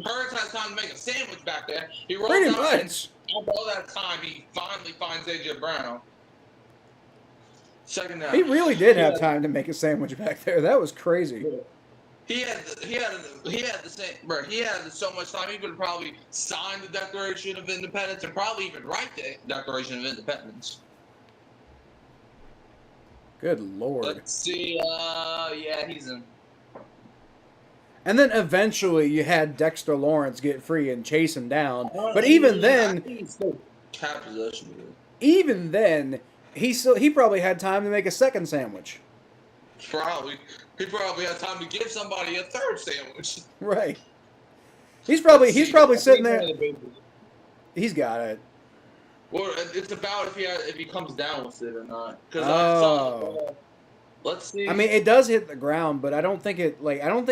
Hurts has time to make a sandwich back there. He rolls Pretty out much. And all that time, he finally finds A.J. Brown. Second down. He really did have time to make a sandwich back there. That was crazy. He had the same, bro. He had so much time. He could have probably signed the Declaration of Independence and probably even write the Declaration of Independence. Good Lord. Let's see. Yeah, he's in. And then eventually you had Dexter Lawrence get free and chase him down. But even then, even then, he probably had time to make a second sandwich. Probably. He probably had time to give somebody a third sandwich. Right. He's probably sitting there. He's got it. Well, it's about if he comes down with it or not. Let's see. I mean, it does hit the ground, but I don't think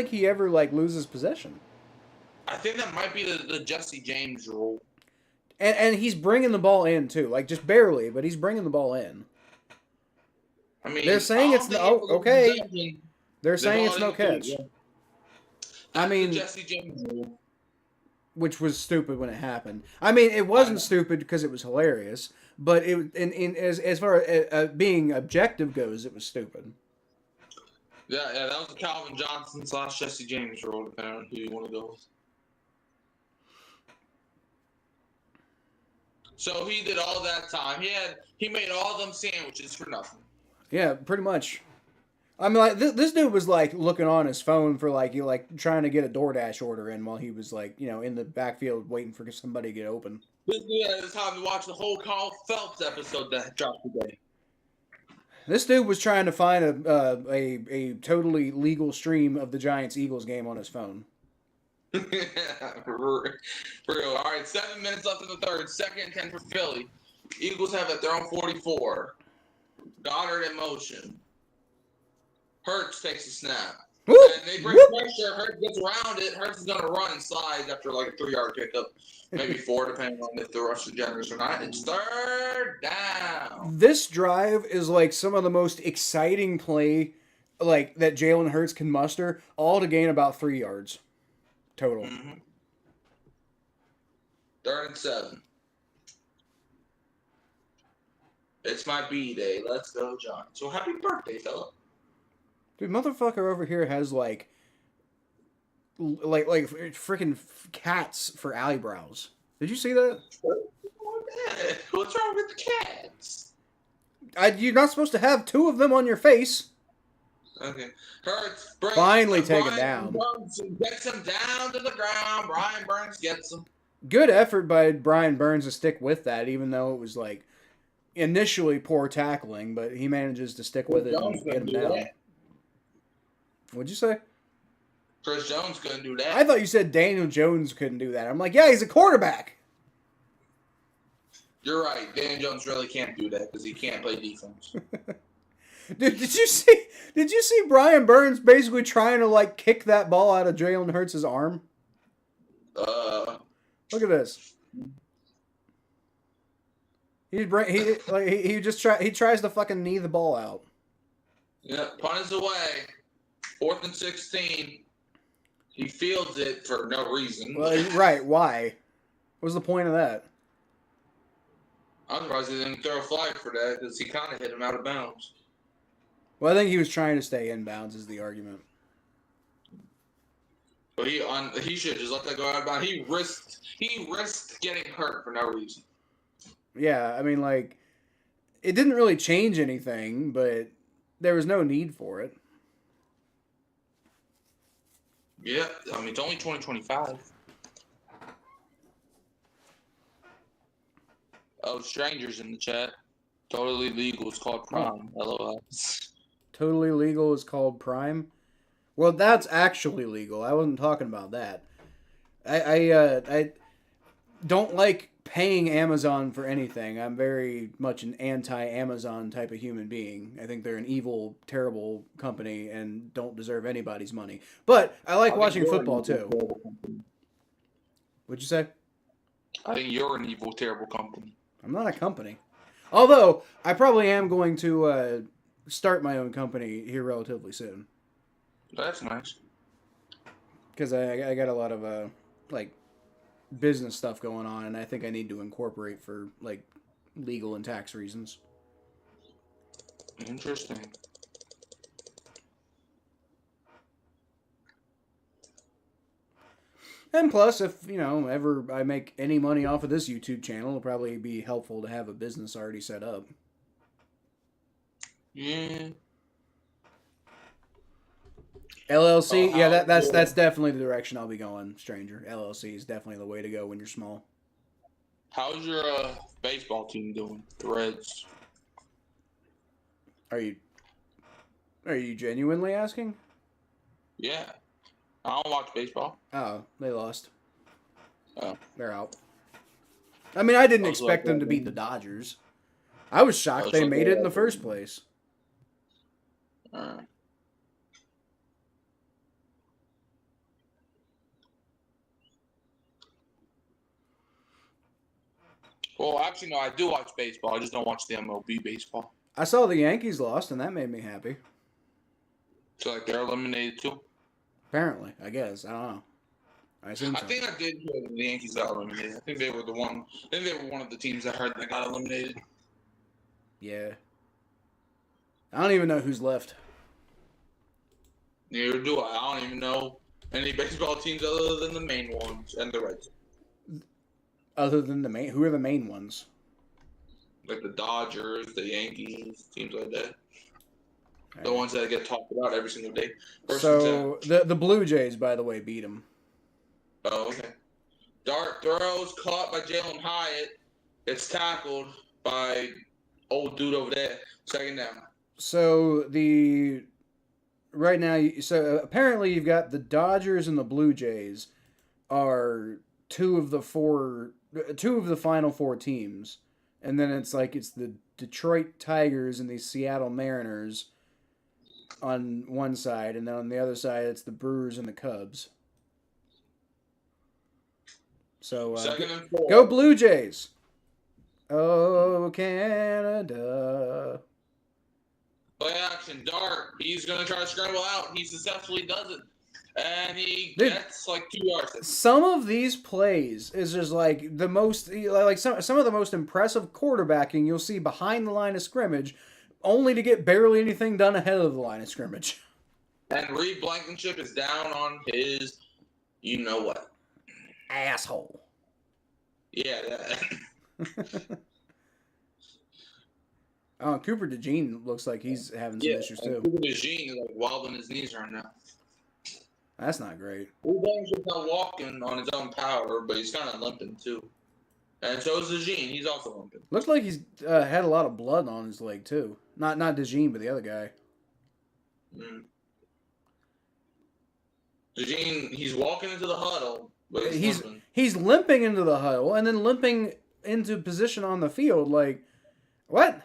he ever loses possession. I think that might be the Jesse James rule. And he's bringing the ball in too, just barely, but he's bringing the ball in. I mean, they're saying it's no okay. They're saying it's no catch. Yeah. I mean, Jesse James rule. Which was stupid when it happened. I mean, it wasn't stupid because it was hilarious, but as far as being objective goes, it was stupid. Yeah, that was Calvin Johnson / Jesse James rule, depending on who you want to go with. So he did all that time. He made all them sandwiches for nothing. Yeah, pretty much. I mean, this dude was looking on his phone for trying to get a DoorDash order in while he was in the backfield waiting for somebody to get open. This dude had time to watch the whole Carl Phelps episode that dropped today. This dude was trying to find a totally legal stream of the Giants-Eagles game on his phone. For real. All right, 7 minutes left in the third. Second and 10 for Philly. Eagles have it their own 44. Goddard in motion. Hurts takes a snap. Whoop, and they bring pressure. Hurts gets around it. Hurts is going to run and slide after a 3-yard pickup. Maybe 4, depending on if the rush is generous or not. It's third down. This drive is some of the most exciting play that Jalen Hurts can muster, all to gain about 3 yards total. Mm-hmm. 3rd and 7. It's my B day. Let's go, John. So happy birthday, fella. Dude, motherfucker over here has freaking cats for eyebrows. Did you see that? What's wrong with the cats? You're not supposed to have 2 of them on your face. Okay. Hurts. Finally taken down. Burns gets him down to the ground. Brian Burns gets him. Good effort by Brian Burns to stick with that, even though it was initially poor tackling, but he manages to stick with it and get him down. What'd you say? Chris Jones couldn't do that. I thought you said Daniel Jones couldn't do that. I'm yeah, he's a quarterback. You're right. Daniel Jones really can't do that because he can't play defense. Dude, did you see Brian Burns basically trying to kick that ball out of Jalen Hurts' arm? Look at this. He tries to fucking knee the ball out. Yeah, punt is away. 4th and 16. He fields it for no reason. Well, right. Why? What's the point of that? I'm surprised he didn't throw a flag for that because he kind of hit him out of bounds. Well, I think he was trying to stay in bounds is the argument. But he should just let that go out of bounds. He risked getting hurt for no reason. Yeah, I mean, it didn't really change anything, but there was no need for it. Yeah, I mean, it's only 2025. Oh, strangers in the chat. Totally legal is called Prime. LOL. Totally legal is called Prime? Well, that's actually legal. I wasn't talking about that. I don't like paying Amazon for anything. I'm very much an anti-Amazon type of human being. I think they're an evil, terrible company and don't deserve anybody's money. But I like watching football too. What'd you say? I think you're an evil, terrible company. I'm not a company. Although, I probably am going to start my own company here relatively soon. That's nice. Because I got a lot of, like, business stuff going on, and I think I need to incorporate for, like, legal and tax reasons. Interesting. And plus, if, ever I make any money off of this YouTube channel, it'll probably be helpful to have a business already set up. Yeah. LLC, yeah, that's definitely the direction I'll be going, stranger. LLC is definitely the way to go when you're small. How's your baseball team doing? The Reds. Are you genuinely asking? Yeah. I don't watch baseball. Oh, they lost. Oh. They're out. I mean, I didn't expect them to beat the Dodgers. I was shocked they made it in the first place. Well, actually, no, I do watch baseball. I just don't watch the MLB baseball. I saw the Yankees lost, and that made me happy. So, like, they're eliminated too? Apparently, I guess. I don't know. I assume so. I think I did hear the Yankees got eliminated. I think they were one of the teams I heard that got eliminated. Yeah. I don't even know who's left. Neither do I. I don't even know any baseball teams other than the main ones and the Reds. Other than who are the main ones? Like the Dodgers, the Yankees, teams like that. Right. The ones that get talked about every single day. So the Blue Jays, by the way, beat them. Oh, okay. Dart throws caught by Jalen Hyatt. It's tackled by old dude over there. Second down. So right now, so apparently you've got the Dodgers and the Blue Jays are two of the final four teams, and then it's the Detroit Tigers and the Seattle Mariners on one side, and then on the other side it's the Brewers and the Cubs. So go Blue Jays! Oh, Canada! Play action, Dart. He's gonna try to scramble out. He successfully does it. And he gets like 2 yards. Some of these plays is just like the most, like some of the most impressive quarterbacking you'll see behind the line of scrimmage, only to get barely anything done ahead of the line of scrimmage. And Reed Blankenship is down on his, you know what? Asshole. Yeah, that. Oh, Cooper DeJean looks like he's having some issues too. Cooper DeJean is like wobbling his knees right now. That's not great. Reed Blankenship's not walking on his own power, but he's kind of limping too. And so is DeJean. He's also limping. Looks like he's had a lot of blood on his leg too. Not DeJean, but the other guy. DeJean, he's walking into the huddle, but he's limping into the huddle and then limping into position on the field. Like, what?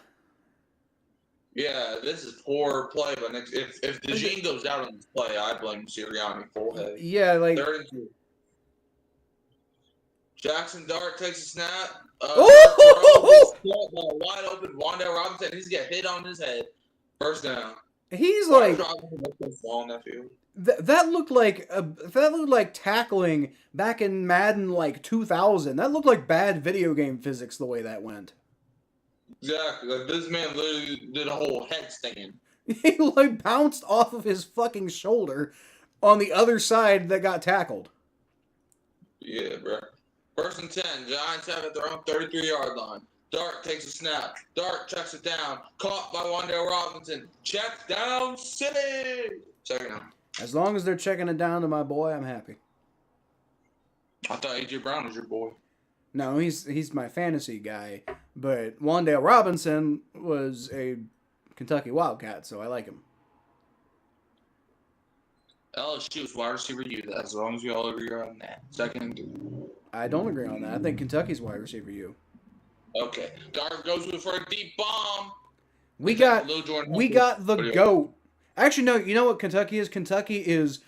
Yeah, this is poor play. But if DeJean goes down on this play, I blame Sirianni full head. Yeah, like. 32. Jackson Dart takes a snap. Wide open. Wandale Robinson. He's got hit on his head. First down. He's like. That looked like tackling back in Madden like 2000. That looked like bad video game physics the way that went. Exactly. Like this man literally did a whole headstand. He like bounced off of his fucking shoulder on the other side that got tackled. Yeah, bro. 1st and 10. Giants have it their own 33-yard line. Dart takes a snap. Dart checks it down. Caught by Wandale Robinson. Check down city. Second down. As long as they're checking it down to my boy, I'm happy. I thought A.J. Brown was your boy. No, he's my fantasy guy. But Wandale Robinson was a Kentucky Wildcat, so I like him. LSU is wide receiver you, as long as we all agree on that. Second and 3. I don't agree on that. I think Kentucky's wide receiver U. Okay. Dart goes for a deep bomb. We got the GOAT. Actually, no. You know what Kentucky is? Kentucky is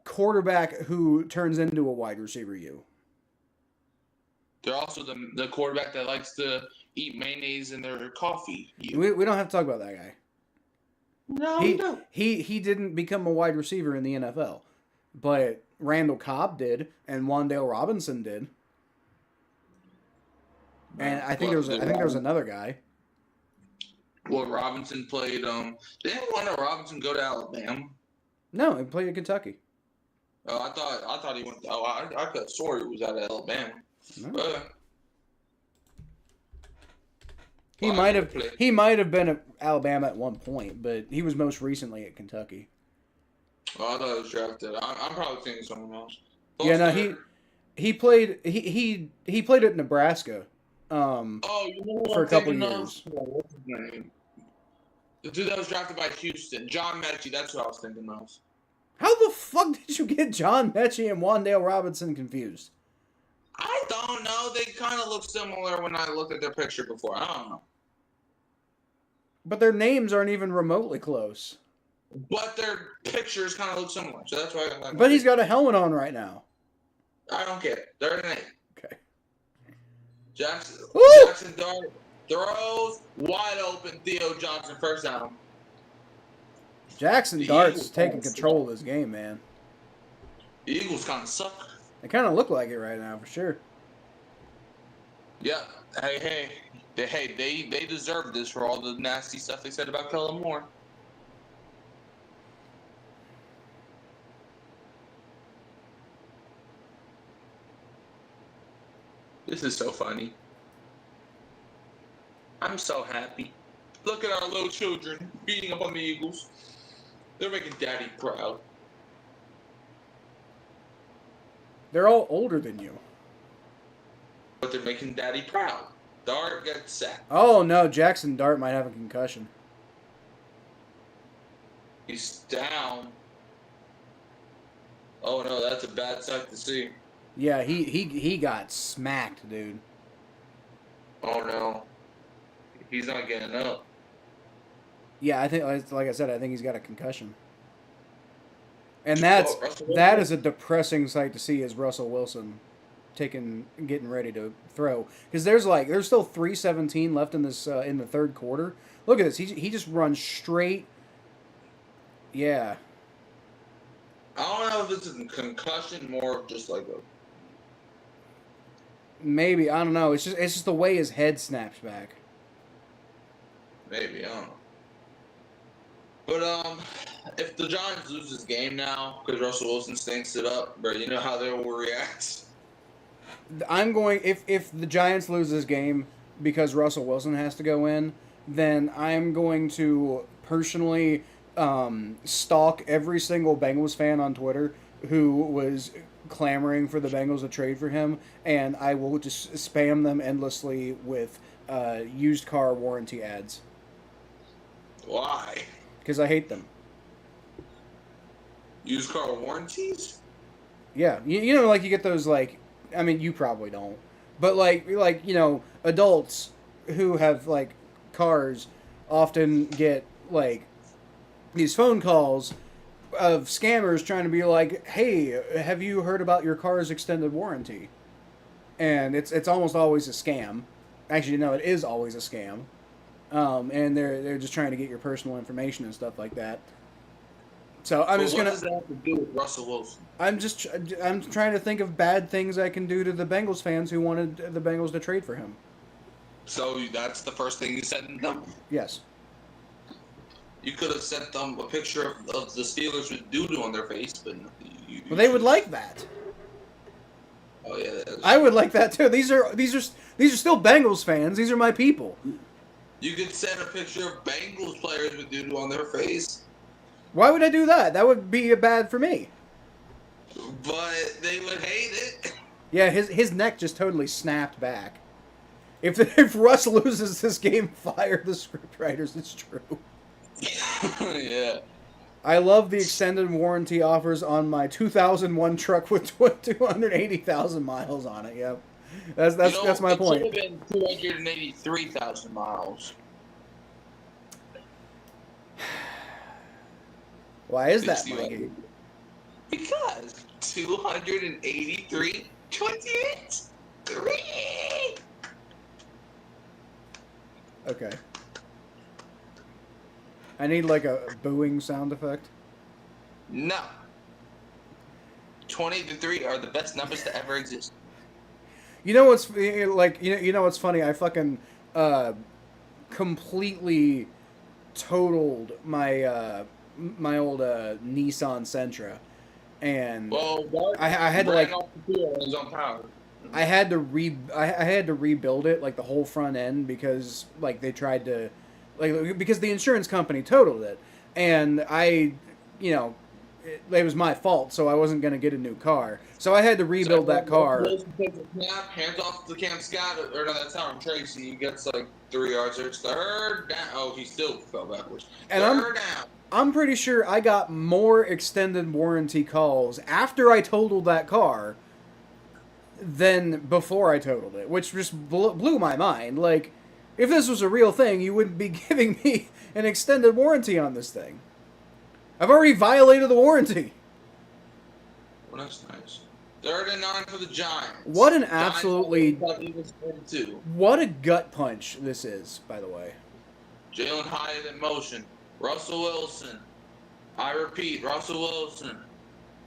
quarterback who turns into a wide receiver U. They're also the quarterback that likes to eat mayonnaise in their coffee. We don't have to talk about that guy. No, we don't. He didn't become a wide receiver in the NFL, but Randall Cobb did, and Wan'Dale Robinson did, and I think there was another guy. Well, Robinson played. Didn't Robinson go to Alabama? No, he played at Kentucky. Oh, I thought he went. I could have swore he was out of Alabama. No. He might have been at Alabama at one point, but he was most recently at Kentucky. Oh, I thought he was drafted. I'm probably thinking someone else. Yeah, no, he played he played at Nebraska. You know for a couple years. What's his name? The dude that was drafted by Houston, John Mechie. That's what I was thinking of. How the fuck did you get John Mechie and Wan'Dale Robinson confused? I don't know. They kind of look similar when I looked at their picture before. I don't know. But their names aren't even remotely close. But their pictures kind of look similar, so that's why. But he's got a helmet on right now. I don't care. They're name. Okay. Jackson Dart throws wide open. Theo Johnson first down. Jackson Dart's taking control of this game, man. The Eagles kind of suck. They kind of look like it right now, for sure. Yeah. Hey, they deserve this for all the nasty stuff they said about Kellen Moore. This is so funny. I'm so happy. Look at our little children beating up on the Eagles. They're making Daddy proud. They're all older than you. But they're making Daddy proud. Dart gets sacked. Oh, no. Jackson Dart might have a concussion. He's down. Oh, no. That's a bad sight to see. Yeah, he got smacked, dude. Oh, no. He's not getting up. Yeah, I think, like I said, I think he's got a concussion. And that is a depressing sight to see as Russell Wilson getting ready to throw, because there's still 3:17 left in this in the third quarter. Look at this. He just runs straight. Yeah. I don't know if it's a concussion, more of just like a. Maybe, I don't know. It's just the way his head snaps back. Maybe, I don't know. But if the Giants lose this game now because Russell Wilson stinks it up, bro, you know how they will react. I'm going if the Giants lose this game because Russell Wilson has to go in, then I'm going to personally stalk every single Bengals fan on Twitter who was clamoring for the Bengals to trade for him, and I will just spam them endlessly with used car warranty ads. Why? Because I hate them. Used car warranties? Yeah, you know, like you get those, like, I mean, you probably don't, but like you know, adults who have like cars often get like these phone calls of scammers trying to be like, hey, have you heard about your car's extended warranty? And it's almost always a scam. Actually, no, it is always a scam. And they're just trying to get your personal information and stuff like that. So I'm just gonna. What does that have to do with Russell Wilson? I'm trying to think of bad things I can do to the Bengals fans who wanted the Bengals to trade for him. So that's the first thing you sent them? Yes. You could have sent them a picture of the Steelers with doo-doo on their face, but well, they would like that. Oh yeah, I would like that too. These are still Bengals fans. These are my people. You could send a picture of Bengals players with doo-doo on their face. Why would I do that? That would be bad for me. But they would hate it. Yeah, his neck just totally snapped back. If Russ loses this game, fire the scriptwriters. It's true. Yeah. I love the extended warranty offers on my 2001 truck with 280,000 miles on it. Yep. That's my point. It should have been 283,000 miles. Why is that, Mikey? Because 283, 28, 3. Okay. I need like a booing sound effect. No. 20 to 3 are the best numbers to ever exist. You know what's like? You know what's funny? I fucking completely totaled my my old Nissan Sentra, and I had to like I had to rebuild it, like the whole front end, because like they tried to because the insurance company totaled it, and I, you know, it was my fault, so I wasn't gonna get a new car, so I had to rebuild that car. Hands off to Cam Scott, or no, that's Tom Tracy. He gets like 3 yards. There's third down. Oh, he still fell backwards. And third down. I'm pretty sure I got more extended warranty calls after I totaled that car than before I totaled it, which just blew my mind. Like, if this was a real thing, you wouldn't be giving me an extended warranty on this thing. I've already violated the warranty. Well, that's nice. 3rd and 9 for the Giants. What an absolutely... What a gut punch this is, by the way. Jalen Hyatt in motion. Russell Wilson. I repeat, Russell Wilson.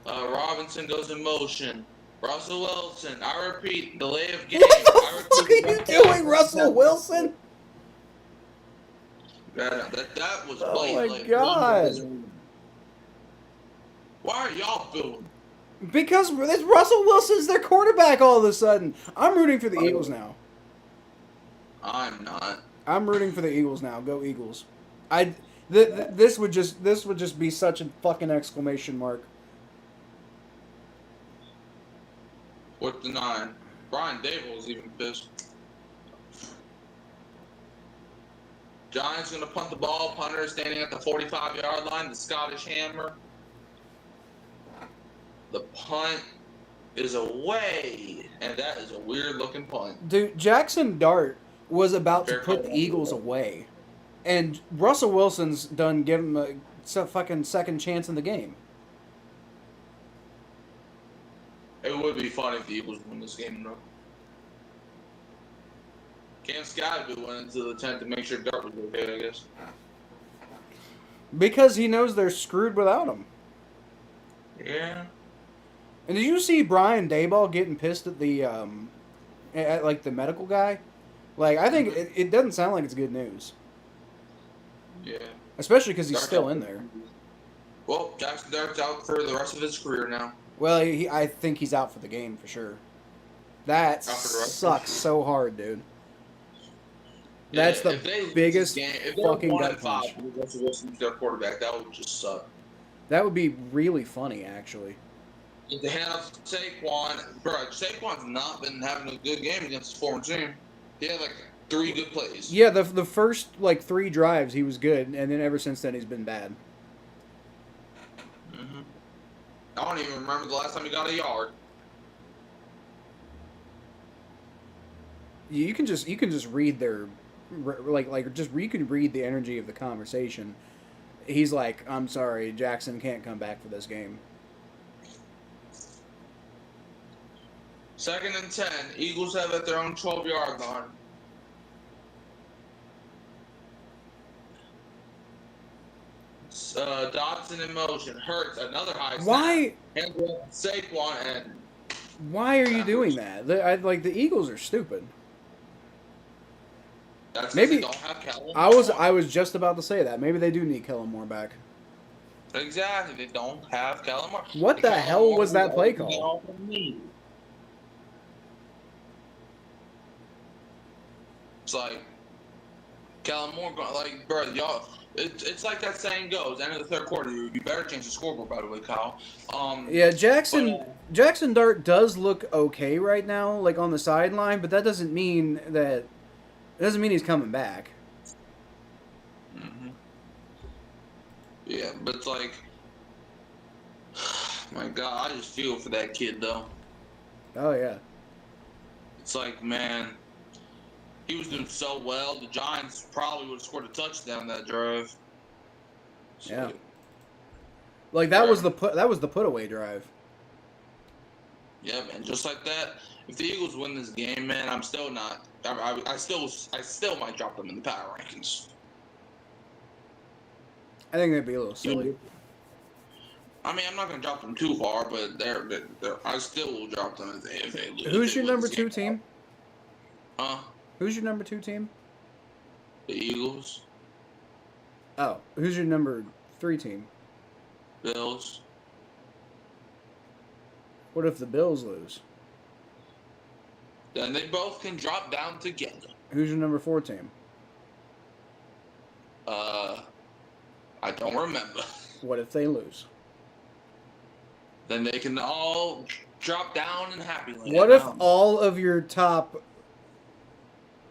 Robinson goes in motion. Russell Wilson. I repeat, delay of game. What the fuck are you doing, Russell Wilson? That was oh blatant. My God. Why are y'all booing? Because Russell Wilson's their quarterback all of a sudden. I'm rooting for the Eagles now. I'm not. I'm rooting for the Eagles now. Go Eagles. This would just be such a fucking exclamation mark. With the 9. Brian Dable was even pissed. Giants going to punt the ball. Punter standing at the 45-yard line. The Scottish Hammer. The punt is away, and that is a weird-looking punt. Dude, Jackson Dart was about to put the Eagles away, and Russell Wilson's done give him a fucking second chance in the game. It would be funny if the Eagles win this game, though. Cam Scott would be winning to the 10th to make sure Dart was okay, I guess. Because he knows they're screwed without him. Yeah. And did you see Brian Daboll getting pissed at the like the medical guy? Like, I think it doesn't sound like it's good news. Yeah. Especially because he's still in there. Well, Jackson Dart's out for the rest of his career now. Well, I think he's out for the game for sure. That sucks so hard, dude. Yeah, that's the biggest fucking gut punch. If Russell Wilson's their quarterback, that would just suck. That would be really funny, actually. If they have Saquon, bro, Saquon's not been having a good game against his former team. He had like 3 good plays. Yeah, the first like 3 drives he was good, and then ever since then he's been bad. Mm-hmm. I don't even remember the last time he got a yard. You can just read their you can read the energy of the conversation. He's like, I'm sorry, Jackson can't come back for this game. 2nd and 10. Eagles have at their own 12-yard line. Dotson in motion. Hurts, another high snap. Why? And Saquon and... Why are you doing that? The Eagles are stupid. That's maybe they don't have Kellen I was just about to say that. Maybe they do need Kellen Moore back. Exactly. They don't have Kellen Moore. What the hell was that play call? It's like Kellen Moore, like, bro, y'all. It's like that saying goes. End of the 3rd quarter, you better change the scoreboard. By the way, Kyle. Yeah, Jackson Dart does look okay right now, like on the sideline, but that doesn't mean he's coming back. Mm-hmm. Yeah, but it's like, my God, I just feel for that kid though. Oh yeah. It's like, man, he was doing so well. The Giants probably would have scored a touchdown that drive. So, Yeah. Like that was the put away drive. yeah, man, just like that. If the Eagles win this game, man, I'm still not. I still might drop them in the power rankings. I think that'd be a little silly. I mean, I'm not gonna drop them too far, but they're I still will drop them if they lose. Who's your number 2 team? Huh? Who's your number 2 team? The Eagles. Oh, who's your number 3 team? Bills. What if the Bills lose? Then they both can drop down together. Who's your number 4 team? I don't remember. What if they lose? Then they can all drop down in happy land. What if all of your top,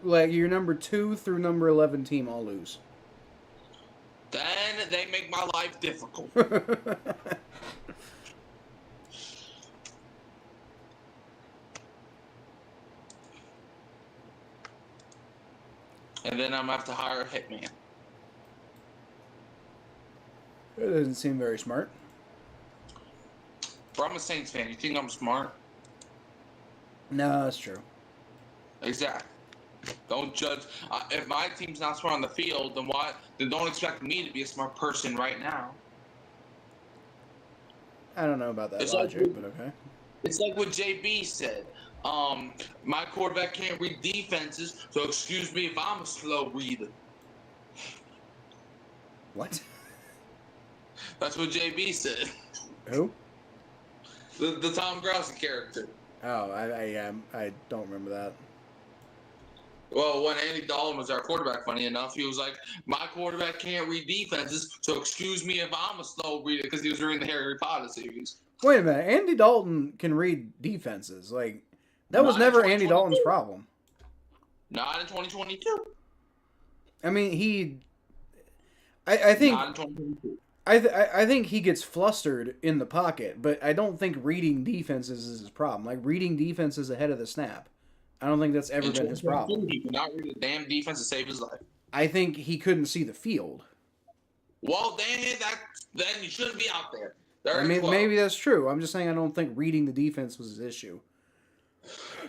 like your number 2 through number 11 team all lose? Then they make my life difficult. And then I'm gonna have to hire a hitman. It doesn't seem very smart. But I'm a Saints fan. You think I'm smart? No, that's true. Exactly. Don't judge. If my team's not smart on the field, then why? Then don't expect me to be a smart person right now. I don't know about that logic, but okay. It's like what JB said. My quarterback can't read defenses, so excuse me if I'm a slow reader. What? That's what JB said. Who? The Tom Grouse character. Oh, I don't remember that. Well, when Andy Dalton was our quarterback, funny enough, he was like, my quarterback can't read defenses, so excuse me if I'm a slow reader, because he was reading the Harry Potter series. Wait a minute. Andy Dalton can read defenses. Like, that was never Andy Dalton's problem. Not in 2022. I mean, I think... Not in 2022. I think he gets flustered in the pocket, but I don't think reading defenses is his problem. Like, reading defenses ahead of the snap. I don't think that's ever been his problem. He could not read a damn defense to save his life. I think he couldn't see the field. Well, then you shouldn't be out there. I mean, maybe that's true. I'm just saying I don't think reading the defense was his issue.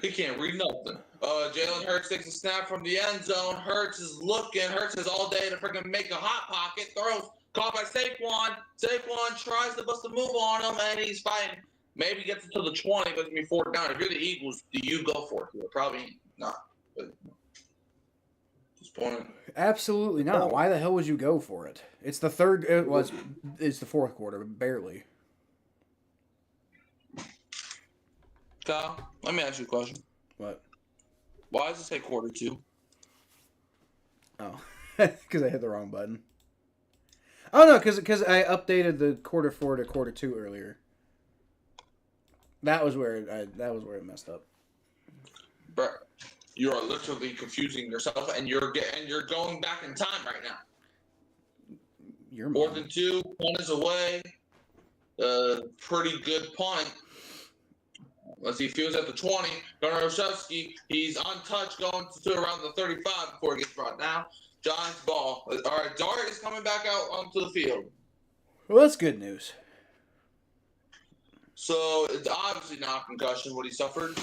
He can't read nothing. Jalen Hurts takes a snap from the end zone. Hurts is looking. Hurts is all day to freaking make a hot pocket. Throws. Caught by Saquon. Saquon tries to bust a move on him, and he's fighting. Maybe gets it to the 20, but it's going to be 4th down. If you're the Eagles, do you go for it? Probably not. But just point. Absolutely not. Why the hell would you go for it? It's the third. It's the 4th quarter, but barely. Kyle, let me ask you a question. What? Why does it say quarter 2? Oh, because I hit the wrong button. Oh no, because I updated the quarter 4 to quarter 2 earlier. That was where it messed up. Bro, you are literally confusing yourself, and you're going back in time right now. You're 4th and 2, punt is away. Pretty good punt. Let's see, Fields at the 20. Gunnar Olszewski, he's untouched going to around the 35 before it gets brought down. Giants ball. All right, Dart is coming back out onto the field. Well, that's good news. So it's obviously not concussion what he suffered.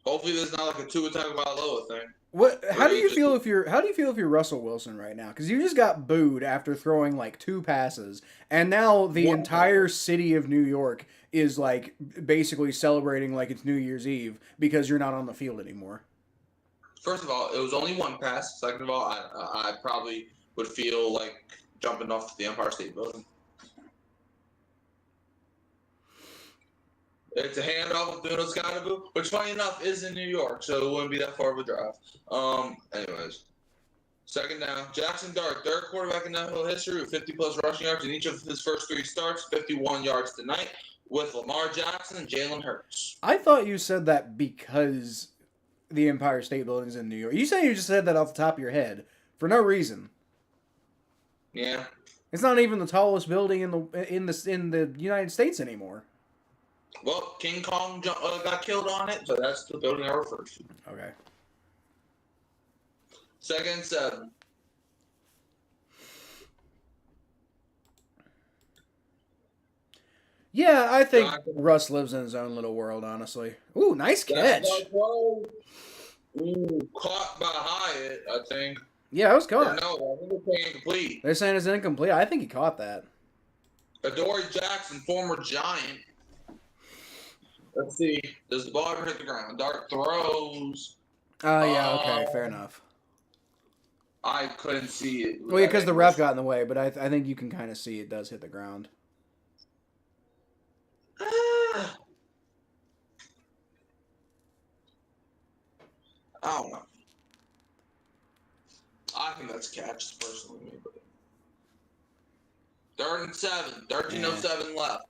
Hopefully, there's not like a Tua Tagovailoa thing. What? How do you feel if you're Russell Wilson right now? Because you just got booed after throwing like 2 passes, and now the entire city of New York is like basically celebrating like it's New Year's Eve because you're not on the field anymore. First of all, it was only 1 pass. Second of all, I probably would feel like jumping off the Empire State Building. It's a handoff of Duno Scottabu, which, funny enough, is in New York, so it wouldn't be that far of a drive. Anyways, 2nd down. Jackson Dart, 3rd quarterback in NFL history with 50-plus rushing yards in each of his first 3 starts, 51 yards tonight with Lamar Jackson and Jalen Hurts. I thought you said that because the Empire State Building is in New York. You just said that off the top of your head for no reason. Yeah. It's not even the tallest building in the United States anymore. Well, King Kong got killed on it, so that's the building I refer to. Okay. 2nd and 7. Yeah, I think Russ lives in his own little world, honestly. Ooh, nice catch. Ooh, caught by Hyatt, I think. Yeah, it was Or caught. no, I think it's incomplete. They're saying it's incomplete. I think he caught that. Adoree Jackson, former Giant. Let's see. Does the ball ever hit the ground? Dart throws. Oh, yeah, okay, fair enough. I couldn't see it. Well, yeah, because the ref got in the way, but I think you can kind of see it does hit the ground. I don't know. I think that's catch, personally. 3rd and 7. 13:07 left.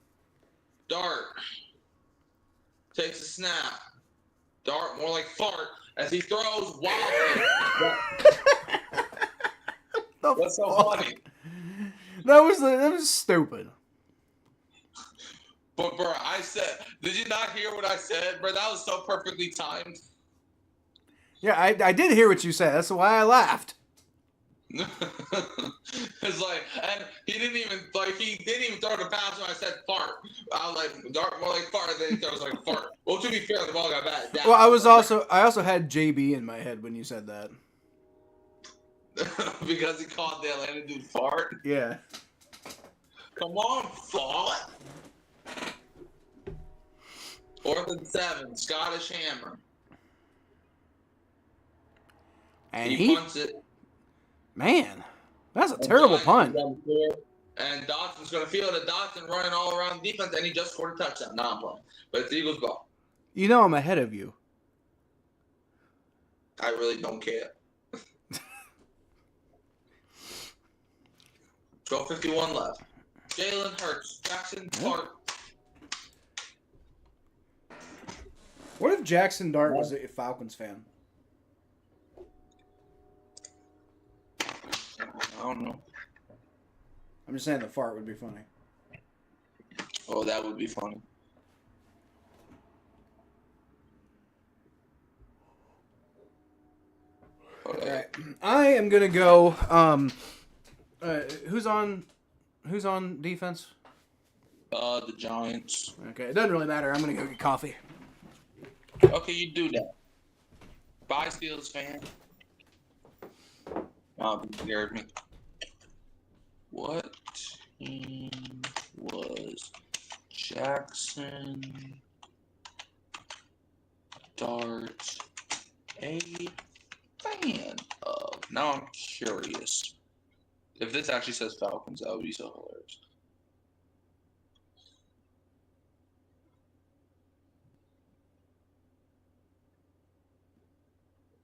Dart takes a snap. Dart, more like fart, as he throws wildly. What's so funny? That was stupid. But, bro, I said, did you not hear what I said? Bro, that was so perfectly timed. Yeah, I did hear what you said. That's why I laughed. It's like, and he didn't even throw the pass when I said fart. I was like, Dart, more like fart, and then he throws like fart. Well, to be fair, the ball got batted down. Well, I also had JB in my head when you said that. Because he called the Atlanta dude fart. Yeah. Come on, fart. 4th and 7, Scottish Hammer. And he punts it. Man, that's a terrible punt. And Dotson's going to field it. Dotson running all around the defense, and he just scored a touchdown. Not playing. But it's the Eagles' ball. You know I'm ahead of you. I really don't care. 12:51 left. Jalen Hurts, Jackson Dart. What if Jackson Dart was a Falcons fan? I don't know. I'm just saying the fart would be funny. Oh, that would be funny. Okay. I am gonna go. Who's on defense? The Giants. Okay, it doesn't really matter. I'm gonna go get coffee. Okay, you do that. Bye, Steelers fan. You scared me. What team was Jackson Dart a fan of? Now I'm curious. If this actually says Falcons, that would be so hilarious.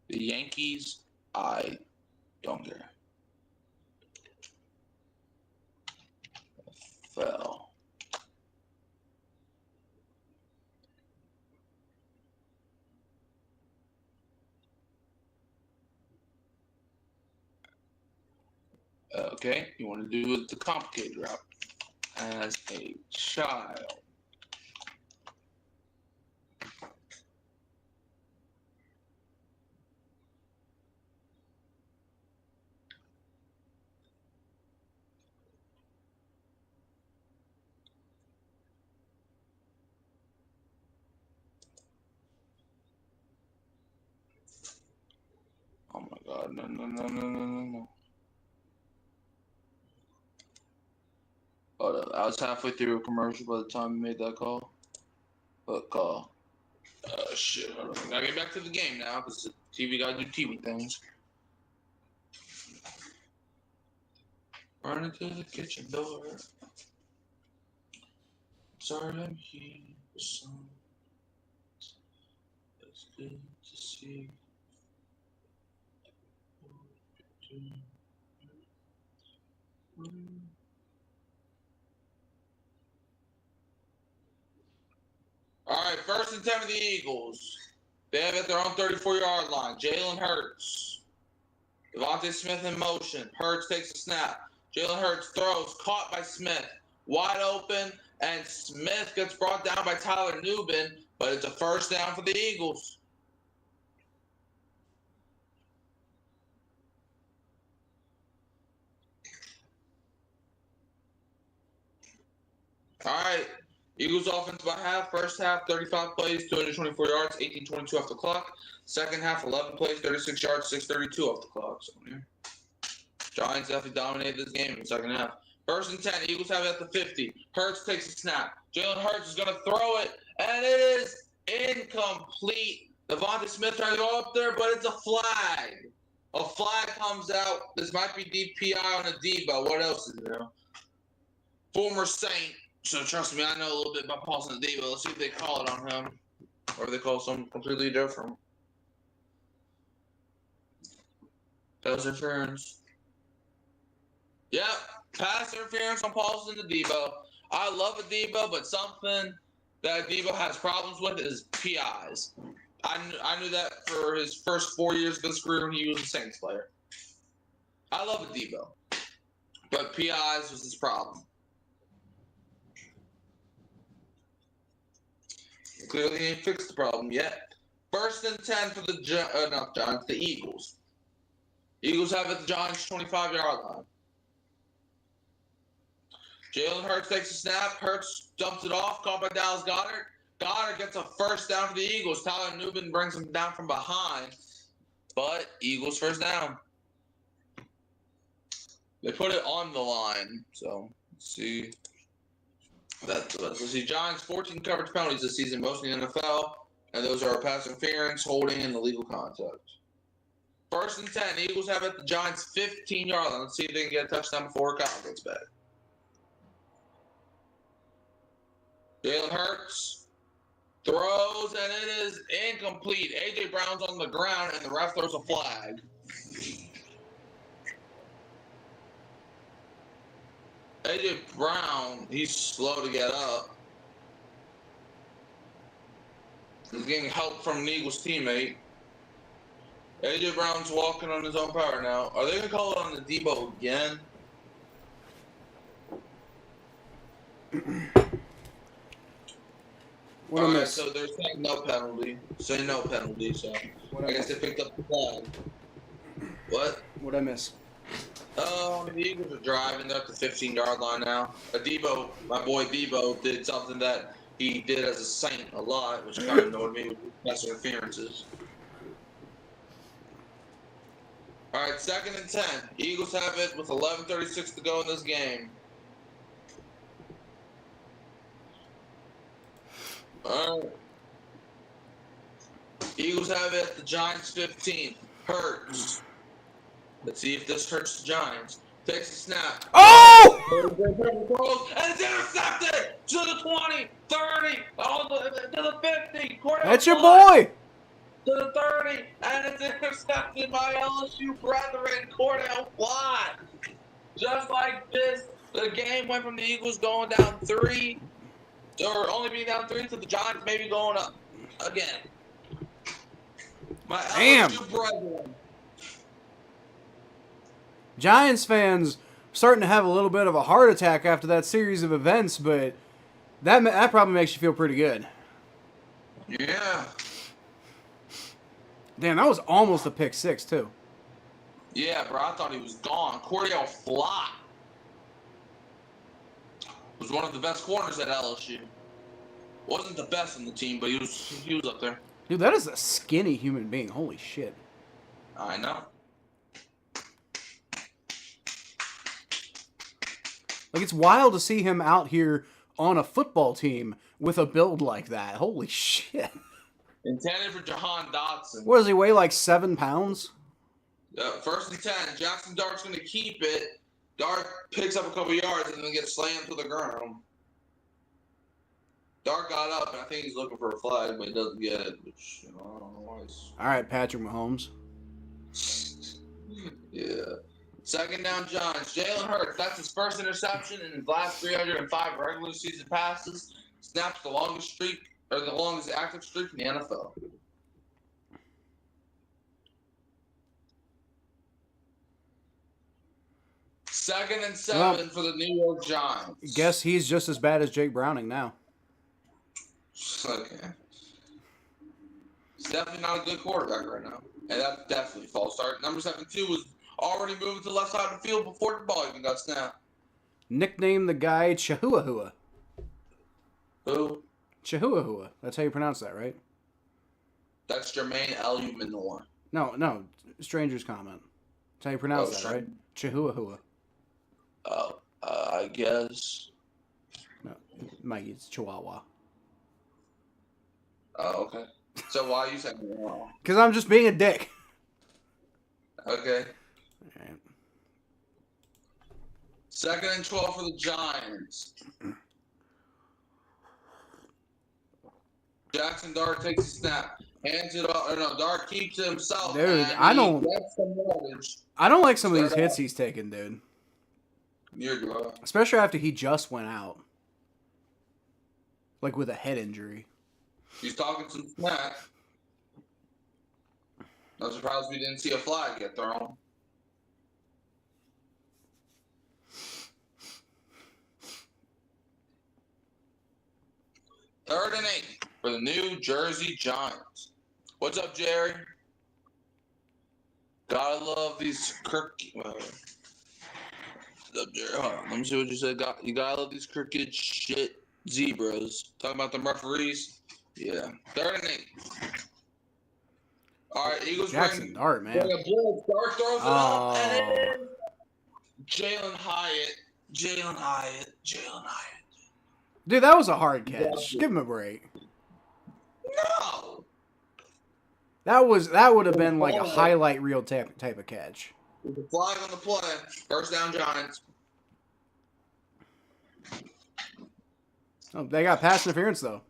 The Yankees, I don't care. Fell. Okay, you want to do it the complicated route. As a child. Oh my God, no. Hold up. I was halfway through a commercial by the time we made that call. What call? Shit. Hold on. Gotta get back to the game now because the TV gotta do TV things. Running to the kitchen door. Sorry, I'm here for some. It's good to see. All right, 1st and 10 of the Eagles. They have at their own 34-yard line. Jalen Hurts. Devontae Smith in motion. Hurts takes a snap. Jalen Hurts throws, caught by Smith. Wide open, and Smith gets brought down by Tyler Nubin, but it's a first down for the Eagles. All right. Eagles offense by half. First half, 35 plays, 224 yards, 18:22 off the clock. Second half, 11 plays, 36 yards, 6:32 off the clock. So, yeah. Giants definitely dominated this game in the second half. First and 10, Eagles have it at the 50. Hurts takes a snap. Jalen Hurts is going to throw it, and it is incomplete. Devontae Smith trying to go up there, but it's a flag. A flag comes out. This might be DPI on a Debo. What else is there? Former Saint. So trust me, I know a little bit about Paulson Debo. Let's see if they call it on him, or if they call something completely different. Pass interference. Yep, pass interference on Paulson Debo. I love a Debo, but something that Debo has problems with is PIs. I knew that for his first 4 years of his career when he was a Saints player. I love a Debo, but PIs was his problem. Clearly, he ain't fixed the problem yet. First and 10 for the Giants, the Eagles. Eagles have it at the Giants' 25-yard line. Jalen Hurts takes a snap. Hurts dumps it off, caught by Dallas Goedert. Goddard gets a first down for the Eagles. Tyler Nubin brings him down from behind, but Eagles first down. They put it on the line, so let's see. Let's see. Giants 14 coverage penalties this season, most in the NFL, and those are pass interference, holding, and illegal contact. First and 10, Eagles have it at the Giants' 15-yard line. Let's see if they can get a touchdown before Kyle gets back. Jalen Hurts throws, and it is incomplete. A.J. Brown's on the ground, and the ref throws a flag. A.J. Brown, he's slow to get up. He's getting help from an Eagles teammate. A.J. Brown's walking on his own power now. Are they going to call it on the Debo again? All right, so they're saying no penalty. Say no penalty, so I guess they picked up the flag. What? What'd I miss? The Eagles are driving. They're at the 15-yard line now. Debo, my boy Debo, did something that he did as a Saint a lot, which kind of annoyed me with pass interferences. All right, second and 10. Eagles have it with 11:36 to go in this game. All right. Eagles have it at the Giants' 15. Hurts. Let's see if this hurts the Giants. Takes a snap. Oh! And it's intercepted to the 20, 30, to the 50. That's your boy. To the 30, and it's intercepted by LSU brethren, Cordell Watt. Just like this, the game went from the Eagles going down 3, or only being down 3, to the Giants maybe going up again. My LSU brethren. Giants fans starting to have a little bit of a heart attack after that series of events, but that probably makes you feel pretty good. Yeah. Damn, that was almost a pick six, too. Yeah, bro, I thought he was gone. Cordell Flott was one of the best corners at LSU. Wasn't the best on the team, but he was up there. Dude, that is a skinny human being. Holy shit. I know. Like, it's wild to see him out here on a football team with a build like that. Holy shit. Intended for Jahan Dotson. What does he weigh, like 7 pounds? First and 10. Jackson Dart's going to keep it. Dart picks up a couple yards and then gets slammed to the ground. Dart got up, and I think he's looking for a flag, but he doesn't get it, which, I don't know why. All right, Patrick Mahomes. Yeah. Second down, Giants. Jalen Hurts, that's his first interception in his last 305 regular season passes. Snaps the longest streak, or the longest active streak in the NFL. 2nd and 7 for the New York Giants. Guess he's just as bad as Jake Browning now. Okay. He's definitely not a good quarterback right now. And that's definitely a false start. Number 72 was already moving to the left side of the field before the ball even got snapped. Nickname the guy Chihuahua. Who? Chihuahua. That's how you pronounce that, right? That's Jermaine Eluminor. No. Stranger's comment. That's how you pronounce that, strange. right? Chihuahua. Oh, I guess. No, Mikey, it's Chihuahua. Oh, okay. So why are you saying it wrong? Because I'm just being a dick. Okay. All right. 2nd and 12 for the Giants. Jackson Dart takes a snap. Hands it off. No, Dart keeps it himself. Dude, I don't like some of these hits he's taking, dude. You're good. Especially after he just went out. Like with a head injury. He's talking some smack. I'm surprised we didn't see a flag get thrown. Third and 8 for the New Jersey Giants. What's up, Jerry? Gotta love these what's up, Jerry? Hold on. Let me see what you said. You gotta love these crooked shit zebras. Talking about them referees. Yeah. 3rd and 8. All right, Eagles Jackson Dart, man. Dart throws it up, and then Jalen Hyatt. Dude, that was a hard catch. Give him a break. No. That would have been like a highlight reel type of catch. With the flag on the play. First down, Giants. Oh, they got pass interference though.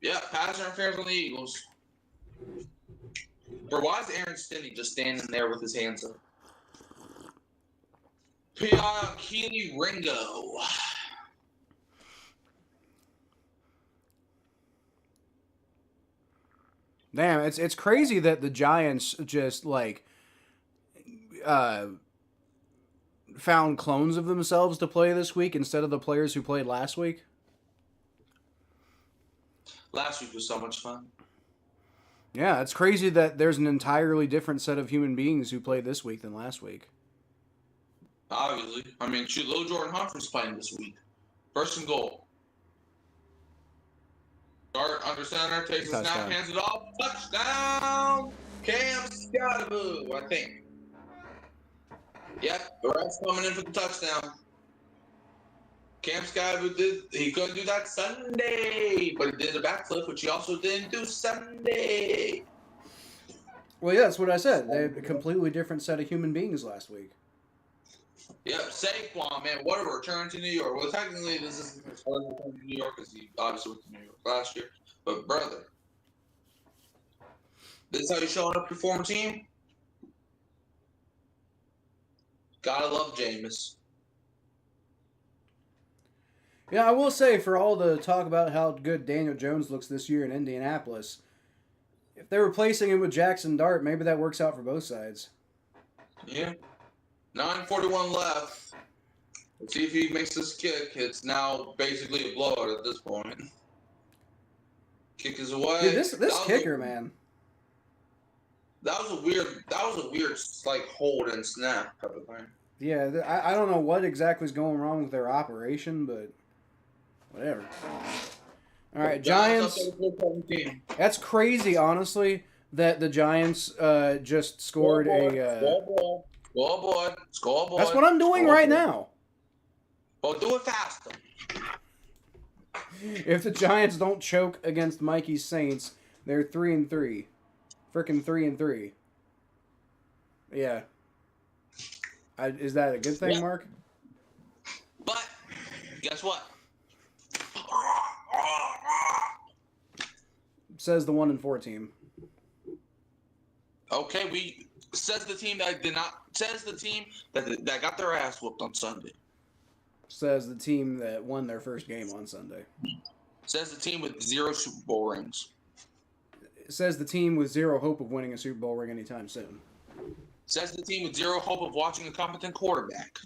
Yeah, pass interference on the Eagles. Bro, why is Aaron Stinney just standing there with his hands up? PI on Keely Ringo. Damn, it's crazy that the Giants just like found clones of themselves to play this week instead of the players who played last week. Last week was so much fun. Yeah, it's crazy that there's an entirely different set of human beings who played this week than last week. Obviously. I mean, shoot, Lil Jordan Humphrey's playing this week. 1st and goal. Dart under center, takes a snap, hands it off. Touchdown! Cam Scotaboo, I think. Yep, the ref's coming in for the touchdown. Cam Scotaboo he couldn't do that Sunday, but he did a backflip, which he also didn't do Sunday. Well, yeah, that's what I said. They had a completely different set of human beings last week. Yep, Saquon, man, what a return to New York. Well, technically, this isn't his first return to New York because he obviously went to New York last year. But, brother, this is how you're showing up your former team? Gotta love Jameis. Yeah, I will say, for all the talk about how good Daniel Jones looks this year in Indianapolis, if they're replacing him with Jackson Dart, maybe that works out for both sides. Yeah. 9:41 left. Let's see if he makes this kick. It's now basically a blowout at this point. Kick is away. Dude, this kicker, man. That was a weird like hold and snap type of thing. Yeah, I don't know what exactly is going wrong with their operation, but whatever. All right, Giants. That's crazy, honestly, that the Giants just scored Scoreboard. That's what I'm doing right now. Well, do it faster. If the Giants don't choke against Mikey's Saints, they're 3-3. Frickin' 3-3. Yeah. Is that a good thing, yeah. Mark? But guess what? Says the 1-4 team. Okay, says the team that did not. Says the team that got their ass whooped on Sunday. Says the team that won their first game on Sunday. Says the team with 0 Super Bowl rings. Says the team with 0 hope of winning a Super Bowl ring anytime soon. Says the team with 0 hope of watching a competent quarterback.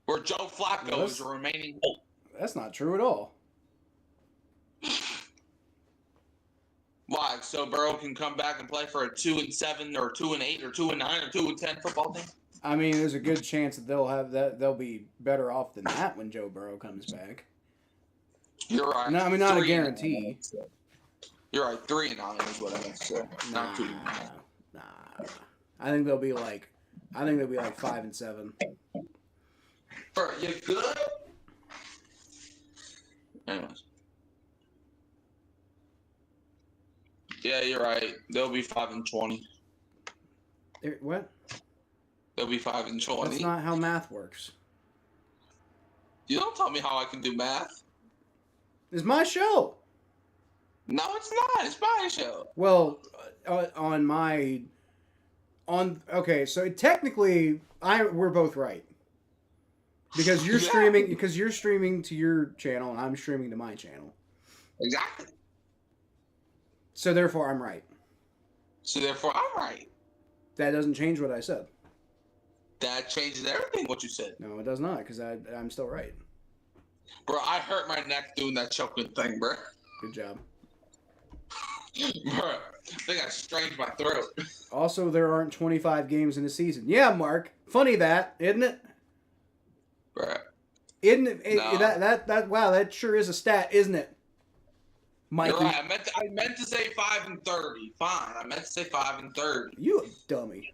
Where Joe Flacco is the remaining hope. That's not true at all. Why? So Burrow can come back and play for a 2-7 or 2-8 or 2-9 or 2-10 football team? I mean, there's a good chance that they'll be better off than that when Joe Burrow comes back. You're right. No, I mean, not a guarantee. You're right. 3-9 is what I meant to say. Not 2. Nah. I think they'll be like 5-7. Are you good? Anyways. Yeah, you're right. They'll be 5-20. What? They'll be 5-20. That's not how math works. You don't tell me how I can do math. It's my show. No, it's not. It's my show. Well, okay, so technically we're both right. Because you're streaming to your channel and I'm streaming to my channel. Exactly. So therefore I'm right. So therefore I'm right. That doesn't change what I said. That changes everything what you said. No, it does not, because I'm still right. Bro, I hurt my neck doing that choking thing, bro. Good job. Bro, I think I strained my throat. Also, there aren't 25 games in a season. Yeah, Mark. Funny that, isn't it? Bro. Isn't it? No. Wow, that sure is a stat, isn't it? Mikey. You're right. I meant to say 5-30. Fine. I meant to say 5-30. You a dummy.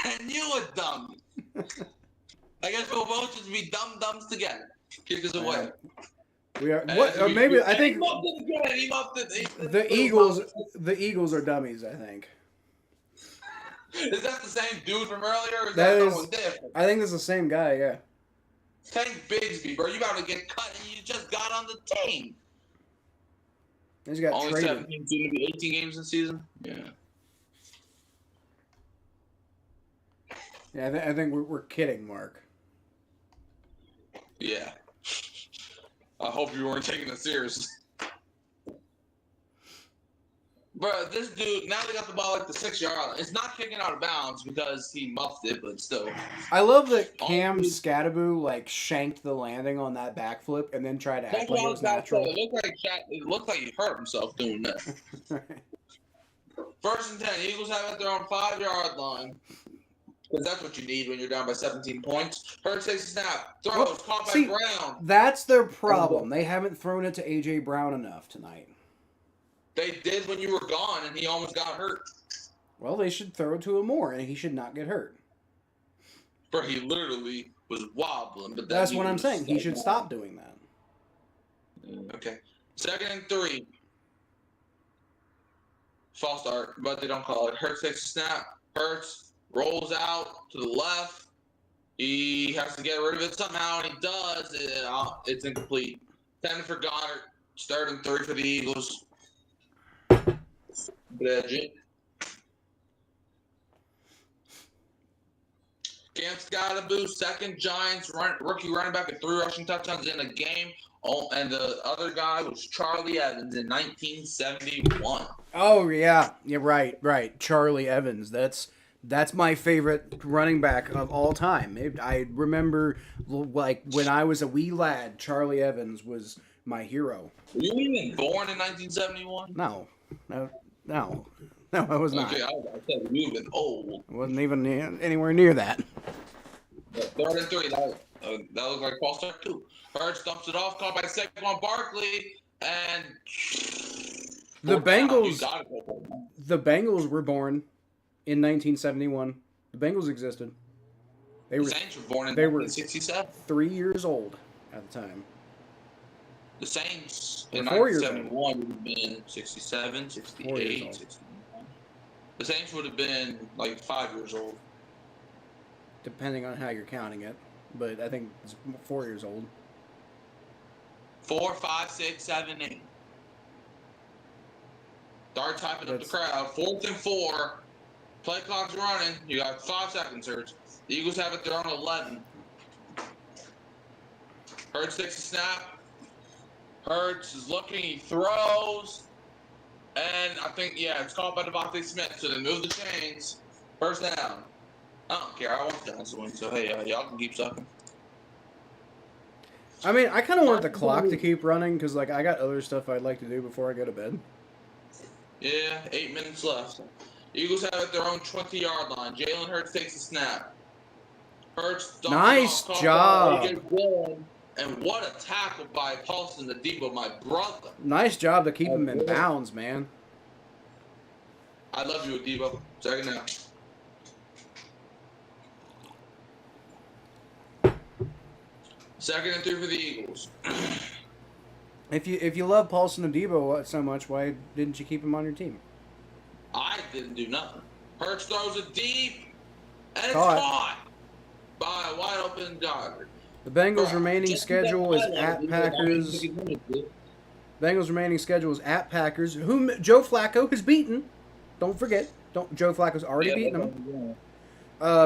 And you a dummy. I guess we'll both just be dumb-dumbs together. Kick us away. We are. What? Maybe I think the Eagles are dummies. I think. Is that the same dude from earlier? Or is that someone different? I think it's the same guy. Yeah. Tank Bigsby, bro. You about to get cut, and you just got on the team. He's got only traded. 17, soon to be 18 games this season. Yeah. Yeah, I think we're kidding, Mark. Yeah. I hope you weren't taking it serious. Bro, this dude, now they got the ball at the 6-yard line. It's not kicking out of bounds because he muffed it, but still. I love that Cam Scattaboo, shanked the landing on that backflip and then tried to act like it was natural. It looked like he hurt himself doing that. First and 10. Eagles have it their own 5-yard line. Because that's what you need when you're down by 17 points. Hurts takes a snap. Throws. Caught by Brown. That's their problem. They haven't thrown it to A.J. Brown enough tonight. They did when you were gone, and he almost got hurt. Well, they should throw it to him more, and he should not get hurt. Bro, he literally was wobbling. But that's what I'm saying. He should stop doing that. Okay. 2nd and 3. False start, but they don't call it. Hurts takes a snap. Hurts. Rolls out to the left. He has to get rid of it somehow, and he does. It's incomplete. 10 for Goddard. 3rd and 3 for the Eagles. Legit. Cam Scattaboo, second Giants rookie running back with 3 rushing touchdowns in a game. Oh, and the other guy was Charlie Evans in 1971. Oh, yeah. Yeah, right. Charlie Evans. That's my favorite running back of all time. I remember, when I was a wee lad, Charlie Evans was my hero. Were you even born in 1971? No, I was not. Okay, I said you've been old. I wasn't even anywhere near that. 3rd and 3. That looked like false start too. Hurts dumps it off, caught by Saquon Barkley, and the Bengals were born in 1971. The Bengals existed. The Saints were born in 1967. 3 years old at the time. The Saints in 1971 would have been 67, 68, 69. The Saints would have been 5 years old. Depending on how you're counting it. But I think it's 4 years old. 4, 5, 6, 7, 8. Start typing up the crowd. 4th and 4. Play clock's running. You got 5 seconds, Hurts. The Eagles have it their own 11. Hurts takes a snap. Hurts is looking. He throws. And I think, it's called by Devontae Smith. So they move the chains. First down. I don't care. I want the Giants to win. So hey, y'all can keep sucking. I mean, I kind of want the clock to keep running because, like, I got other stuff I'd like to do before I go to bed. Yeah, 8 minutes left. Eagles have at their own 20-yard line. Jalen Hurts takes a snap. Hurts. Nice job. And what a tackle by Paulson Adebo, my brother. Nice job to keep him in bounds, man. I love you, Adebo. Second down. Second and 3 for the Eagles. If you love Paulson Adebo so much, why didn't you keep him on your team? I didn't do nothing. Hurts throws it deep, and it's Caught. caught by a wide open Goddard. The Bengals' remaining schedule is at Packers. Bengals' remaining schedule is at Packers, whom Joe Flacco has beaten. Don't forget, Joe Flacco's already beaten them.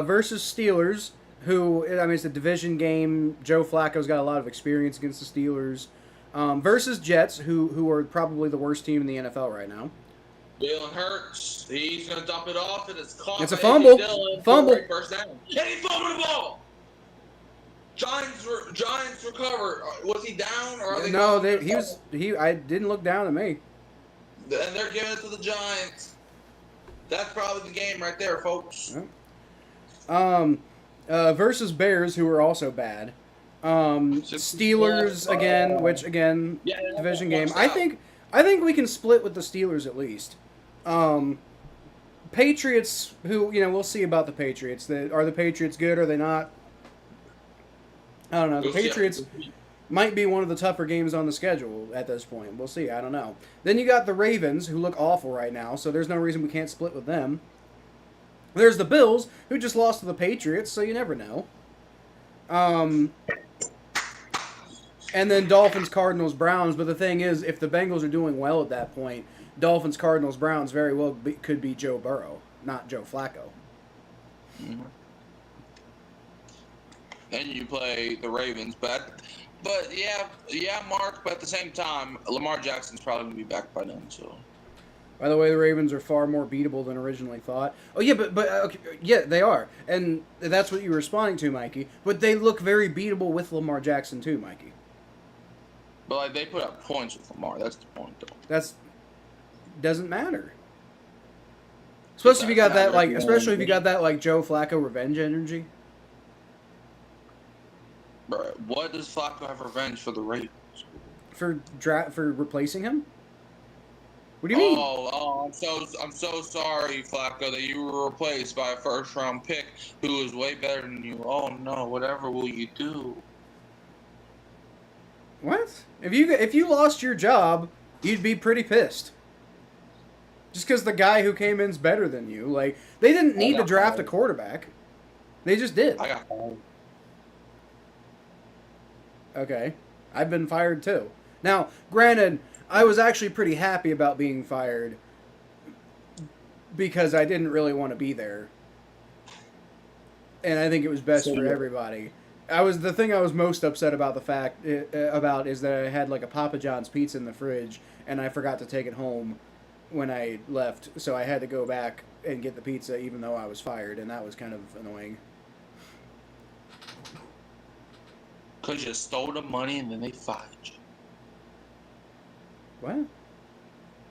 Versus Steelers, who, I mean, it's a division game. Joe Flacco's got a lot of experience against the Steelers. Versus Jets, who are probably the worst team in the NFL right now. Jalen Hurts, he's going to dump it off, and it's caught. It's a fumble. Fumble. First down. And he fumbled the ball. Giants recover. Was he down, or are they? No, I didn't look down at me. And they're giving it to the Giants. That's probably the game right there, folks. Versus Bears, who are also bad. Steelers again, which again, division game. I think we can split with the Steelers at least. Patriots, who we'll see about the Patriots. Are the Patriots good? Are they not? I don't know. The Patriots might be one of the tougher games on the schedule at this point. We'll see. I don't know. Then you got the Ravens, who look awful right now, so there's no reason we can't split with them. There's the Bills, who just lost to the Patriots, so you never know. And then Dolphins, Cardinals, Browns. But the thing is, if the Bengals are doing well at that point, Dolphins, Cardinals, Browns very well could be Joe Burrow, not Joe Flacco. Mm-hmm. And you play the Ravens, but yeah, Mark. But at the same time, Lamar Jackson's probably gonna be back by then. So. By the way, the Ravens are far more beatable than originally thought. Oh yeah, but okay, yeah, they are, and that's what you were responding to, Mikey. But they look very beatable with Lamar Jackson too, Mikey. But like they put up points with Lamar. That's the point, though. Doesn't matter. Especially if you got that like Joe Flacco revenge energy. Bro, what does Flacco have revenge for the Ravens? For replacing him? What do you mean? Oh, I'm so sorry, Flacco, that you were replaced by a first-round pick who is way better than you. Oh no, whatever will you do? What? If you lost your job, you'd be pretty pissed. Just because the guy who came in's better than you. Like, they didn't need to draft a quarterback. They just did. I got fired. Okay. I've been fired too. Now, granted, I was actually pretty happy about being fired because I didn't really want to be there. And I think it was best for everybody. The thing I was most upset about is that I had like a Papa John's pizza in the fridge and I forgot to take it home when I left, so I had to go back and get the pizza even though I was fired, and that was kind of annoying. Because you stole the money and then they fired you. What?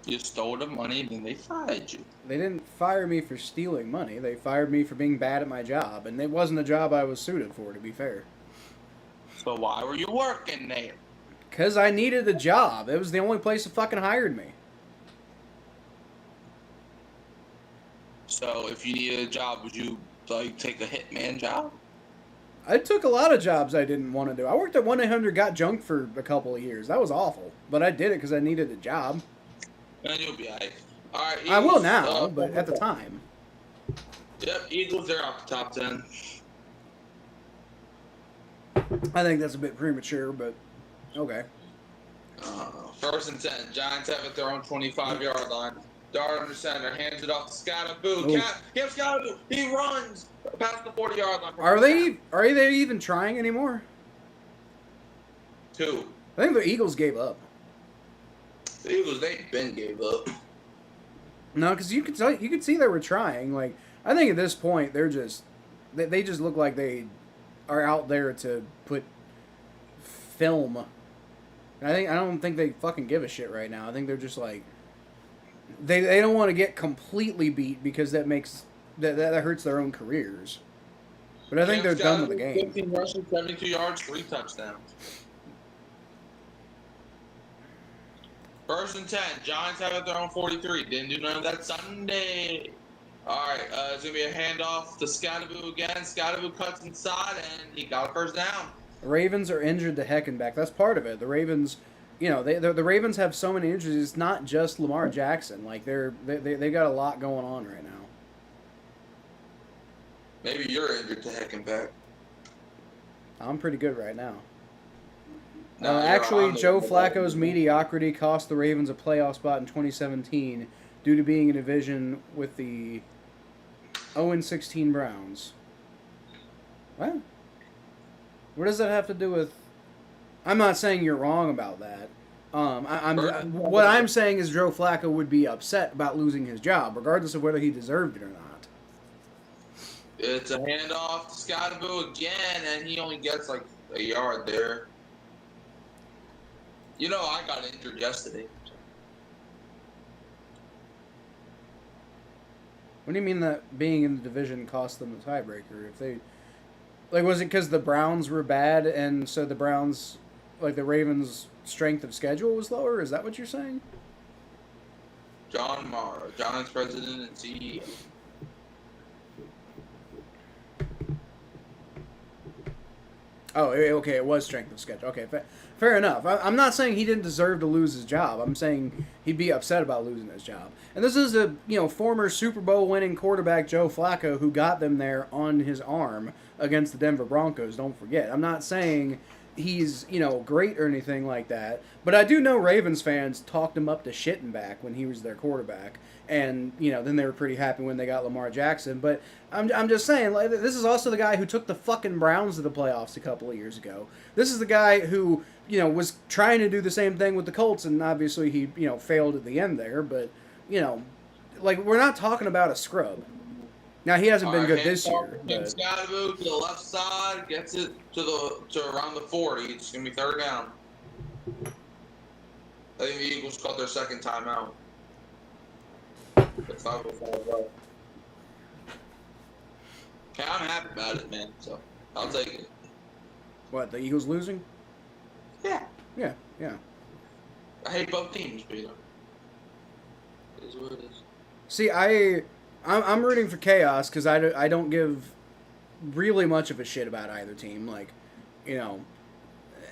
You stole the money and then they fired you. They didn't fire me for stealing money. They fired me for being bad at my job, and it wasn't a job I was suited for, to be fair. So why were you working there? Because I needed a job. It was the only place that fucking hired me. So if you needed a job, would you like take a hitman job? I took a lot of jobs I didn't want to do. I worked at 1-800-GOT-JUNK for a couple of years. That was awful. But I did it because I needed a job. And you'll be alright. Alright, I will now, but at the time. Yep, Eagles, they're off the top 10. I think that's a bit premature, but okay. First and 10. Giants have at their own 25-yard line. Dart under center, hands it off to Scottaboo. Scottaboo. He runs past the 40-yard line. Are they even trying anymore? Two. I think the Eagles gave up. The Eagles, they've been gave up. No, because you could see they were trying. Like, I think at this point they're just they just look like they are out there to put film. And I don't think they fucking give a shit right now. I think they're just like they don't want to get completely beat because that hurts their own careers. But I think they're done with the game. 15 rushes, 72 yards, 3 touchdowns. 1st and 10. Giants have it their own 43. Didn't do none of that Sunday. All right, it's going to be a handoff to Scatterboo again. Scatterboo cuts inside, and he got a 1st down. The Ravens are injured to heck and back. That's part of it. The Ravens, the Ravens have so many injuries. It's not just Lamar Jackson. Like they got a lot going on right now. Maybe you're injured to heck and back. I'm pretty good right now. No, actually, Joe Flacco's mediocrity cost the Ravens a playoff spot in 2017 due to being in a division with the 0-16 Browns. What? What does that have to do with... I'm not saying you're wrong about that. What I'm saying is Joe Flacco would be upset about losing his job, regardless of whether he deserved it or not. It's a handoff to Scottaboo again, and he only gets like a yard there. I got injured yesterday. What do you mean that being in the division cost them the tiebreaker? If they, was it because the Browns were bad, and so the Browns, the Ravens' strength of schedule was lower? Is that what you're saying? John Mara, Giants president and CEO. Oh, okay, it was strength of schedule. Okay, fair enough. I'm not saying he didn't deserve to lose his job. I'm saying he'd be upset about losing his job. And this is a former Super Bowl winning quarterback Joe Flacco who got them there on his arm against the Denver Broncos. Don't forget. I'm not saying he's great or anything like that, but I do know Ravens fans talked him up to shit and back when he was their quarterback. And, then they were pretty happy when they got Lamar Jackson. But I'm just saying, this is also the guy who took the fucking Browns to the playoffs a couple of years ago. This is the guy who, was trying to do the same thing with the Colts, and obviously he, failed at the end there. But, we're not talking about a scrub. Now, he hasn't been good this year. Scottaboo to the left side, gets it to around the 40. It's going to be 3rd down. I think the Eagles caught their 2nd timeout. That's not what okay, I'm happy about it, man. So I'll take it. What, the Eagles losing? Yeah. Yeah. I hate both teams, but it is what it is. See, I'm rooting for chaos because I don't give really much of a shit about either team.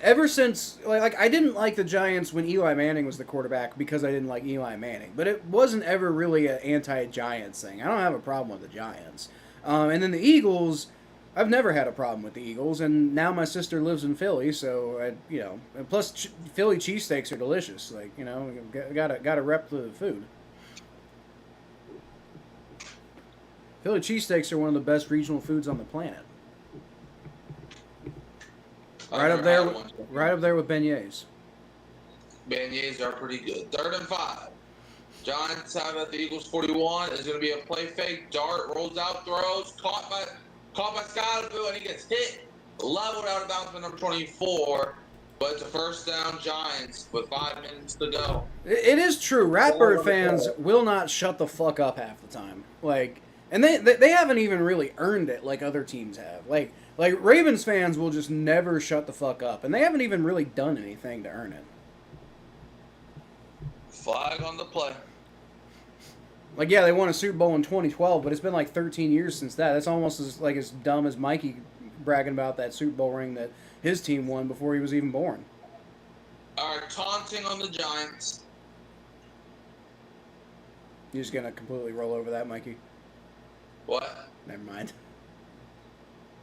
Ever since, I didn't like the Giants when Eli Manning was the quarterback because I didn't like Eli Manning. But it wasn't ever really an anti-Giants thing. I don't have a problem with the Giants. And then the Eagles, I've never had a problem with the Eagles. And now my sister lives in Philly, so, and plus Philly cheesesteaks are delicious. Gotta rep the food. Philly cheesesteaks are one of the best regional foods on the planet. Right up there with beignets. Beignets are pretty good. 3rd and 5. Giants have at the Eagles 41. It's going to be a play fake. Dart rolls out, throws, caught by Scottaboo, and he gets hit. Leveled out of bounds by number 24. But it's a 1st down Giants with 5 minutes to go. It is true. Ratbird fans will not shut the fuck up half the time. And they haven't even really earned it like other teams have. Ravens fans will just never shut the fuck up, and they haven't even really done anything to earn it. Flag on the play. Yeah, they won a Super Bowl in 2012, but it's been 13 years since that. That's almost as dumb as Mikey bragging about that Super Bowl ring that his team won before he was even born. All right, taunting on the Giants. You're just gonna completely roll over that, Mikey? What? Never mind.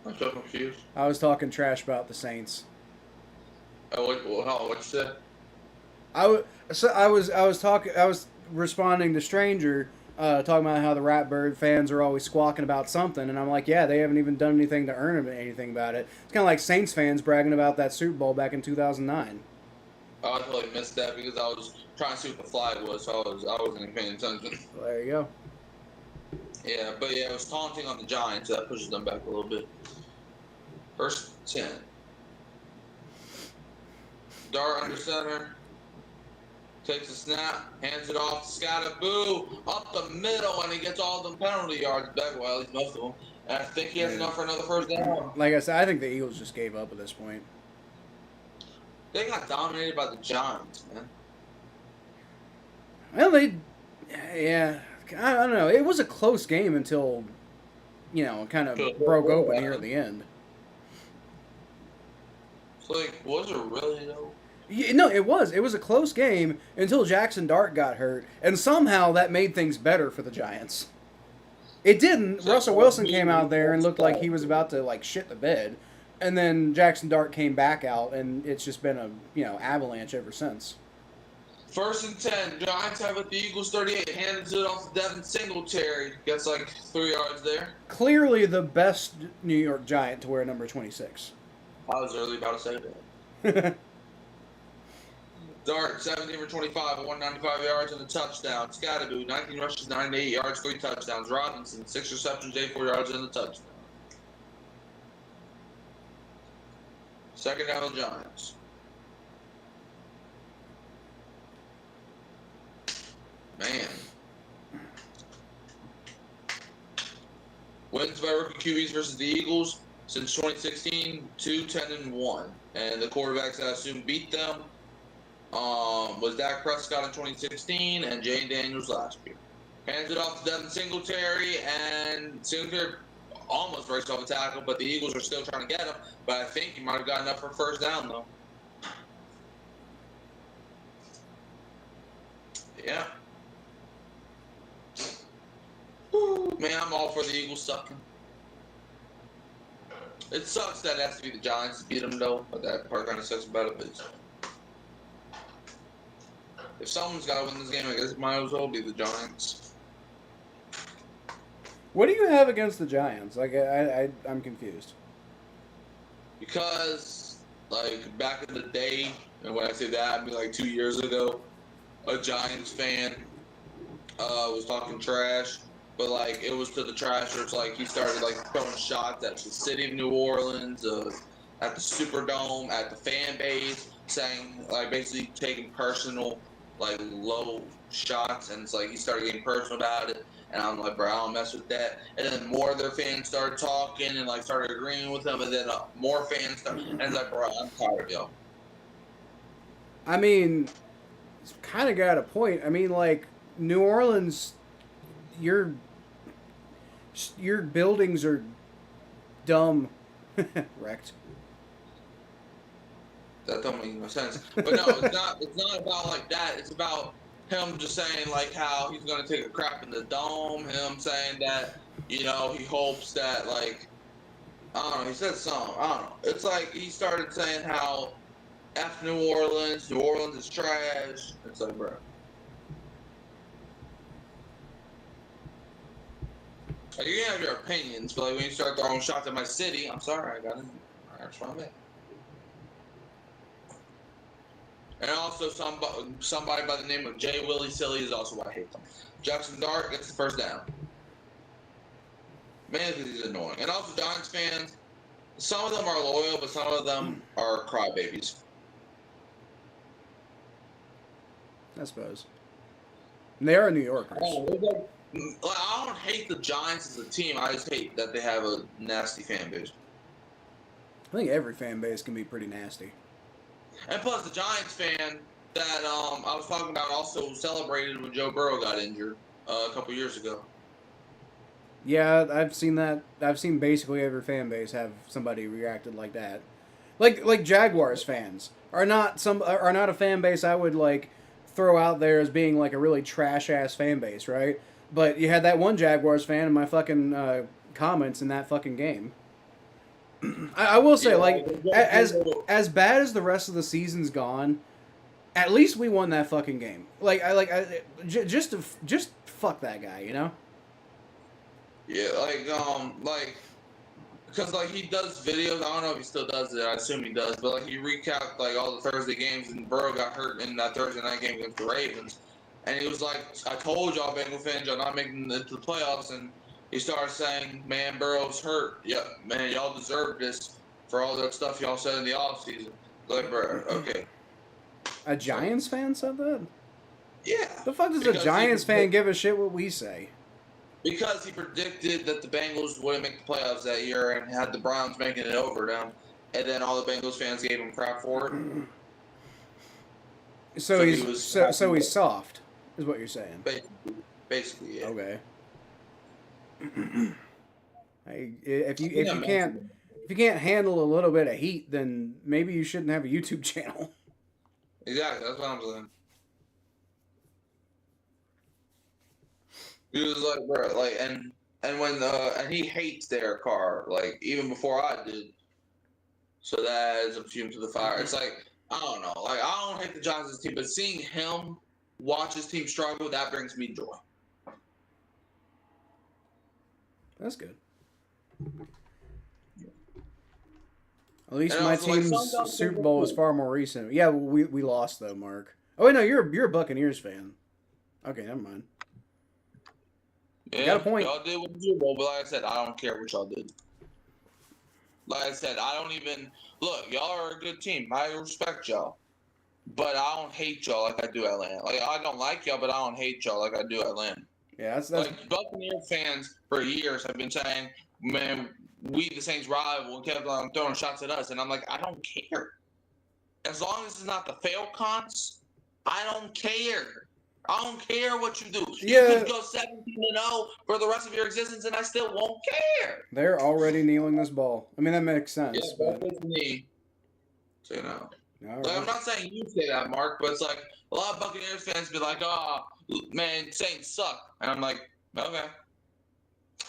I'm so confused. I was talking trash about the Saints. What'd you say? I was responding to Stranger, talking about how the Ratbird fans are always squawking about something, and I'm like, yeah, they haven't even done anything to earn anything about it. It's kind of like Saints fans bragging about that Super Bowl back in 2009. I totally missed that because I was trying to see what the flag was, so I wasn't even paying attention. Well, there you go. Yeah, but yeah, it was taunting on the Giants, so that pushes them back a little bit. First 10. Dart under center. Takes a snap, hands it off to Scottaboo, up the middle, and he gets all them penalty yards back. Well, at least most of them. And I think he has enough for another first down. Like I said, I think the Eagles just gave up at this point. They got dominated by the Giants, man. Well, yeah, I don't know. It was a close game until, it kind of broke open here at the end. It's like, was it really, though? No, it was. It was a close game until Jackson Dart got hurt, and somehow that made things better for the Giants. It didn't. Russell Wilson came out there and looked like he was about to shit the bed, and then Jackson Dart came back out, and it's just been a avalanche ever since. First and 10. Giants have it. The Eagles 38. Handed it off to Devin Singletary. Gets 3 yards there. Clearly the best New York Giant to wear number 26. I was early about to say that. Dart, 17 for 25, 195 yards and a touchdown. Scottaboo, 19 rushes, 98 yards, 3 touchdowns. Robinson, 6 receptions, 84 yards and a touchdown. Second down, Giants. Man. Wins by rookie QBs versus the Eagles since 2016, 2-10-1. And the quarterbacks I assume beat them was Dak Prescott in 2016 and Jane Daniels last year. Hands it off to Devin Singletary, and Singletary almost breaks off a tackle, but the Eagles are still trying to get him. But I think he might have gotten up for first down, though. Yeah. Whew, man, I'm all for the Eagles sucking. It sucks that it has to be the Giants to beat them, though, but that part kind of sucks about it. But if someone's got to win this game, I guess it might as well be the Giants. What do you have against the Giants? I'm confused. Because, back in the day, and when I say that, I mean 2 years ago, a Giants fan was talking trash. But, it was to the trashers. He started, throwing shots at the city of New Orleans, at the Superdome, at the fan base, saying, basically taking personal, low shots. And it's he started getting personal about it. And I'm like, bro, I don't mess with that. And then more of their fans started talking and, started agreeing with them. And then more fans started. And it's like, bro, I'm tired of y'all. I mean, it's kind of got a point. I mean, New Orleans, your buildings are dumb. Wrecked. That don't make no sense. But no, it's not about that. It's about him just saying how he's gonna take a crap in the dome. Him saying that, he hopes that I don't know, he said something. I don't know. It's he started saying how F New Orleans is trash. It's bro. You can have your opinions, but when you start throwing shots at my city, I'm sorry, I got it. That's my bad. And also somebody by the name of Jay Willie Silly is also why I hate them. Jackson Dart gets the first down. Man, because he's annoying. And also Giants fans, some of them are loyal, but some of them are crybabies. I suppose. And they are New Yorkers. I don't hate the Giants as a team. I just hate that they have a nasty fan base. I think every fan base can be pretty nasty. And plus, the Giants fan that I was talking about also celebrated when Joe Burrow got injured a couple years ago. Yeah, I've seen that. I've seen basically every fan base have somebody reacted like that. Like Jaguars fans are not a fan base I would throw out there as being a really trash ass fan base, right? But you had that one Jaguars fan in my fucking comments in that fucking game. I will say, as bad as the rest of the season's gone, at least we won that fucking game. Just fuck that guy, Yeah, because he does videos. I don't know if he still does it. I assume he does, but he recapped all the Thursday games, and Burrow got hurt in that Thursday night game against the Ravens. And he was like, I told y'all, Bengal fans, y'all not making it to the playoffs. And He started saying, "Man, Burrow's hurt. Yeah, man, y'all deserve this for all that stuff y'all said in the offseason." Like, bro, okay. A Giants fan said that? Yeah. The fuck does a Giants fan give a shit what we say? Because he predicted that the Bengals wouldn't make the playoffs that year and had the Browns making it over them, and then all the Bengals fans gave him crap for it. So he's soft, is what you're saying. Basically, yeah. Okay. If you can't handle a little bit of heat, then maybe you shouldn't have a YouTube channel. Exactly, that's what I'm saying. He was like, bro, like, and when and he hates Derek Carr, like even before I did. So that adds a fume to the fire. It's like, I don't know, like I don't hate the Giants' team, but seeing him watch his team struggle, that brings me joy. That's good. At least my team's Super Bowl is far more recent. Yeah, we lost though, Mark. Oh wait, no, you're a Buccaneers fan. Okay, never mind. Yeah, got a point. Y'all did with the Super Bowl, but like I said, I don't care what y'all did. Like I said, I don't even look. Y'all are a good team. I respect y'all, but I don't hate y'all like I do Atlanta. Like I don't like y'all, but I don't hate y'all like I do Atlanta. Yeah, that's like Buccaneers fans for years have been saying, "Man, we the Saints rival," and kept on throwing shots at us, and I'm like, I don't care. As long as it's not the fail cons, I don't care. I don't care what you do. Yeah. You could go 17-0 for the rest of your existence, and I still won't care. They're already kneeling this ball. I mean, that makes sense. Yeah, but me. So, you know. Right. Like, I'm not saying you say that, Mark, but it's like a lot of Buccaneers fans be like, "Oh, man, Saints suck," and I'm like, okay.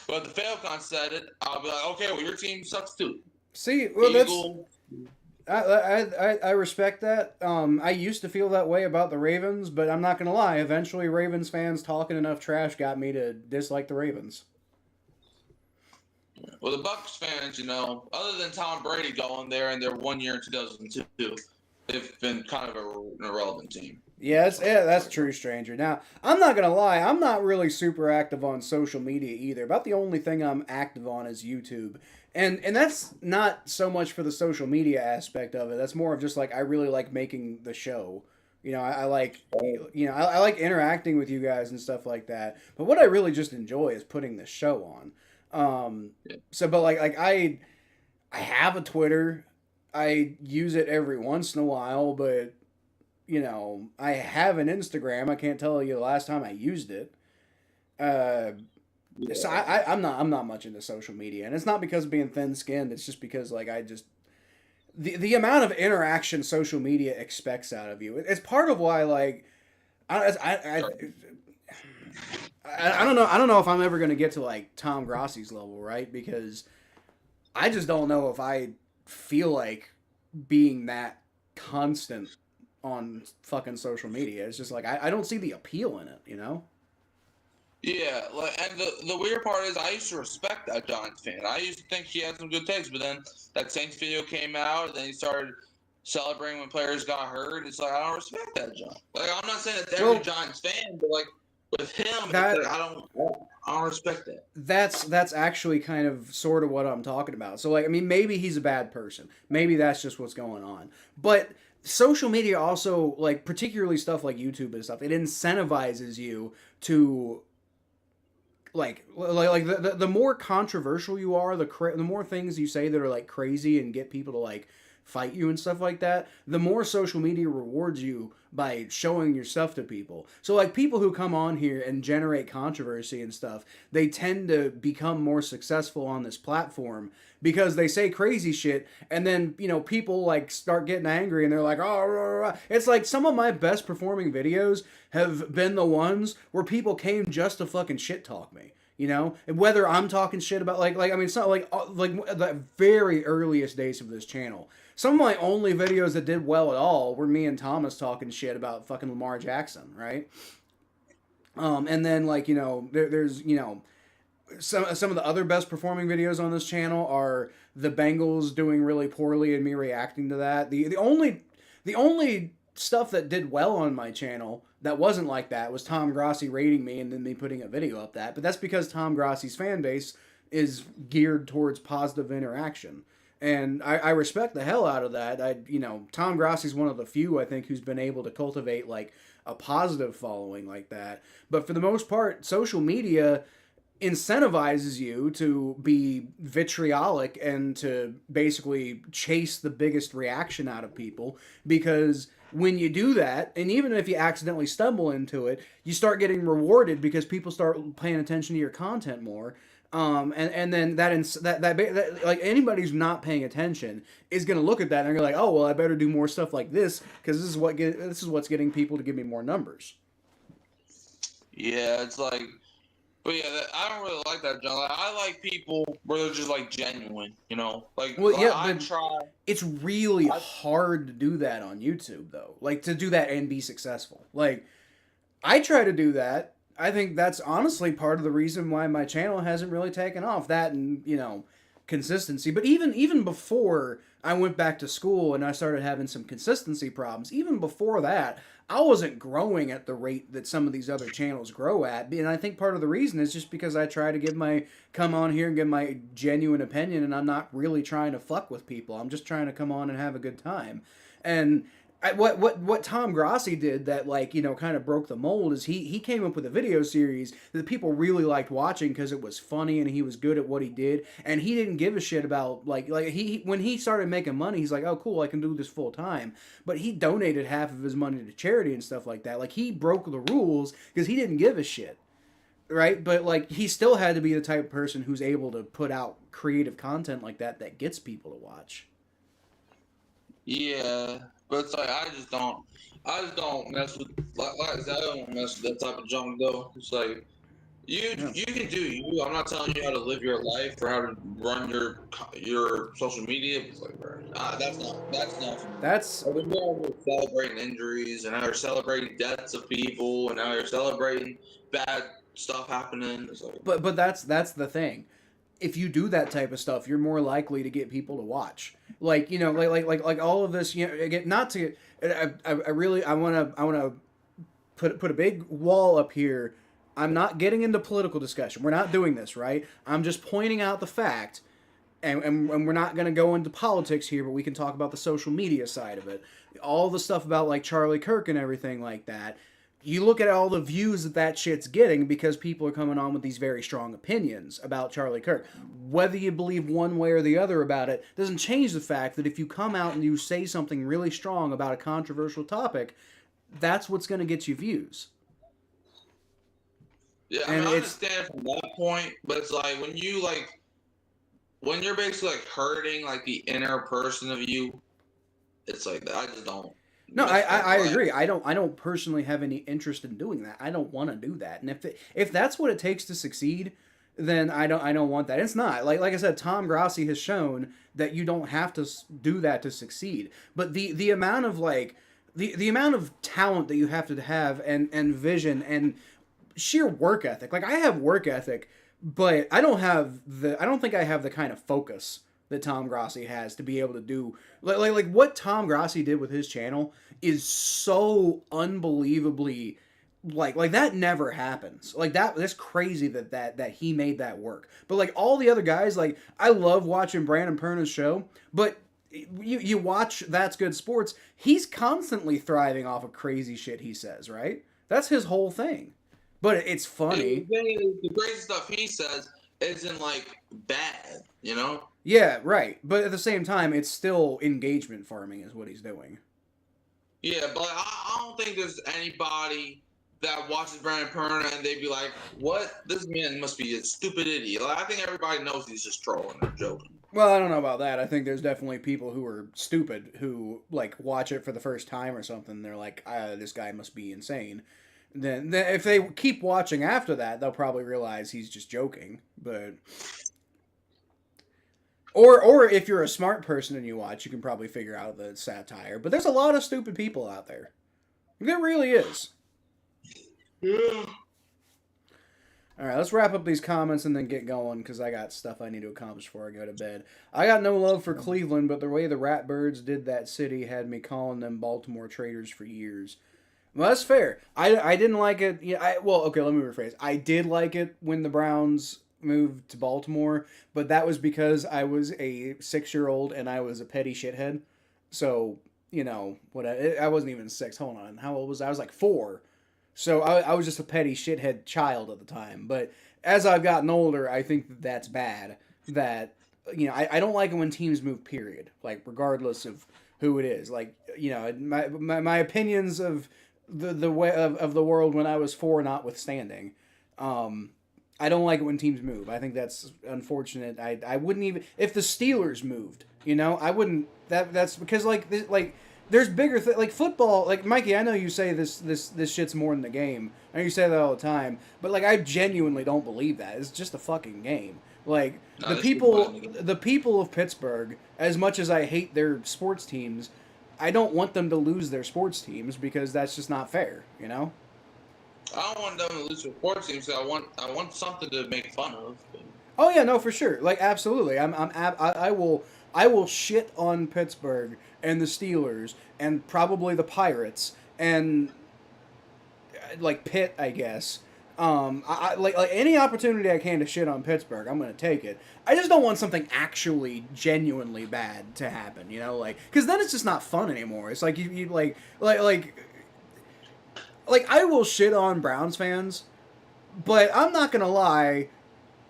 But if the Falcons said it, I'll be like, okay, well, your team sucks too. See, well, I respect that. I used to feel that way about the Ravens, but I'm not gonna lie. Eventually, Ravens fans talking enough trash got me to dislike the Ravens. Well, the Bucs fans, you know, other than Tom Brady going there in their 1 year in 2002, they've been kind of an irrelevant team. Yeah, that's true, stranger. Now, I'm not gonna lie. I'm not really super active on social media either. About the only thing I'm active on is YouTube. And that's not so much for the social media aspect of it. That's more of just like I really like making the show. You know, I like I like interacting with you guys and stuff like that. But what I really just enjoy is putting the show on. So, but like I have a Twitter. I use it every once in a while, but you know, I have an Instagram. I can't tell you the last time I used it. So I'm not much into social media, and it's not because of being thin-skinned. It's just because like I just the amount of interaction social media expects out of you. It's part of why like I don't know. I don't know if I'm ever gonna get to like Tom Grossi's level, right? Because I just don't know if I feel like being that constant on fucking social media. It's just like I don't see the appeal in it, you know? Yeah, like, and the weird part is I used to respect that Giants fan. I used to think he had some good takes, but then that Saints video came out, and then he started celebrating when players got hurt. It's like I don't respect that John. Like I'm not saying it's every Giants fan, but like with him, like, I don't respect that. That's actually kind of sort of what I'm talking about. So like I mean maybe he's a bad person. Maybe that's just what's going on. But social media also like particularly stuff like YouTube and stuff, it incentivizes you to like the more controversial you are, the more things you say that are like crazy and get people to like fight you and stuff like that, the more social media rewards you by showing your stuff to people. So like people who come on here and generate controversy and stuff, they tend to become more successful on this platform because they say crazy shit, and then you know people like start getting angry and they're like, oh, rah, rah. It's like some of my best performing videos have been the ones where people came just to fucking shit talk me. You know, and whether I'm talking shit about like I mean, it's not like the very earliest days of this channel. Some of my only videos that did well at all were me and Thomas talking shit about fucking Lamar Jackson, right? And then like you know, there's you know, some of the other best performing videos on this channel are the Bengals doing really poorly and me reacting to that. The only stuff that did well on my channel that wasn't like that was Tom Grossi rating me and then me putting a video up that. But that's because Tom Grossi's fan base is geared towards positive interaction. And I respect the hell out of that. Tom Grossi's one of the few, I think, who's been able to cultivate, like, a positive following like that. But for the most part, social media incentivizes you to be vitriolic and to basically chase the biggest reaction out of people, because when you do that, and even if you accidentally stumble into it, you start getting rewarded because people start paying attention to your content more. And then that like anybody who's not paying attention is gonna look at that and they're like, oh well, I better do more stuff like this because this is what's getting people to give me more numbers. Yeah, it's like, but yeah, I don't really like that, John. Like, I like people where they're just like genuine, you know. Like, well, yeah, I try. It's really hard to do that on YouTube, though. Like to do that and be successful. Like, I try to do that. I think that's honestly part of the reason why my channel hasn't really taken off. That and, consistency. But even before I went back to school and I started having some consistency problems, even before that, I wasn't growing at the rate that some of these other channels grow at. And I think part of the reason is just because I try to come on here and give my genuine opinion, and I'm not really trying to fuck with people. I'm just trying to come on and have a good time. And what Tom Grossi did that, like, kind of broke the mold is he came up with a video series that people really liked watching because it was funny and he was good at what he did, and he didn't give a shit about like he when he started making money, he's like, oh cool, I can do this full time, but he donated half of his money to charity and stuff like that. Like, he broke the rules because he didn't give a shit, right? But like, he still had to be the type of person who's able to put out creative content like that gets people to watch. Yeah, but it's like I just don't mess with like I said, I don't mess with that type of junk though. It's like you can do you. I'm not telling you how to live your life or how to run your social media. It's like, bro, that's not. That's Like, we're celebrating injuries and now you're celebrating deaths of people and now you're celebrating bad stuff happening. It's like, but that's the thing. If you do that type of stuff, you're more likely to get people to watch. Like, like all of this, again, not to, I want to put a big wall up here. I'm not getting into political discussion. We're not doing this, right? I'm just pointing out the fact, and we're not going to go into politics here, but we can talk about the social media side of it. All the stuff about, like, Charlie Kirk and everything like that. You look at all the views that shit's getting because people are coming on with these very strong opinions about Charlie Kirk. Whether you believe one way or the other about it doesn't change the fact that if you come out and you say something really strong about a controversial topic, that's what's going to get you views. Yeah, I understand from that point, but it's like when you're basically like hurting like the inner person of you, it's like I just don't. No, I agree. I don't personally have any interest in doing that. I don't want to do that. And if that's what it takes to succeed, then I don't want that. It's not. Like I said, Tom Grossi has shown that you don't have to do that to succeed. But the amount of like the amount of talent that you have to have and vision and sheer work ethic. Like, I have work ethic, but I don't think I have the kind of focus that Tom Grossi has to be able to do like what Tom Grossi did with his channel is so unbelievably like that never happens. Like that's crazy that he made that work. But like all the other guys, like I love watching Brandon Perna's show, but you watch That's Good Sports, he's constantly thriving off of crazy shit he says, right? That's his whole thing. But it's funny. The crazy stuff he says isn't like bad, you know? Yeah, right. But at the same time, it's still engagement farming is what he's doing. Yeah, but I don't think there's anybody that watches Brandon Perna and they'd be like, what? This man must be a stupid idiot. Like, I think everybody knows he's just trolling or joking. Well, I don't know about that. I think there's definitely people who are stupid who, like, watch it for the first time or something. They're like, this guy must be insane. Then if they keep watching after that, they'll probably realize he's just joking. But or if you're a smart person and you watch, you can probably figure out the satire. But there's a lot of stupid people out there. There really is. Yeah. All right, let's wrap up these comments and then get going because I got stuff I need to accomplish before I go to bed. I got no love for Cleveland, but the way the Ratbirds did that city had me calling them Baltimore traitors for years. Well, that's fair. I didn't like it. Yeah, okay, let me rephrase. I did like it when the Browns moved to Baltimore, but that was because I was a 6-year-old and I was a petty shithead. So, I wasn't even 6. Hold on. How old was I? I was like 4. So I was just a petty shithead child at the time. But as I've gotten older, I think that's bad. That, I don't like it when teams move, period. Like, regardless of who it is. Like, my opinions of the way of the world when I was 4 notwithstanding. I don't like it when teams move. I think that's unfortunate. I wouldn't even if the Steelers moved, I wouldn't. That's because there's bigger like football. Like Mikey, I know you say this shit's more than the game. I know you say that all the time, but I genuinely don't believe that. It's just a fucking game. Like the people of Pittsburgh, as much as I hate their sports teams, I don't want them to lose their sports teams because that's just not fair. I don't want them to lose their sports teams. So I want something to make fun of. Oh yeah, no, for sure. Like absolutely. I will shit on Pittsburgh and the Steelers and probably the Pirates and Pitt, I guess. I like any opportunity I can to shit on Pittsburgh, I'm gonna take it. I just don't want something actually genuinely bad to happen, because then it's just not fun anymore. It's like you I will shit on Browns fans, but I'm not gonna lie.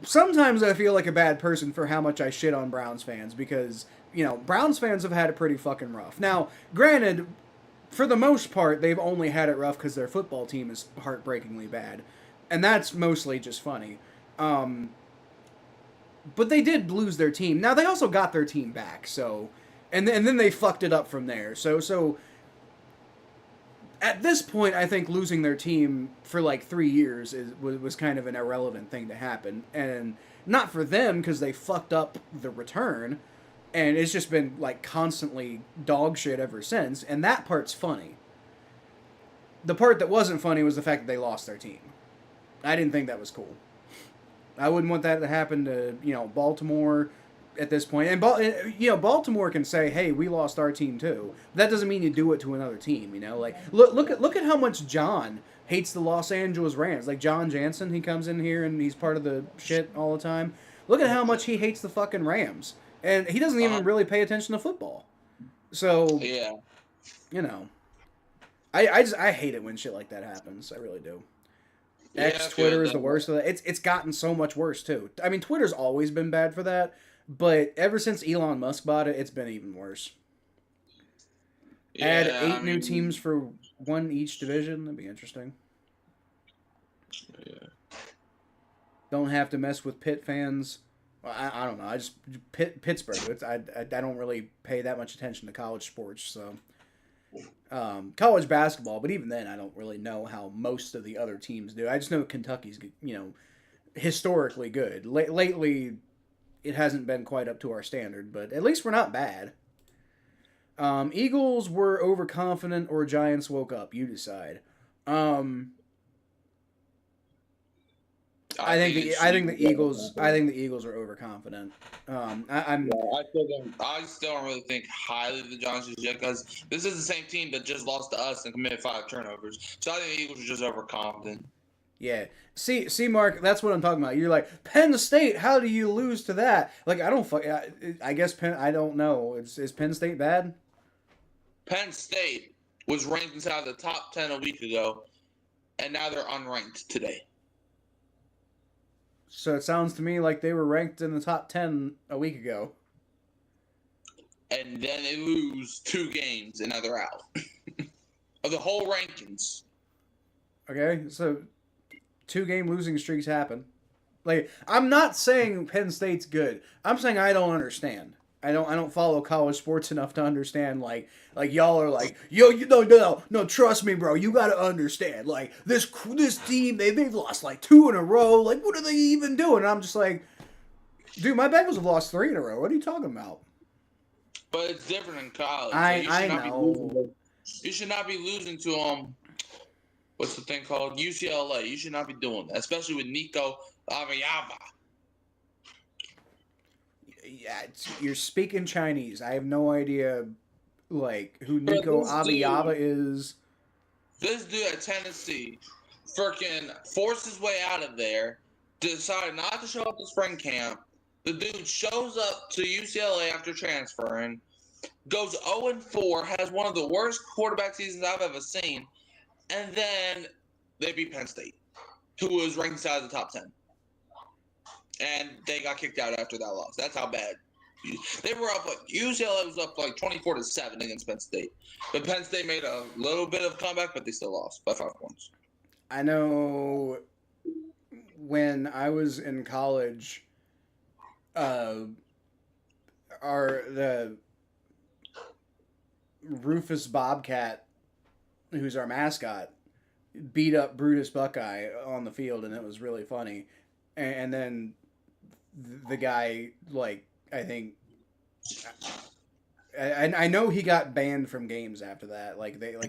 Sometimes I feel like a bad person for how much I shit on Browns fans because, Browns fans have had it pretty fucking rough. Now, granted, for the most part, they've only had it rough because their football team is heartbreakingly bad. And that's mostly just funny. But they did lose their team. Now, they also got their team back, so... And then they fucked it up from there. So at this point, I think losing their team for 3 years was kind of an irrelevant thing to happen. And not for them, because they fucked up the return. And it's just been, constantly dog shit ever since. And that part's funny. The part that wasn't funny was the fact that they lost their team. I didn't think that was cool. I wouldn't want that to happen to, Baltimore at this point. And, Baltimore can say, hey, we lost our team too. That doesn't mean you do it to another team, Look at how much John hates the Los Angeles Rams. Like, John Jansen, he comes in here and he's part of the shit all the time. Look at how much he hates the fucking Rams. And he doesn't even really pay attention to football. So, yeah. I hate it when shit like that happens. I really do. Twitter is the worst of that. It's gotten so much worse too. I mean, Twitter's always been bad for that, but ever since Elon Musk bought it, it's been even worse. Add 8 new teams for 1 each division. That'd be interesting. Yeah. Don't have to mess with Pitt fans. Well, I don't know. I just Pittsburgh. I don't really pay that much attention to college sports, so. College basketball, but even then I don't really know how most of the other teams do. I just know Kentucky's, historically good. Lately, it hasn't been quite up to our standard, but at least we're not bad. Eagles were overconfident or Giants woke up. You decide. I think the Eagles are overconfident. I still don't really think highly of the Giants yet because this is the same team that just lost to us and committed 5 turnovers. So I think the Eagles are just overconfident. Yeah. See, Mark, that's what I'm talking about. You're like, Penn State, how do you lose to that? I guess I don't know. Is Penn State bad? Penn State was ranked inside the top 10 a week ago, and now they're unranked today. So it sounds to me like they were ranked in the top 10 a week ago. And then they lose 2 games, and now they're out. Of the whole rankings. Okay, so 2-game losing streaks happen. I'm not saying Penn State's good. I'm saying I don't understand. I don't follow college sports enough to understand, like y'all are like, yo, no, trust me, bro, you gotta understand, this team, they've lost 2 in a row, what are they even doing? And I'm just like, dude, my Bengals have lost 3 in a row, what are you talking about? But it's different in college. I know. You should not be losing to what's the thing called? UCLA. You should not be doing that, especially with Nico Aviava. Yeah, you're speaking Chinese. I have no idea, like, who Nico Aviava is. This dude at Tennessee freaking forced his way out of there, decided not to show up to spring camp. The dude shows up to UCLA after transferring, goes 0-4, has one of the worst quarterback seasons I've ever seen, and then they beat Penn State, who was ranked inside the top 10. And they got kicked out after that loss. That's how bad. They were up, UCLA was up 24-7 against Penn State. But Penn State made a little bit of a comeback, but they still lost by 5 points. I know when I was in college, the Rufus Bobcat, who's our mascot, beat up Brutus Buckeye on the field, and it was really funny. And then the guy, I think, I know he got banned from games after that.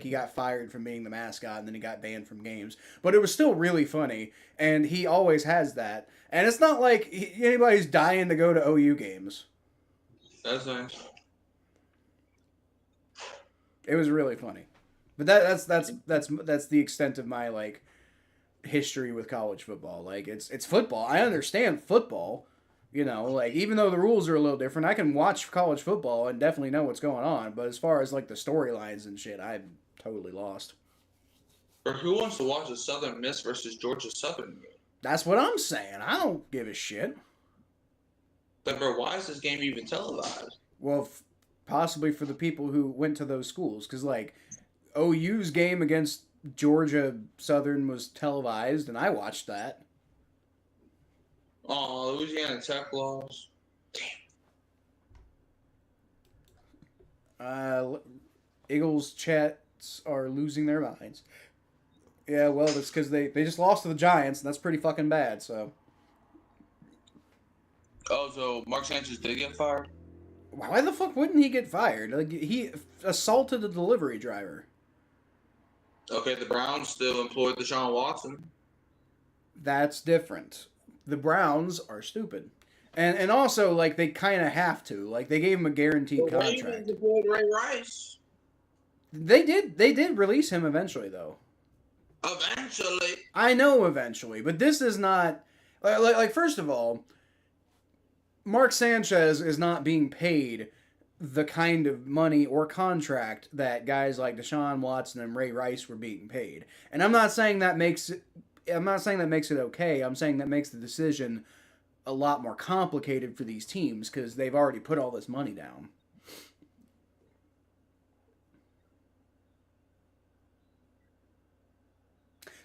He got fired from being the mascot, and then he got banned from games. But it was still really funny, and he always has that. And it's not like anybody's dying to go to OU games. That's nice. It was really funny, but that's the extent of my history with college football. It's football. I understand football. Even though the rules are a little different, I can watch college football and definitely know what's going on. But as far as the storylines and shit, I'm totally lost. Or who wants to watch a Southern Miss versus Georgia Southern game? That's what I'm saying. I don't give a shit. But bro, why is this game even televised? Well, possibly for the people who went to those schools, because OU's game against Georgia Southern was televised, and I watched that. Oh, Louisiana Tech lost. Damn. Eagles chats are losing their minds. Yeah, well, that's because they just lost to the Giants, and that's pretty fucking bad, so. Oh, so Mark Sanchez did get fired? Why the fuck wouldn't he get fired? He assaulted a delivery driver. Okay, the Browns still employed Deshaun Watson. That's different. The Browns are stupid. And also, they kind of have to. They gave him a guaranteed contract. Ravens employed Ray Rice. They did release him eventually, though. Eventually. I know eventually, but this is not... First of all, Mark Sanchez is not being paid the kind of money or contract that guys like Deshaun Watson and Ray Rice were being paid. And I'm not saying that makes it okay. I'm saying that makes the decision a lot more complicated for these teams because they've already put all this money down.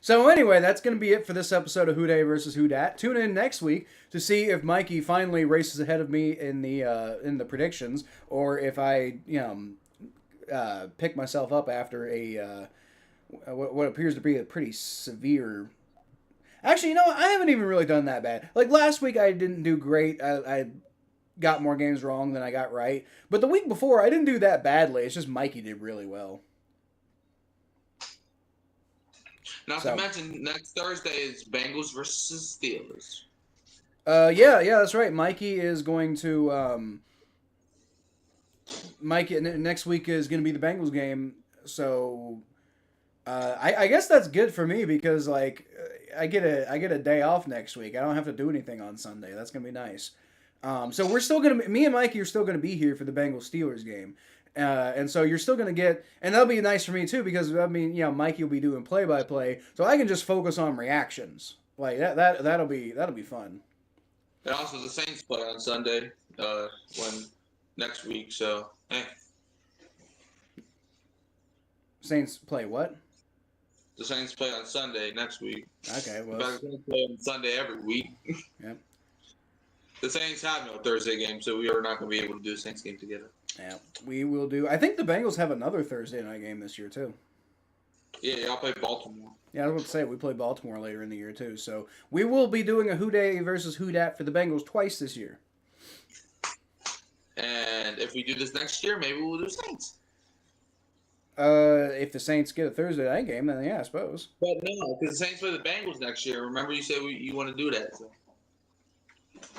So anyway, that's going to be it for this episode of Who Dey versus Who Dat. Tune in next week to see if Mikey finally races ahead of me in the predictions, or if I pick myself up after what appears to be a pretty severe. Actually, I haven't even really done that bad. Last week, I didn't do great. I got more games wrong than I got right. But the week before, I didn't do that badly. It's just Mikey did really well. Not to mention, next Thursday is Bengals versus Steelers. Yeah, that's right. Mikey is going to... next week is going to be the Bengals game. So, I guess that's good for me because, I get a day off next week. I don't have to do anything on Sunday. That's going to be nice. So we're still going to... Me and Mikey are still going to be here for the Bengals-Steelers game. And so you're still going to get, and that'll be nice for me too, because Mikey will be doing play-by-play, so I can just focus on reactions. That'll be fun. And also the Saints play on Sunday, next week, so, hey. Saints play what? The Saints play on Sunday next week. Okay, well. The Saints play on Sunday every week. Yep. The Saints have no Thursday game, so we are not going to be able to do a Saints game together. Yeah, we will do. I think the Bengals have another Thursday night game this year, too. Yeah, I'll play Baltimore. Yeah, I was about to say, we play Baltimore later in the year, too. So we will be doing a Who Dey versus Who Dat for the Bengals twice this year. And if we do this next year, maybe we'll do Saints. If the Saints get a Thursday night game, then yeah, I suppose. But no, because the Saints play the Bengals next year. Remember, you said you want to do that. So.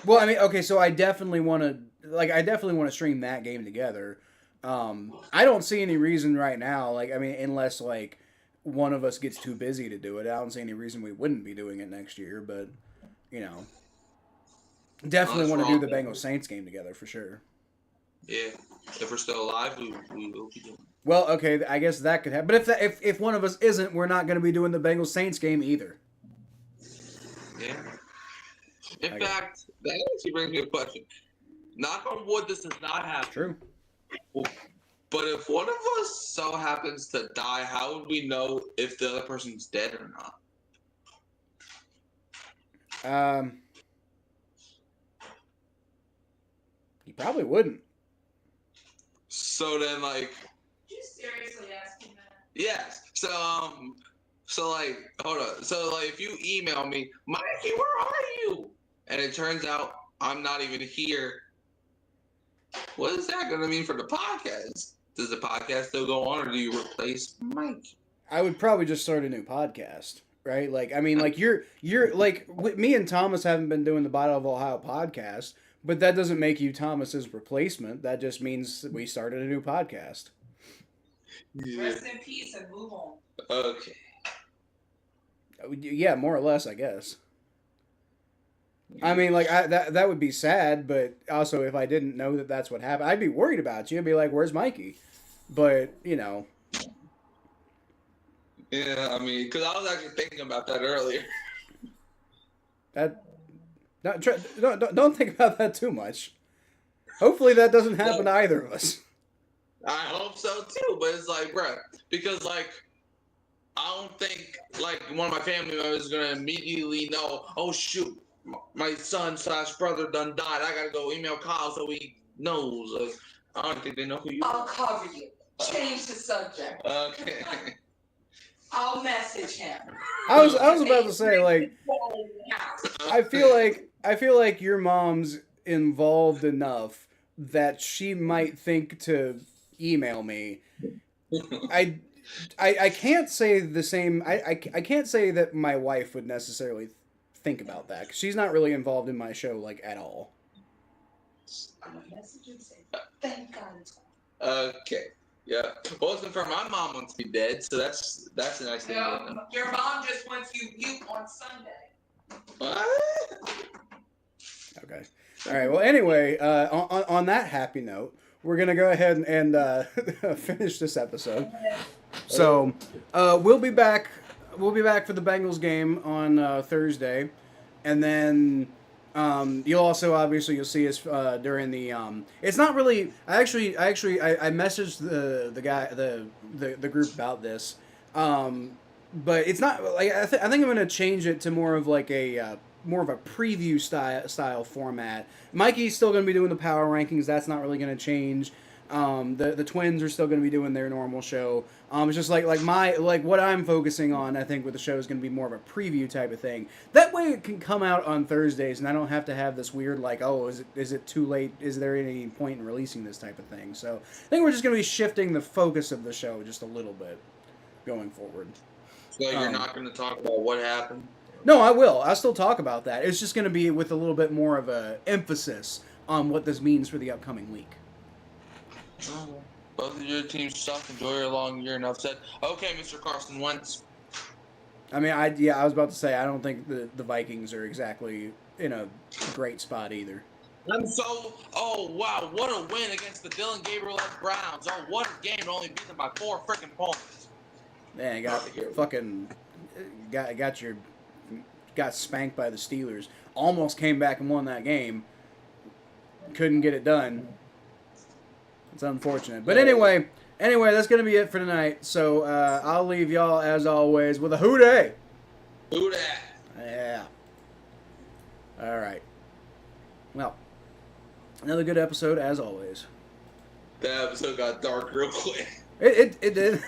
Well, I mean, okay, so I definitely want to stream that game together. I don't see any reason right now, like, I mean, unless like one of us gets too busy to do it. I don't see any reason we wouldn't be doing it next year, but you know, definitely want to do the Bengals Saints game together for sure. Yeah, if we're still alive, we will be doing it. Well, okay, I guess that could happen. But if one of us isn't, we're not going to be doing the Bengals Saints game either. Yeah. In fact, that actually brings me a question. Knock on wood, this does not happen. True. But if one of us so happens to die, how would we know if the other person's dead or not? You probably wouldn't. So then, like... Did you seriously asking that? Yes. So like, hold on. So, like, if you email me, Mikey, where are you? And it turns out I'm not even here. What is that going to mean for the podcast? Does the podcast still go on, or do you replace Mike? I would probably just start a new podcast, right? Like, I mean, like you're like me and Thomas haven't been doing the Battle of Ohio podcast, but that doesn't make you Thomas's replacement. That just means we started a new podcast. Yeah. Rest in peace and move on. Okay. Yeah, more or less, I guess. I mean, like that would be sad, but also if I didn't know that that's what happened, I'd be worried about you. I'd be like, "Where's Mikey?" But you know. Yeah, I mean, because I was actually thinking about that earlier. Don't think about that too much. Hopefully that doesn't happen to either of us. I hope so too, but it's like, bruh, because like, I don't think like one of my family members is gonna immediately know. Oh shoot, my son/brother done died. I gotta go email Kyle so he knows. I don't think they know who you are. I'll cover you. Change the subject. Okay. I'll message him. I was about to say, like, I feel like your mom's involved enough that she might think to email me. I can't say the same. I can't say that my wife would necessarily think about that, 'cause she's not really involved in my show like at all. I'm gonna message and say, thank God it's Okay. Yeah. Well, listen, for my mom wants to be dead, so that's a nice thing. no, your mom just wants you mute on Sunday. What? Okay. All right. Well, anyway, on that happy note, we're gonna go ahead and finish this episode. So we'll be back. We'll be back for the Bengals game on Thursday, and then you'll also obviously you'll see us during the. It's not really. I messaged the guy the group about this, but it's not like I think I'm gonna change it to more of like a. More of a preview style format. Mikey's still going to be doing the power rankings. That's not really going to change. The twins are still going to be doing their normal show. It's just like what I'm focusing on. I think with the show is going to be more of a preview type of thing. That way it can come out on Thursdays, and I don't have to have this weird like, oh, is it too late? Is there any point in releasing this type of thing? So I think we're just going to be shifting the focus of the show just a little bit going forward. So you're not going to talk about what happened? No, I will. I'll still talk about that. It's just going to be with a little bit more of a emphasis on what this means for the upcoming week. Oh, both of your teams suck. Enjoy your long year. Enough said. Okay, Mr. Carson Wentz. I mean, I was about to say, I don't think the Vikings are exactly in a great spot either. Oh, wow, what a win against the Dylan Gabriel Browns. Oh, what a game. Only beat them by 4 freaking points. Man, got spanked by the Steelers. Almost came back and won that game. Couldn't get it done. It's unfortunate. But anyway, that's going to be it for tonight. So I'll leave y'all, as always, with a hoo-day. Hoo-day. Yeah. All right. Well, another good episode, as always. That episode got dark real quick. It did.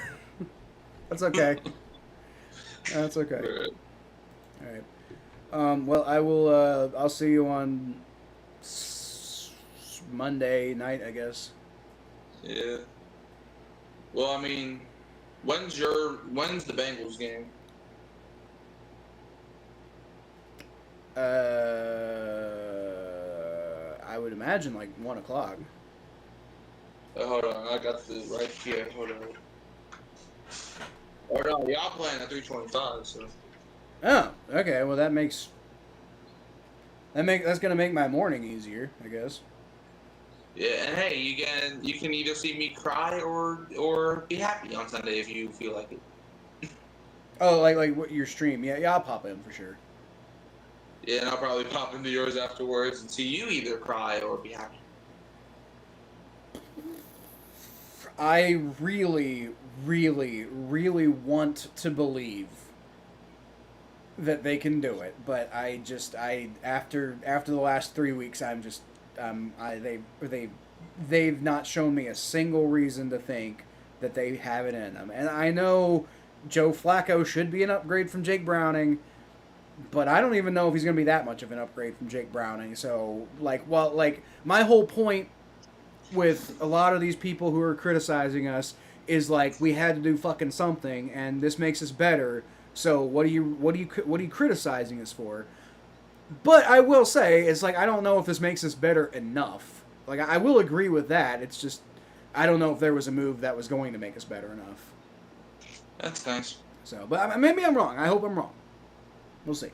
That's okay. That's okay. All right. Well, I will. I'll see you on Monday night, I guess. Yeah. Well, I mean, When's the Bengals game? I would imagine like 1 o'clock. Hold on, I got the right here. Hold on. Oh no, y'all playing at 3:25. So. Oh, okay. Well, that's gonna make my morning easier, I guess. Yeah, and hey, you can either see me cry or be happy on Sunday if you feel like it. Oh, like what your stream? Yeah, I'll pop in for sure. Yeah, and I'll probably pop into yours afterwards and see you either cry or be happy. I really, really, really want to believe that they can do it, but after the last 3 weeks, they've not shown me a single reason to think that they have it in them. And I know Joe Flacco should be an upgrade from Jake Browning, but I don't even know if he's going to be that much of an upgrade from Jake Browning. So, my whole point with a lot of these people who are criticizing us is like we had to do fucking something, and this makes us better. So what are you criticizing us for? But I will say it's like I don't know if this makes us better enough. Like I will agree with that. It's just I don't know if there was a move that was going to make us better enough. That's nice. So, but maybe I'm wrong. I hope I'm wrong. We'll see.